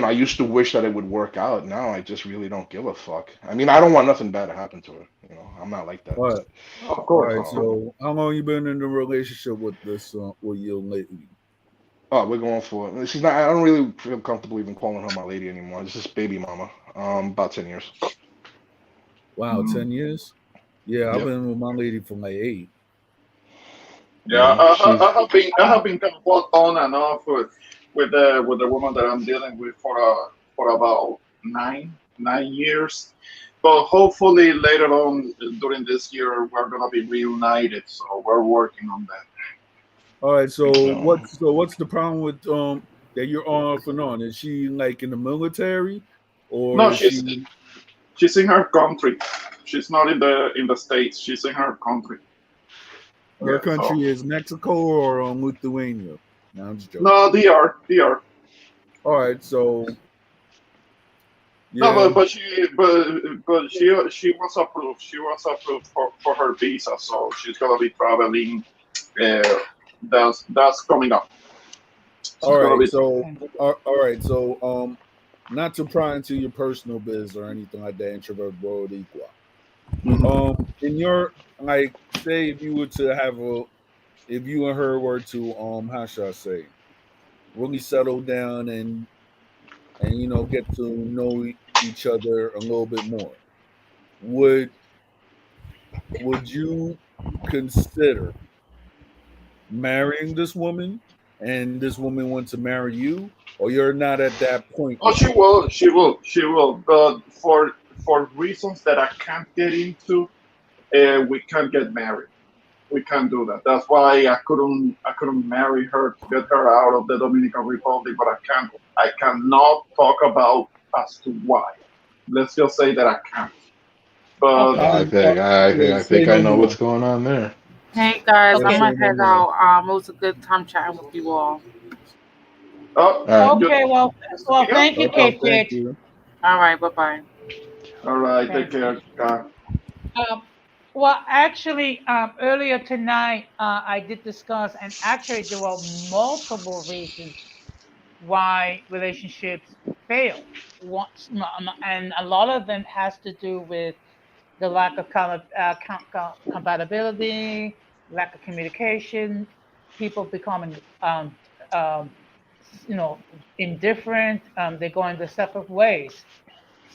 I used to wish that it would work out. Now I just really don't give a fuck. I mean, I don't want nothing bad to happen to her. I'm not like that. all right, But Of all course, right. of course. So, how long you been in a relationship with this with your lady? oh, we're going for she's not. I don't really feel comfortable even calling her my lady anymore. It's just baby mama. About 10 years. Wow, Mm. 10 years. Yeah, I've Yep. been with my lady for like 8. Yeah, Yeah. She's I have been kind of on and off with the woman that I'm dealing with for about nine years. But hopefully later on during this year we're gonna be reunited. So we're working on that. All right. So No. what's the problem with that you're off and on? Is she like in the military, or No, is she? she's in her country. She's not in the states. She's in her country. Her Yeah. So country is Mexico or Lithuania? No, I'm just joking. no, they are. All right. So No, yeah. she was approved. She was approved for her visa, so she's gonna be traveling. Uh, that's coming up. All She's gonna right. be. So all right. So not to pry into your personal biz or anything like that. Introvert world equal. Mhm. In your like, say if you were to have a, if you and her were to how should I say, really settle down and get to know each other a little bit more, would you consider marrying this woman and this woman wants to marry you, or you're not at that point Oh, with she her? will. She will. She will. But for reasons that I can't get into, we can't get married. We can't do that. That's why I couldn't marry her to get her out of the Dominican Republic. But I cannot talk about as to why. Let's just say that I can't. But Okay. I think Yeah, I say think I no know what's more. going on there. Hey guys, Yeah, I'm Okay. say gonna no head more. out. It was a good time chatting with you all. oh, All right. you Okay. Well, yeah. thank you, Okay, thank Kfit. you. All right, bye bye. All right. Take Thank you. care. Um, well, actually, earlier tonight, I did discuss, and actually, there were multiple reasons why relationships fail. And a lot of them has to do with the lack of compatibility, lack of communication, people becoming, um, you know, indifferent. They go in their separate ways.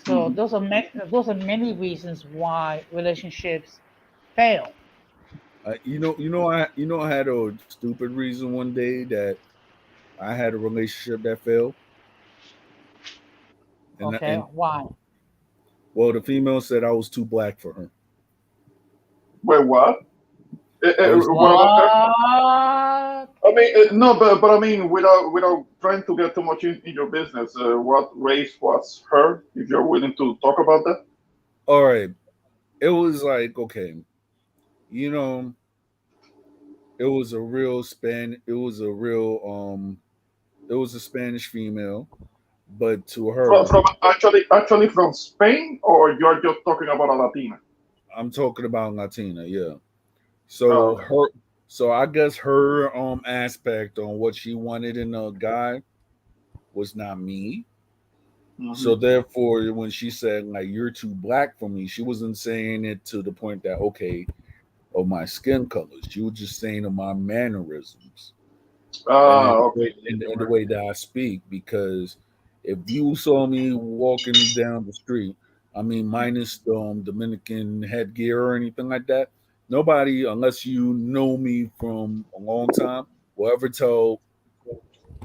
So Mhm. those are many reasons why relationships fail. I had a stupid reason one day that I had a relationship that failed, Okay, and why? well, the female said I was too black for her. Wait, what? I was too, What about her? What? I mean, no, but I mean, without trying to get too much in your business, what race was her? If you're willing to talk about that. all right. It was like okay, you know, it was a real span. It was a real It was a Spanish female, but to her, From actually from Spain, or you're just talking about a Latina? I'm talking about Latina. Yeah. Oh, So okay. I guess her aspect on what she wanted in a guy was not me. Hmm. So therefore, when she said like you're too black for me, she wasn't saying it to the point that okay of my skin color. She was just saying of my mannerisms and Ah, okay. in the way that I speak. Because if you saw me walking down the street, I mean, minus Dominican headgear or anything like that, nobody, unless you know me from a long time, will ever tell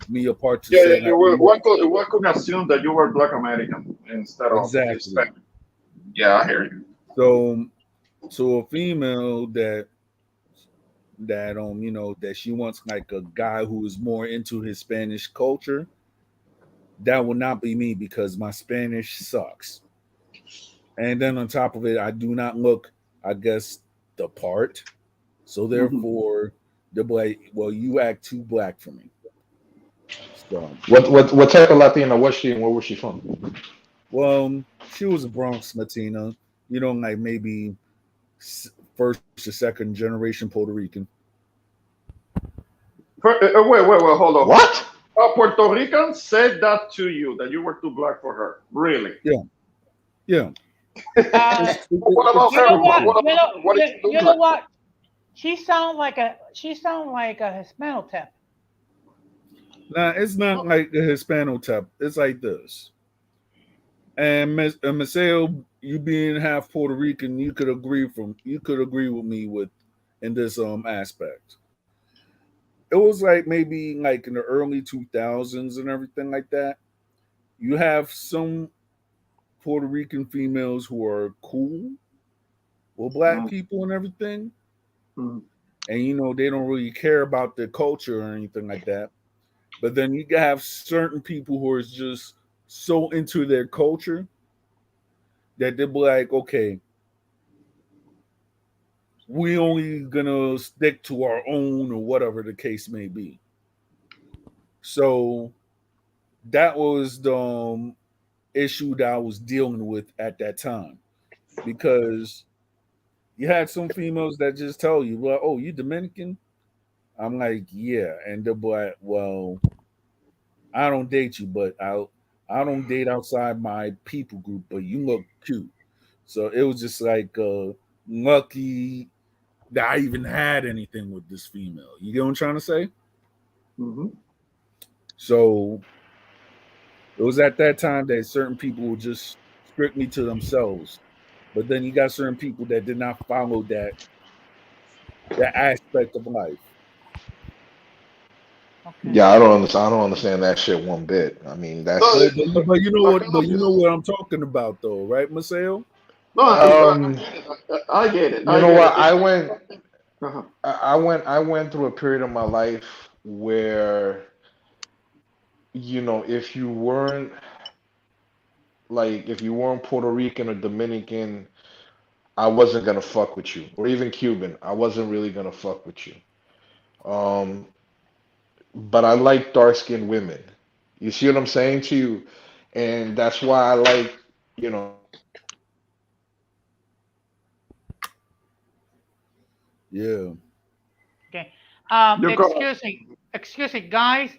me apart to Yeah, yeah. say like, You were, "Look, one could assume that you were Black American instead of exactly." Hispanic. Yeah, I hear you. So to a female that that she wants like a guy who is more into his Spanish culture, that will not be me because my Spanish sucks. And then on top of it, I do not look, I guess, the part. So Hmm. therefore, they'll be like, "Well, you act too black for me." So, What type of Latina was she, and where was she from? well, she was a Bronx Latina, like maybe first or second generation Puerto Rican. Wait, hold on. What? A Puerto Rican said that to you that you were too black for her. Really? Yeah, yeah. Uh, What about you her? know Stupid what? What thing. about her? What did she You look know like? what? She sound like a Hispanic type. Nah, it's not like the Hispano type. It's like this. And Maceo, you being half Puerto Rican, you could agree with me with in this aspect. it was like maybe like in the early 2000s and everything like that. You have some Puerto Rican females who are cool with black Mm, people and everything, mm, and they don't really care about their culture or anything like that. But then you have certain people who are just so into their culture that they'll be like, okay, we only gonna stick to our own or whatever the case may be. So that was the issue that I was dealing with at that time because you had some females that just tell you, well, oh, you Dominican? I'm like, yeah. And they'll be like, well, I don't date you, but I don't date outside my people group, but you look cute. So it was just like lucky that I even had anything with this female. You get what I'm trying to say? mhm. So it was at that time that certain people were just strictly to themselves. But then you got certain people that did not follow that aspect of life. Okay. Yeah, I don't understand. I don't understand that shit one bit. I mean, No, that's But you know I what? kind But of you know what I'm talking about, though, right, Marcel? no, um. I get it. You I know get it. what? Uh-huh. I went through a period of my life where, if you weren't if you weren't Puerto Rican or Dominican, I wasn't gonna fuck with you, or even Cuban. I wasn't really gonna fuck with you. Um, but I like dark-skinned women. You see what I'm saying to you? And that's why I like, Yeah. Okay. You got Excuse me, guys.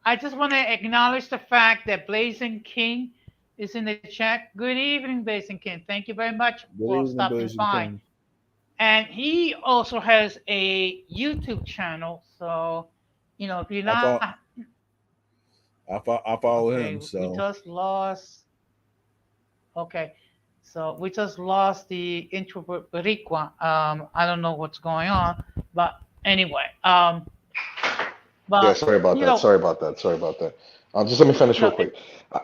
I just want to acknowledge the fact that Blazing King is in the chat. Good evening, Blazing King. Thank you very much Good for evening, stopping Blazing by. King. And he also has a YouTube channel. So, if you're I not, thought I follow okay, him. we So just lost. Okay, so we just lost the introvert Boricua. I don't know what's going on, but anyway, yeah, but sorry about you that. know, Sorry about that. Sorry about that. Just let me finish real no, quick. Uh,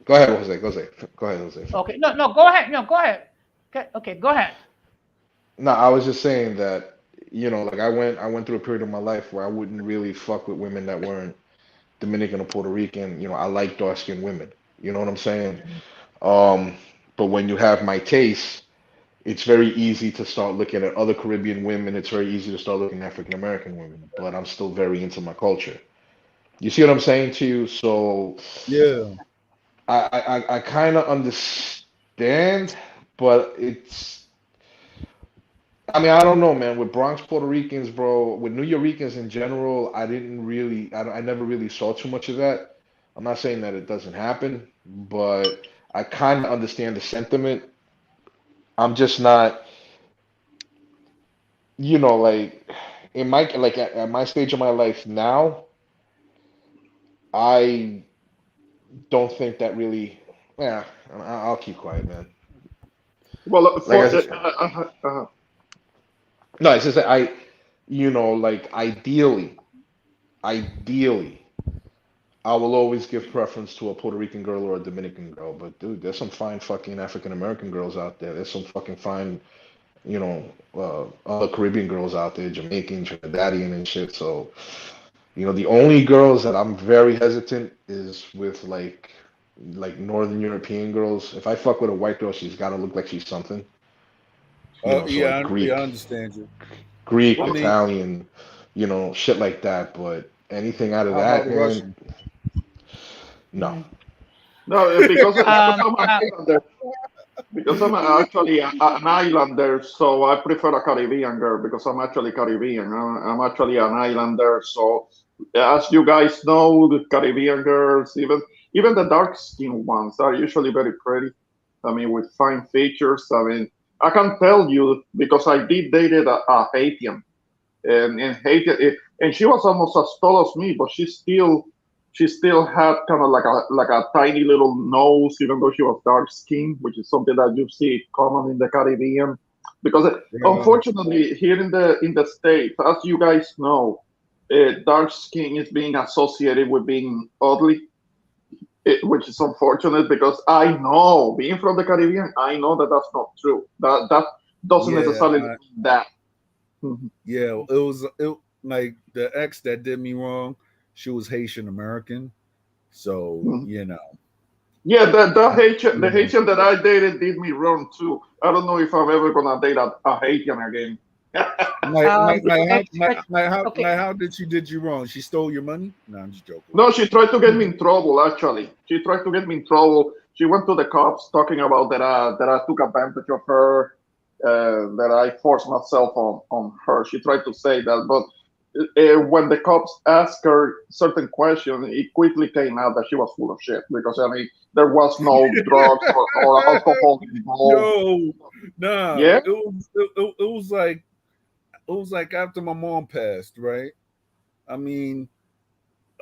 Go ahead, Jose. Go ahead. Go ahead, Jose. okay, no, go ahead, no, go ahead. Okay, go ahead. No, I was just saying that, like I went through a period of my life where I wouldn't really fuck with women that weren't Dominican or Puerto Rican. I like dark-skinned women. You know what I'm saying? Um, but when you have my taste, it's very easy to start looking at other Caribbean women. It's very easy to start looking at African American women, but I'm still very into my culture. You see what I'm saying to you? So yeah. I kind of understand, but I mean, I don't know, man. With Bronx Puerto Ricans, bro, with New Yorkers in general, I never really saw too much of that. I'm not saying that it doesn't happen, but I kind of understand the sentiment. I'm just not, like at my stage of my life now, I don't think that really. Yeah, I'll keep quiet, man. well Like I for said, no, it's just that like ideally, I will always give preference to a Puerto Rican girl or a Dominican girl. But dude, there's some fine fucking African American girls out there. There's some fucking fine, other Caribbean girls out there, Jamaican, Trinidadian and shit. So, the only girls that I'm very hesitant is with like Northern European girls. If I fuck with a white girl, she's got to look like she's something. So like Yeah, I Greek, understand you. Greek, I mean, Italian, shit like that. But anything out of how about that, the man, Russian? no. no, because Um, I'm an uh, islander. Because I'm actually an islander, so I prefer a Caribbean girl because I'm actually Caribbean. I'm actually an islander, so as you guys know, the Caribbean girls, even the dark skinned ones, are usually very pretty. I mean, with fine features. I mean, I can tell you because I did dated a Haitian, and Haiti, and she was almost as tall as me, but she still had kind of like a tiny little nose, even though she was dark skinned, which is something that you see common in the Caribbean. because Yeah. unfortunately here in the States, as you guys know, dark skin is being associated with being ugly, which is unfortunate because I know, being from the Caribbean, I know that that's not true. That doesn't necessarily mean that. Mhm. Yeah, it like the ex that did me wrong. She was Haitian American, so Mhm. you know. Yeah, the I, Haitian, you the know, Haitian that I dated did me wrong too. I don't know if I'm ever gonna date a Haitian again. Okay. how did she did you wrong? She stole your money? No, I'm just joking. No, she tried to get me in trouble. Actually, she tried to get me in trouble. She went to the cops talking about that I took advantage of her, that I forced myself on her. She tried to say that, but when the cops asked her certain questions, it quickly came out that she was full of shit because I mean there was no drugs or alcohol involved. Yo, nah, Yeah. it was like after my mom passed, right? I mean,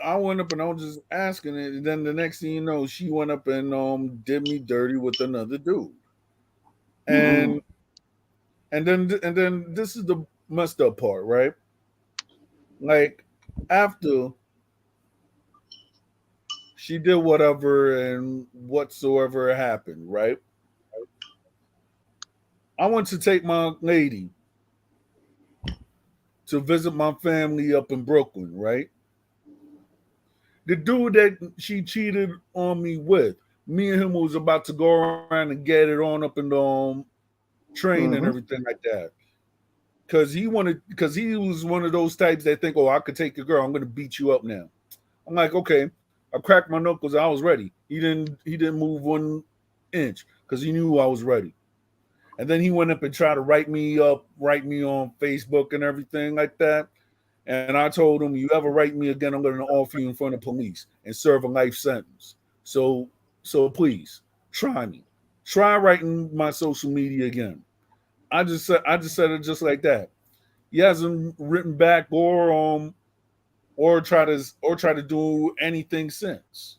I went up and I was just asking it, and then the next thing you know, she went up and did me dirty with another dude. Mm-mm. And and then this is the messed up part, right? Like after she did whatever and whatsoever happened, right? I went to take my lady to visit my family up in Brooklyn, right? The dude that she cheated on me with, me and him was about to go around and get it on up in the train and Mm-hmm. everything like that. Because he was one of those types that think, oh, I could take your girl, I'm gonna beat you up now. I'm like, okay. I cracked my knuckles, I was ready. He didn't move 1 inch because he knew I was ready. And then he went up and tried to write me on Facebook and everything like that. And I told him, you ever write me again, I'm going to offer you in front of police and serve a life sentence. So please try me. Try writing my social media again. I just said it just like that. He hasn't written back or try to do anything since.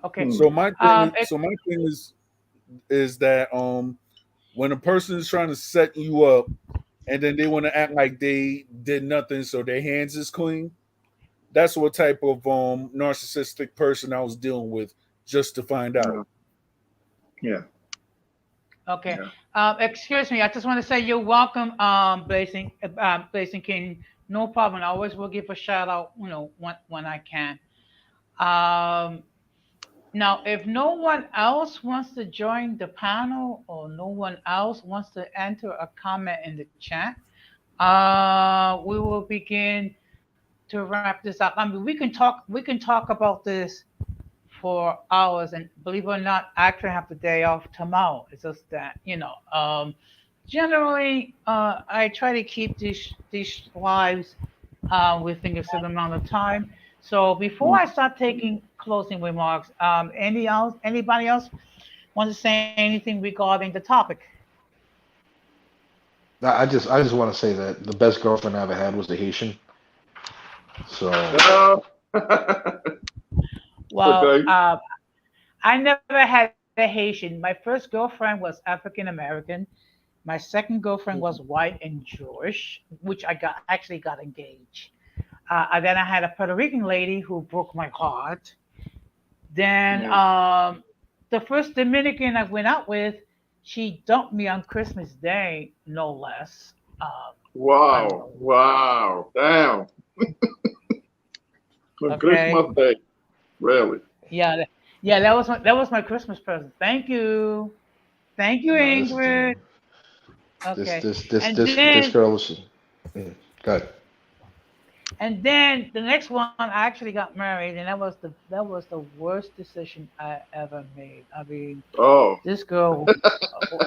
Okay. Mm-hmm. So my thing is Ex- so my thing is that when a person is trying to set you up and then they want to act like they did nothing so their hands is clean, that's what type of narcissistic person I was dealing with just to find out. Yeah. okay. Yeah. Excuse me. I just want to say you're welcome, Blazing King. No problem. I always will give a shout out, when I can. Um, Now, if no one else wants to join the panel or no one else wants to enter a comment in the chat, we will begin to wrap this up. I mean, we can talk about this for hours, and believe it or not, I actually have the day off tomorrow. It's just that, generally, I try to keep these lives within a certain amount of time. So before I start taking closing remarks, anybody else want to say anything regarding the topic? I just want to say that the best girlfriend I ever had was a Haitian. So Uh, Well, okay. I never had a Haitian. My first girlfriend was African American. My second girlfriend was white and Jewish, which I got engaged. And then I had a Puerto Rican lady who broke my heart. Then Yeah. the first Dominican I went out with, she dumped me on Christmas Day, no less. I don't Wow. know. Wow. Damn. On Okay. Christmas Day. Really. Yeah. Yeah. That was my Christmas present. Thank you, no, Ingrid. this Okay. this this And this this then girl was good. and then the next one, I actually got married, and that was the worst decision I ever made. I mean, Oh. this girl,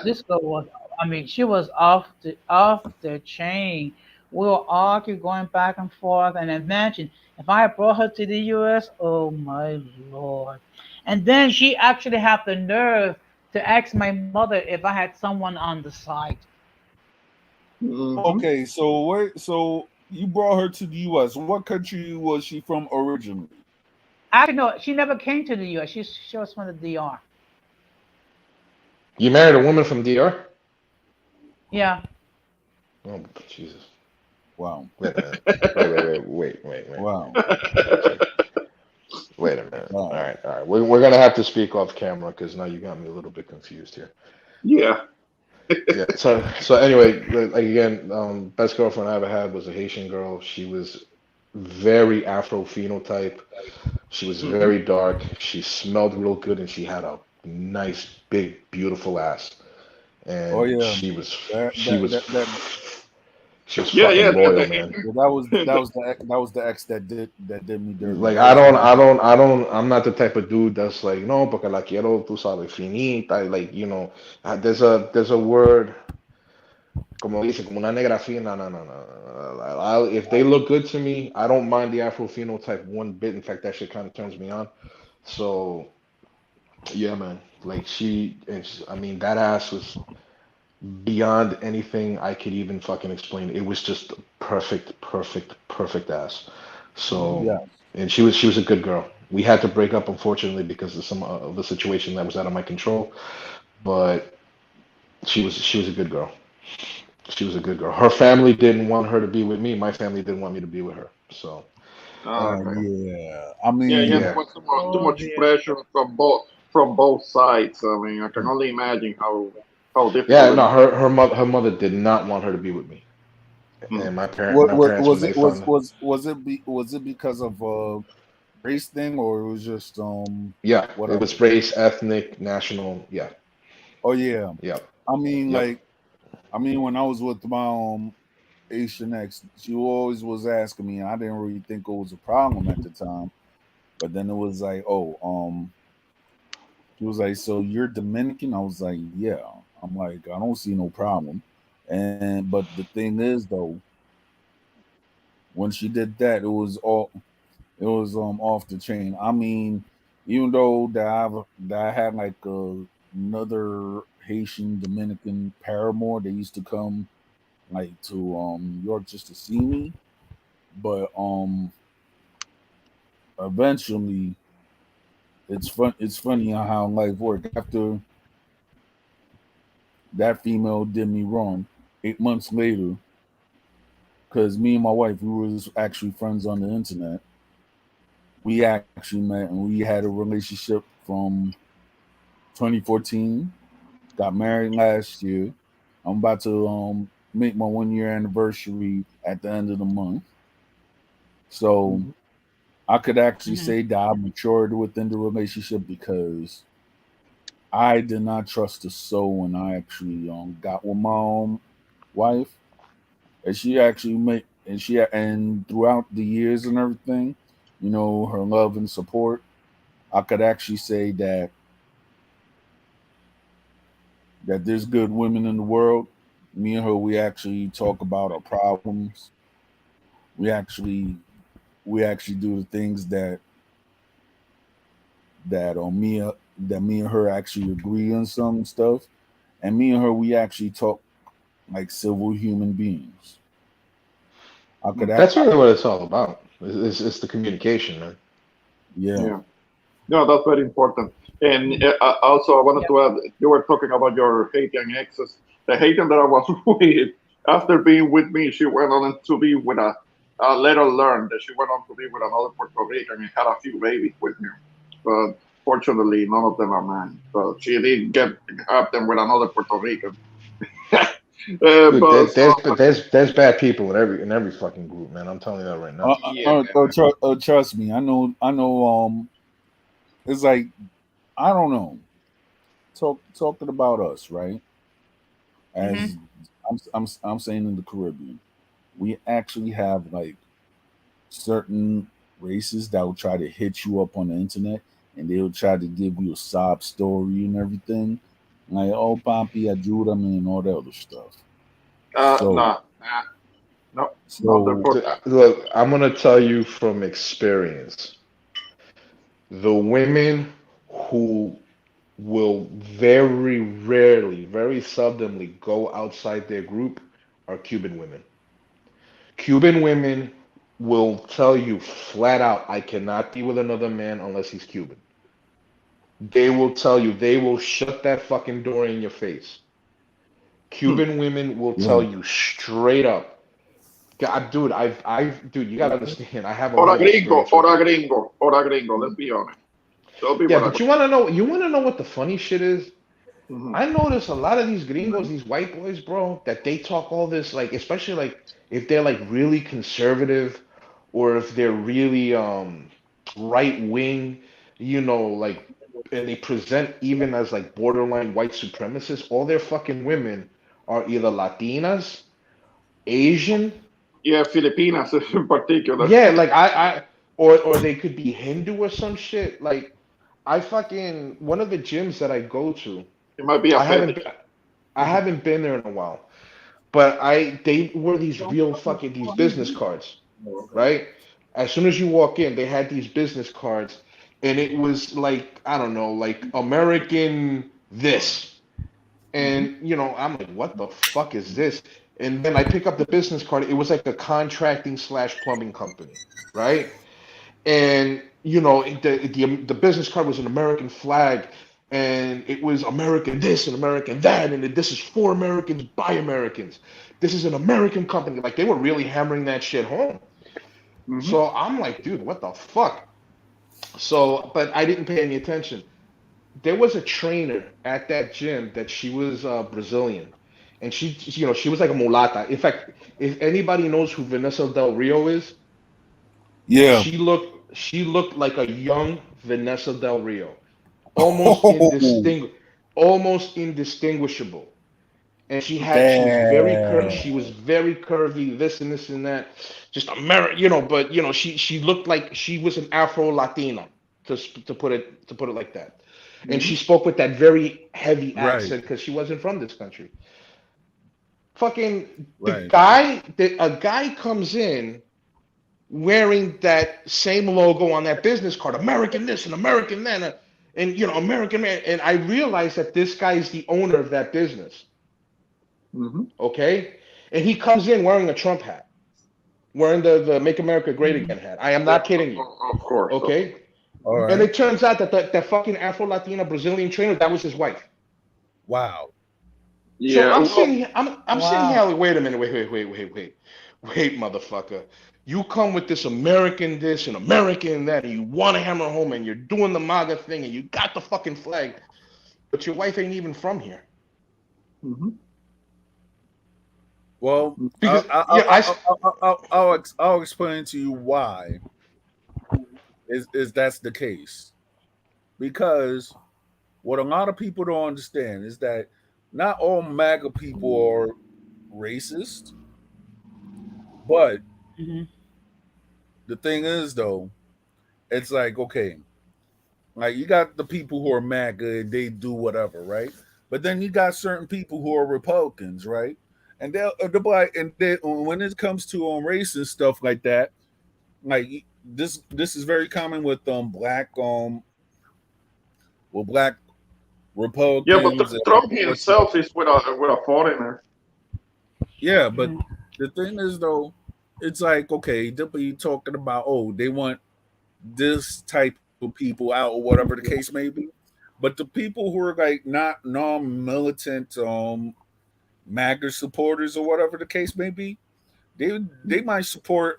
this girl was, I mean, she was off the chain. We were arguing, going back and forth, and imagine if I had brought her to the U.S. Oh my lord! And then she actually had the nerve to ask my mother if I had someone on the side. Mm-hmm. Okay, so you brought her to the US. What country was she from originally? Actually, no, she never came to the U.S. She was from the D.R. You married a woman from DR? Yeah. Oh, Jesus. Wow. Wait a minute. Wait. Wow. Wait a minute. All Wow. right, all right. We're gonna have to speak off camera because now you got me a little bit confused here. Yeah. Yeah. So anyway, like again, best girlfriend I ever had was a Haitian girl. She was very Afro phenotype. She was Hmm. very dark. She smelled real good, and she had a nice, big, beautiful ass. Oh And yeah. That she that was that that she was Yeah, yeah. fucking loyal, man. yeah, that was the ex that did me dirty. Like That was my ex. I'm not the type of dude that's like, no, porque la quiero, tú sabes, finita. Like, there's a word, como dice, como una negra fina. No. If they look good to me, I don't mind the Afro phenotype one bit. In fact, that shit kind of turns me on. So, yeah, man. Like I mean, that ass was beyond anything I could even fucking explain. It was just perfect ass. Hmm. So, Yeah. and she was a good girl. We had to break up, unfortunately, because of some of the situation that was out of my control. But she was a good girl. She was a good girl. Her family didn't want her to be with me. My family didn't want me to be with her. So, Okay. Yeah. I Yeah, yeah. There mean, yeah. was too Oh much dear. pressure from both sides. I mean, I can only imagine how Yeah, difficult it no, must. her mother did not want her to be with me. Mm. And what my parents when was they it found was it because of race thing, or it was just yeah, it whatever? was race, ethnic, national, yeah. Oh yeah. Yep. I mean, Yep. like, when I was with my Asian ex, she always was asking me, and I didn't really think it was a problem at the time. But then it was like, oh, she was like, so you're Dominican? I was like, yeah. I'm like, I don't see no problem. But the thing is though, when she did that, it was off the chain. I mean, even though that I had like another Haitian Dominican paramour, they used to come like to New York just to see me. But eventually, It's funny how life works. After that female did me wrong, 8 months later, because me and my wife, we was actually friends on the internet. We actually met and we had a relationship from 2014. Got married last year. I'm about to make my 1 year anniversary at the end of the month. So Mhm. I could actually Hmm. say that I matured within the relationship because I did not trust the soul when I actually got with my wife, and she actually made and throughout the years and everything, her love and support. I could actually say that there's good women in the world. Me and her, we actually talk about our problems. We actually we actually do the things that on me that me and her actually agree on some stuff, and me and her we actually talk like civil human beings. I could Mm. act, That's really what it's all about. It's the communication, man. yeah. Yeah. No, that's very important. And also, I wanted Yeah. to add, you were talking about your Haitian exes. The Haitian that I was with, after being with me, she went on to be with a later learned that she went on to be with another Puerto Rican and had a few babies with him. But fortunately, none of them are mine. But she did have them with another Puerto Rican. Dude, But so, there's bad people in every fucking group, man. I'm telling you that right now. yeah, Trust me, I know. It's like I don't know. Talking about us, right? Hmm. As I'm saying in the Caribbean, we actually have like certain races that will try to hit you up on the internet, and they'll try to give you a sob story and everything, like oh papi ayúdame and all that other stuff. So no, no, not the so important. Look, I'm gonna tell you from experience. The women who will very rarely, very seldomly go outside their group are Cuban women. Cuban women will tell you flat out, I cannot be with another man unless he's Cuban. They will tell you, they will shut that fucking door in your face. Cuban women will tell you straight up. Dude, you gotta understand. I have a Or a little gringo, experience with it. or a gringo. Let's be honest. Tell me Yeah, what a but gringo. you wanna know what the funny shit is? Mhm. I notice a lot of these gringos, these white boys, bro, that they talk all this, like, especially like if they're like really conservative or if they're really right wing, like, and they present even as like borderline white supremacists, all their fucking women are either Latinas, Asian, Yeah, Filipinas in particular. yeah, like or they could be Hindu or some shit. Like I fucking one of the gyms that I go to, It might be a I haven't fetish. been, I haven't been there in a while, but they were these business cards, right? As soon as you walk in, they had these business cards, and it was like I don't know, like American this, and I'm like, what the fuck is this? And then I pick up the business card. It was like a contracting slash plumbing company, right? And the business card was an American flag, and it was American this and American that, and this is for Americans by Americans. This is an American company. Like they were really hammering that shit home. Hmm. So I'm like, dude, what the fuck? So, but I didn't pay any attention. There was a trainer at that gym that she was Brazilian, and she was like a mulata. In fact, if anybody knows who Vanessa Del Rio is, Yeah. she looked like a young Vanessa Del Rio, Oh, almost indistinguishable. And damn. she was very curvy, this and this and that, just American, but she looked like she was an Afro Latina, to put it like that. And Hmm. she spoke with that very heavy Right, accent because she wasn't from this country. Fucking right. a guy comes in wearing that same logo on that business card, American this and American that, and American man. And I realized that this guy is the owner of that business. Hmm. Okay, and he comes in wearing a Trump hat, wearing the Make America Great Again hat. I am Yeah, not kidding you. of course. Okay, All and right. it turns out that fucking Afro Latina Brazilian trainer, that was his wife. Wow. So Yeah, I'm well, sitting here, I'm sitting Wow. here like, wait a minute, wait, motherfucker. You come with this American this and American that, and you want to hammer home, and you're doing the MAGA thing, and you got the fucking flag, but your wife ain't even from here. hmm. Well, Because yeah, I I'll explain to you why is that's the case. Because what a lot of people don't understand is that not all MAGA people are racist, but Hmm. the thing is though, it's like okay, like you got the people who are MAGA and they do whatever, right? But then you got certain people who are Republicans, right? And they're like, and they, when it comes to race and stuff like that, like this is very common with black Yeah, but Republicans and Trump whatnot. himself is with a foreigner. Yeah, but the thing is though, it's like okay, they'll be talking about they want this type of people out or whatever the case may be. But the people who are like not non-militant MAGA supporters or whatever the case may be, they might support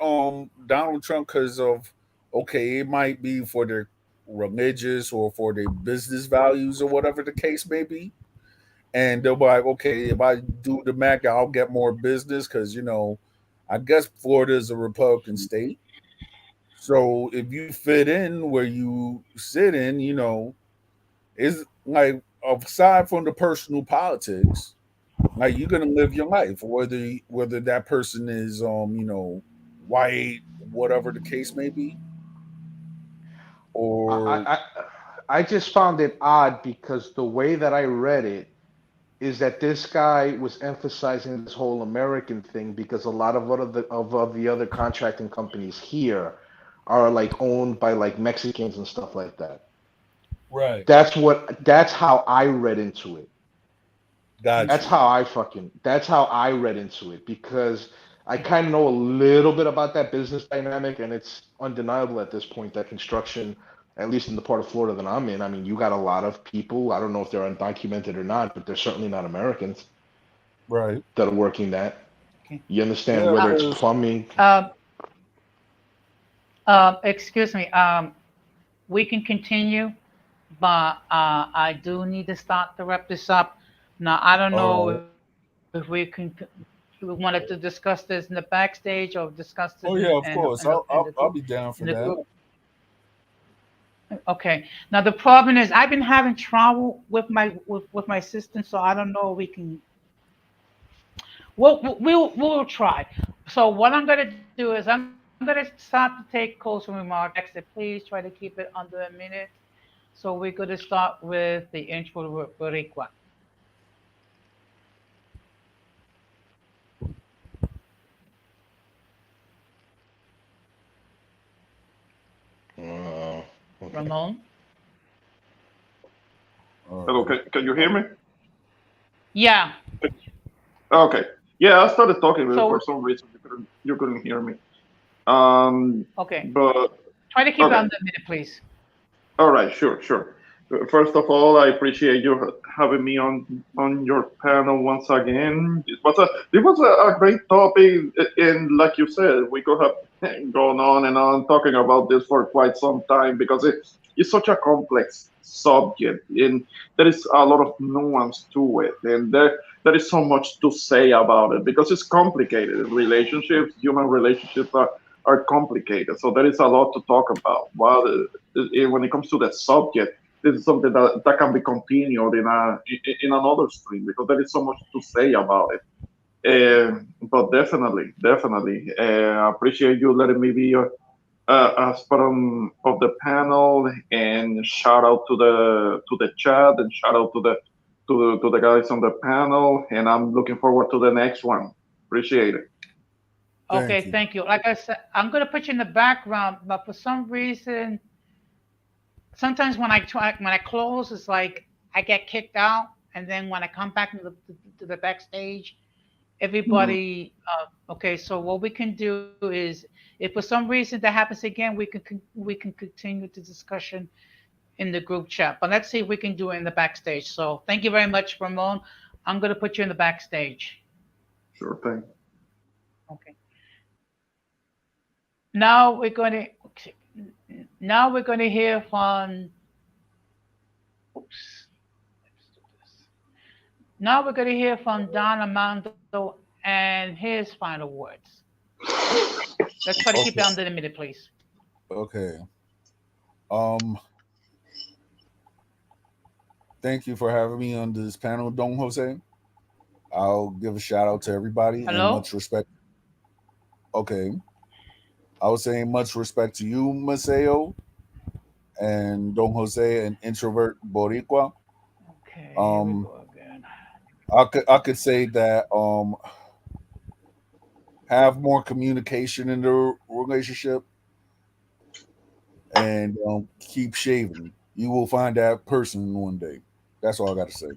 Donald Trump because of okay, it might be for their religious or for their business values or whatever the case may be. And they'll be like, okay, if I do the MAGA, I'll get more business because I guess Florida is a Republican state. So if you fit in where you sit in, is like aside from the personal politics, like you're gonna live your life, whether that person is white, whatever the case may be, or I I just found it odd because the way that I read it is that this guy was emphasizing this whole American thing because a lot of the other contracting companies here are like owned by like Mexicans and stuff like that. right. That's how I read into it. Got you. That's how I read into it because I kind of know a little bit about that business dynamic, and it's undeniable at this point that construction, at least in the part of Florida that I'm in, I mean, you got a lot of people. I don't know if they're undocumented or not, but they're certainly not Americans. Right. that are working that. Okay. You understand Yeah, whether it's because plumbing. Um, excuse me. We can continue, but I do need to start to wrap this up. Now, I don't all know right. if we wanted to discuss this in the backstage or discuss Oh this yeah, of course. I'll be down for in the that. group. Okay. Now the problem is I've been having trouble with with my system, so I don't know if we can. We'll try. So what I'm gonna do is I'm gonna start to take closing remarks. Exit, please try to keep it under a minute. So we're gonna start with the intro Boricua. Uh, okay. Ramon. All Hello, right. can you hear me? Yeah. Okay. Yeah, I started talking, but for So some reason you couldn't hear me. okay. But Try to keep it okay. under a minute, please. All right, sure, sure. First of all, I appreciate you having me on your panel once again. It was a great topic, and like you said, we could have gone on and on talking about this for quite some time because it's such a complex subject, and there is a lot of nuance to it, and there is so much to say about it because it's complicated. Relationships, human relationships are complicated, so there is a lot to talk about. While when it comes to the subject, this is something that can be continued in another stream because there is so much to say about it. But definitely, I appreciate you letting me be as part of the panel, and shout out to the chat, and shout out to the guys on the panel, and I'm looking forward to the next one. Appreciate it. Thank Okay, you. thank you. Like I said, I'm gonna put you in the background, but for some reason, sometimes when I close, it's like I get kicked out, and then when I come back to the backstage, everybody. Okay, so what we can do is, if for some reason that happens again, we can continue the discussion in the group chat. But let's see if we can do it in the backstage. So thank you very much, Ramon. I'm gonna put you in the backstage. Sure thing. Okay. Now we're gonna. Okay. Now we're gonna hear from. Oops. Let's do this. Now we're going to hear from Don Armando and his final words. Let's try to keep it Okay. under the minute, please. Okay. Um. Thank you for having me on this panel, Don Jose. I'll give a shout out to everybody and Hello? much respect. Okay. I was saying much respect to you, Maceo, and Don Jose, an introvert Boricua. Okay, here we Um, go again. I could say that have more communication in the relationship and keep shaving. You will find that person one day. That's all I got to say.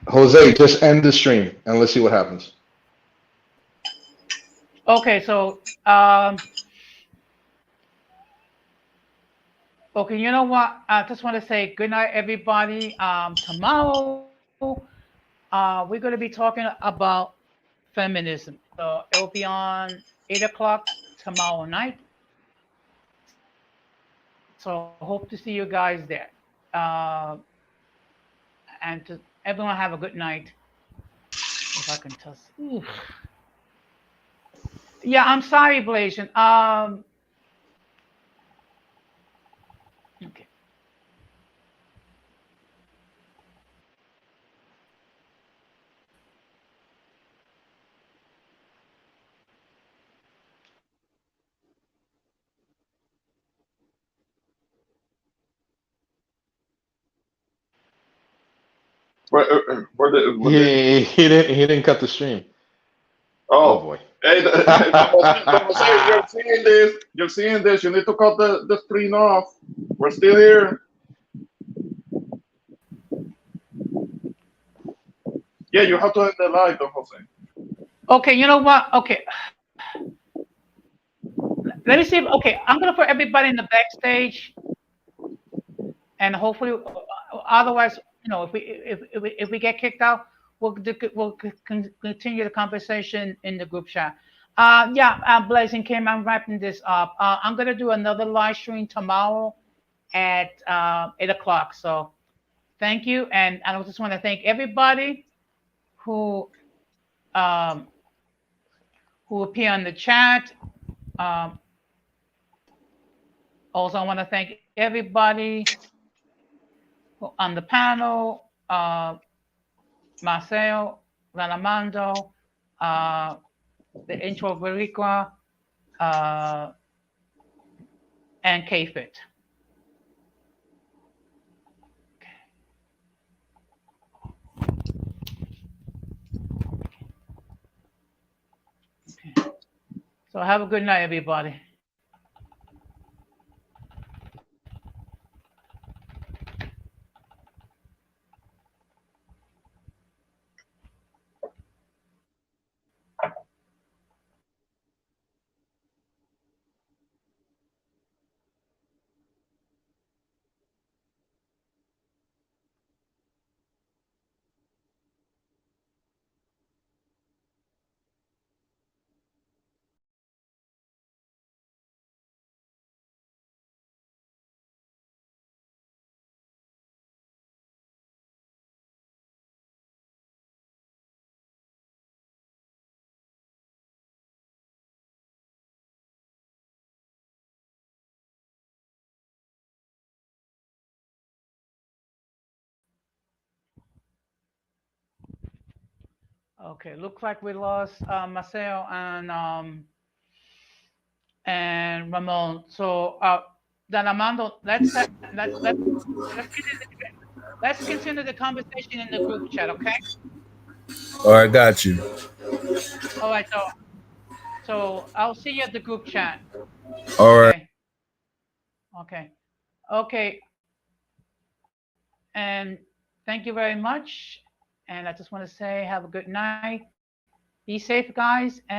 Jose, just end the stream and let's see what happens. Okay, so, okay, you know what? I just want to say good night, everybody. Tomorrow, we're going to be talking about feminism. So it'll be on 8 o'clock tomorrow night. So hope to see you guys there. And to everyone have a good night. If I can tell. Oof. Yeah, I'm sorry, Blasian. Okay. Where the He didn't cut the stream. Oh Oh, boy. hey, Tomas, you're seeing this. You're seeing this. You need to cut the screen off. We're still here. Yeah, you have to end the live, Don Jose. Okay, you know what? Okay, let me see. Okay, I'm gonna put everybody in the backstage, and hopefully, otherwise, if we get kicked out, we'll continue the conversation in the group chat. Yeah, Blazing Kim, I'm wrapping this up. I'm gonna do another live stream tomorrow at 8 o'clock. So thank you, and I just want to thank everybody who um, who appear on the chat. Um, Also, I want to thank everybody on the panel, Marcel, Ranamando, the intro Vericua, and Kfit. Okay. So have a good night, everybody. Okay, looks like we lost Marcel and Ramon. So then Armando, let's continue the conversation in the group chat, okay? All right, got you. All right, so I'll see you at the group chat. All right. Okay. Okay. Okay. And thank you very much. And I just want to say have a good night. Be safe, guys.